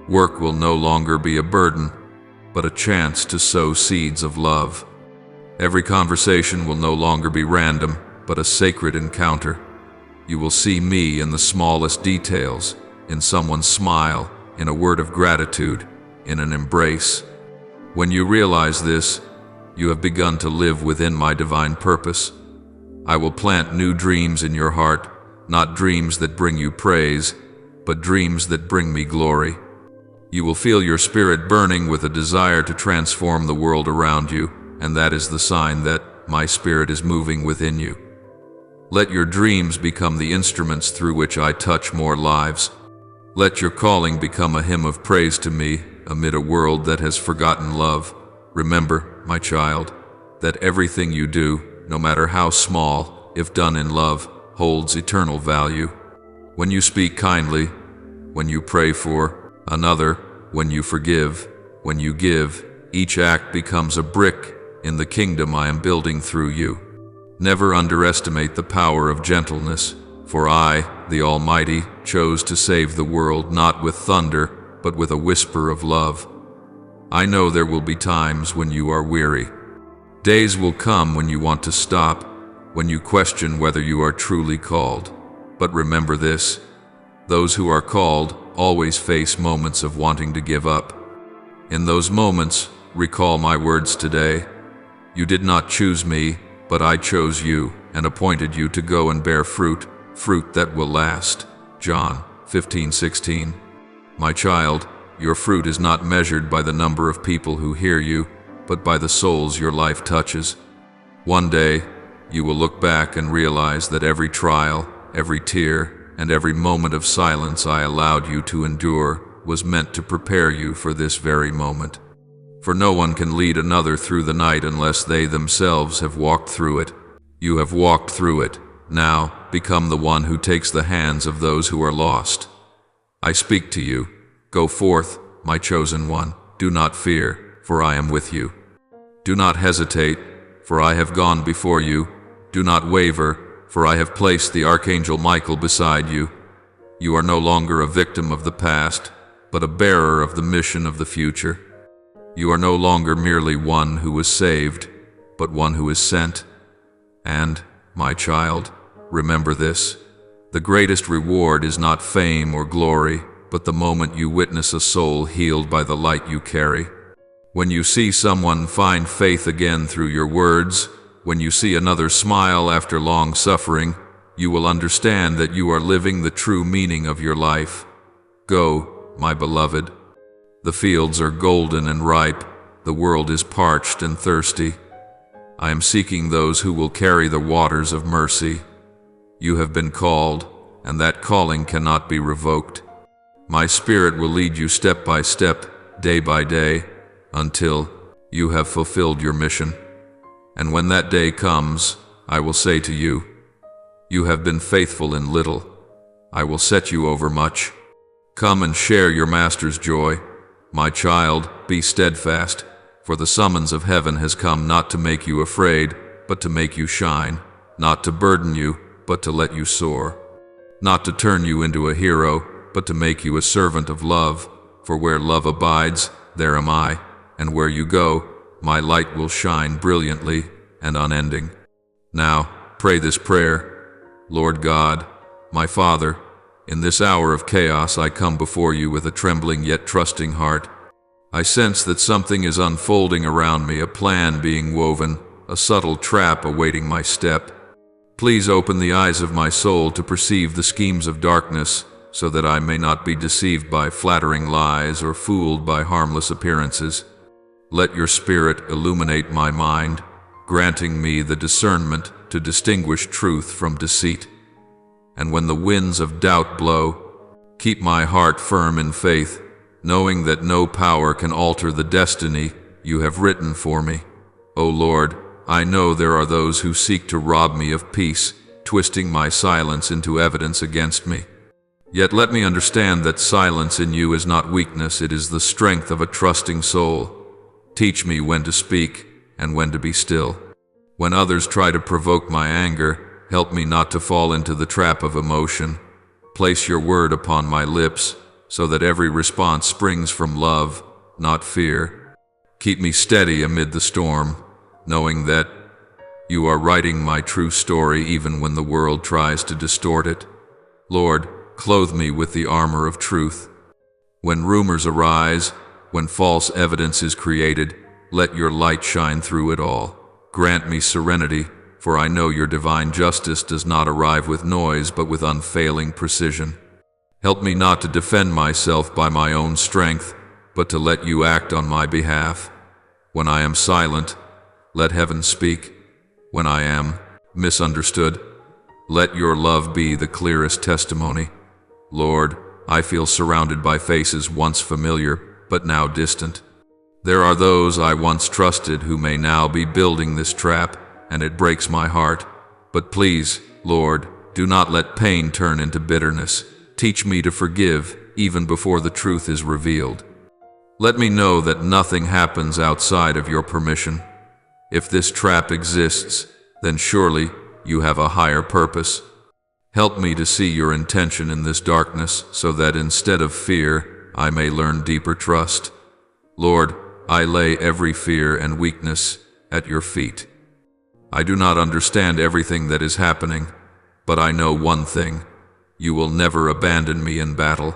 Work will no longer be a burden, but a chance to sow seeds of love. Every conversation will no longer be random, but a sacred encounter. You will see me in the smallest details, in someone's smile, in a word of gratitude, in an embrace. When you realize this, you have begun to live within my divine purpose. I will plant new dreams in your heart, not dreams that bring you praise, but dreams that bring me glory. You will feel your spirit burning with a desire to transform the world around you, and that is the sign that my spirit is moving within you. Let your dreams become the instruments through which I touch more lives. Let your calling become a hymn of praise to me amid a world that has forgotten love. Remember, my child, that everything you do, no matter how small, if done in love, holds eternal value. When you speak kindly, when you pray for another, when you forgive, when you give, each act becomes a brick in the kingdom I am building through you. Never underestimate the power of gentleness, for I, the Almighty, chose to save the world not with thunder, but with a whisper of love. I know there will be times when you are weary. Days will come when you want to stop, when you question whether you are truly called. But remember this: those who are called always face moments of wanting to give up. In those moments, recall my words today. You did not choose me, but I chose you and appointed you to go and bear fruit, fruit that will last. John 15:16. My child, your fruit is not measured by the number of people who hear you, but by the souls your life touches. One day, you will look back and realize that every trial, every tear, and every moment of silence I allowed you to endure was meant to prepare you for this very moment. For no one can lead another through the night unless they themselves have walked through it. You have walked through it. Now, become the one who takes the hands of those who are lost. I speak to you. Go forth, my chosen one. Do not fear, for I am with you. Do not hesitate, for I have gone before you. Do not waver, for I have placed the Archangel Michael beside you. You are no longer a victim of the past, but a bearer of the mission of the future. You are no longer merely one who was saved, but one who is sent. And, my child, remember this: the greatest reward is not fame or glory, but the moment you witness a soul healed by the light you carry. When you see someone find faith again through your words, when you see another smile after long suffering, you will understand that you are living the true meaning of your life. Go, my beloved. The fields are golden and ripe, the world is parched and thirsty. I am seeking those who will carry the waters of mercy. You have been called, and that calling cannot be revoked. My Spirit will lead you step by step, day by day, until you have fulfilled your mission. And when that day comes, I will say to you, you have been faithful in little. I will set you over much. Come and share your Master's joy. My child, be steadfast, for the summons of heaven has come not to make you afraid, but to make you shine, not to burden you, but to let you soar, not to turn you into a hero, but to make you a servant of love, for where love abides, there am I, and where you go, my light will shine brilliantly and unending. Now, pray this prayer. Lord God, my Father, in this hour of chaos I come before you with a trembling yet trusting heart. I sense that something is unfolding around me, a plan being woven, a subtle trap awaiting my step. Please open the eyes of my soul to perceive the schemes of darkness, so that I may not be deceived by flattering lies or fooled by harmless appearances. Let your Spirit illuminate my mind, granting me the discernment to distinguish truth from deceit. And when the winds of doubt blow, keep my heart firm in faith, knowing that no power can alter the destiny you have written for me. O Lord, I know there are those who seek to rob me of peace, twisting my silence into evidence against me. Yet let me understand that silence in you is not weakness, it is the strength of a trusting soul. Teach me when to speak and when to be still. When others try to provoke my anger, help me not to fall into the trap of emotion. Place your word upon my lips, so that every response springs from love, not fear. Keep me steady amid the storm, knowing that you are writing my true story even when the world tries to distort it. Lord, clothe me with the armor of truth. When rumors arise, when false evidence is created, let your light shine through it all. Grant me serenity, for I know your divine justice does not arrive with noise but with unfailing precision. Help me not to defend myself by my own strength, but to let you act on my behalf. When I am silent, let heaven speak. When I am misunderstood, let your love be the clearest testimony. Lord, I feel surrounded by faces once familiar, but now distant. There are those I once trusted who may now be building this trap, and it breaks my heart. But please, Lord, do not let pain turn into bitterness. Teach me to forgive, even before the truth is revealed. Let me know that nothing happens outside of your permission. If this trap exists, then surely you have a higher purpose. Help me to see your intention in this darkness, so that instead of fear, I may learn deeper trust. Lord, I lay every fear and weakness at your feet. I do not understand everything that is happening, but I know one thing. You will never abandon me in battle.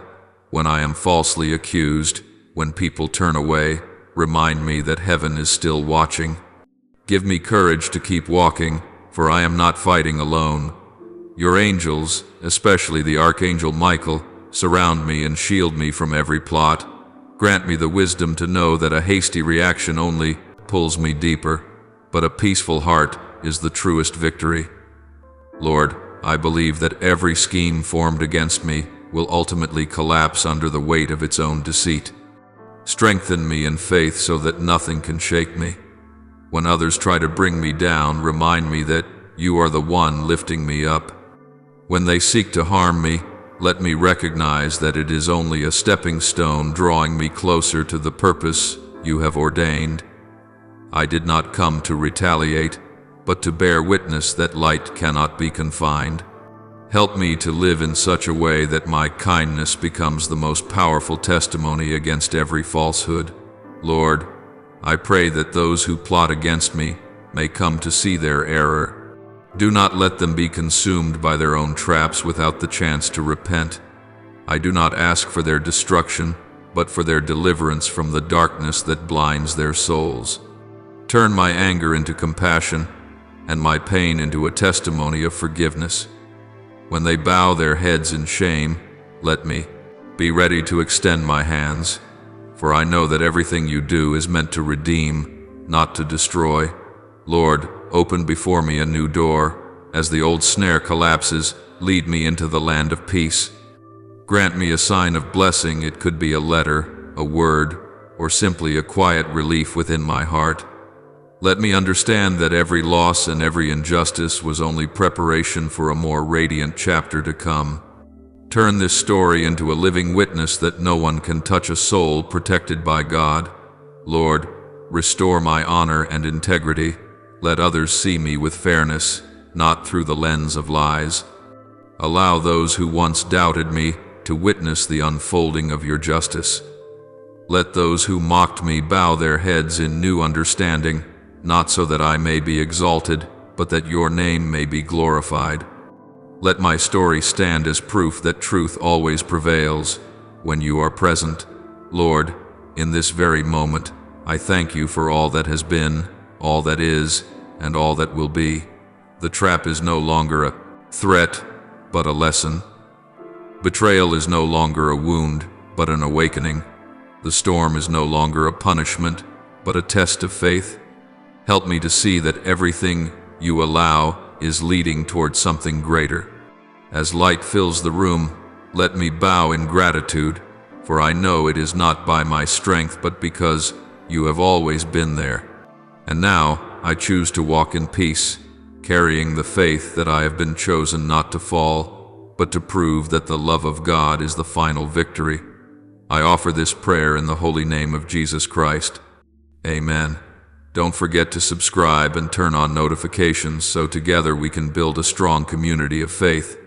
When I am falsely accused, when people turn away, remind me that heaven is still watching. Give me courage to keep walking, for I am not fighting alone. Your angels, especially the Archangel Michael, surround me and shield me from every plot. Grant me the wisdom to know that a hasty reaction only pulls me deeper, but a peaceful heart is the truest victory. Lord, I believe that every scheme formed against me will ultimately collapse under the weight of its own deceit. Strengthen me in faith so that nothing can shake me. When others try to bring me down, remind me that you are the one lifting me up. When they seek to harm me, let me recognize that it is only a stepping stone drawing me closer to the purpose you have ordained. I did not come to retaliate, but to bear witness that light cannot be confined. Help me to live in such a way that my kindness becomes the most powerful testimony against every falsehood. Lord, I pray that those who plot against me may come to see their error. Do not let them be consumed by their own traps without the chance to repent. I do not ask for their destruction, but for their deliverance from the darkness that blinds their souls. Turn my anger into compassion, and my pain into a testimony of forgiveness. When they bow their heads in shame, let me be ready to extend my hands, for I know that everything you do is meant to redeem, not to destroy. Lord, open before me a new door. As the old snare collapses, lead me into the land of peace. Grant me a sign of blessing. It could be a letter, a word, or simply a quiet relief within my heart. Let me understand that every loss and every injustice was only preparation for a more radiant chapter to come. Turn this story into a living witness that no one can touch a soul protected by God. Lord, restore my honor and integrity. Let others see me with fairness, not through the lens of lies. Allow those who once doubted me to witness the unfolding of your justice. Let those who mocked me bow their heads in new understanding, not so that I may be exalted, but that your name may be glorified. Let my story stand as proof that truth always prevails when you are present. Lord, in this very moment, I thank you for all that has been, all that is, and all that will be. The trap is no longer a threat, but a lesson. Betrayal is no longer a wound, but an awakening. The storm is no longer a punishment, but a test of faith. Help me to see that everything you allow is leading towards something greater. As light fills the room, let me bow in gratitude, for I know it is not by my strength but because you have always been there. And now I choose to walk in peace, carrying the faith that I have been chosen not to fall, but to prove that the love of God is the final victory. I offer this prayer in the holy name of Jesus Christ. Amen. Don't forget to subscribe and turn on notifications so together we can build a strong community of faith.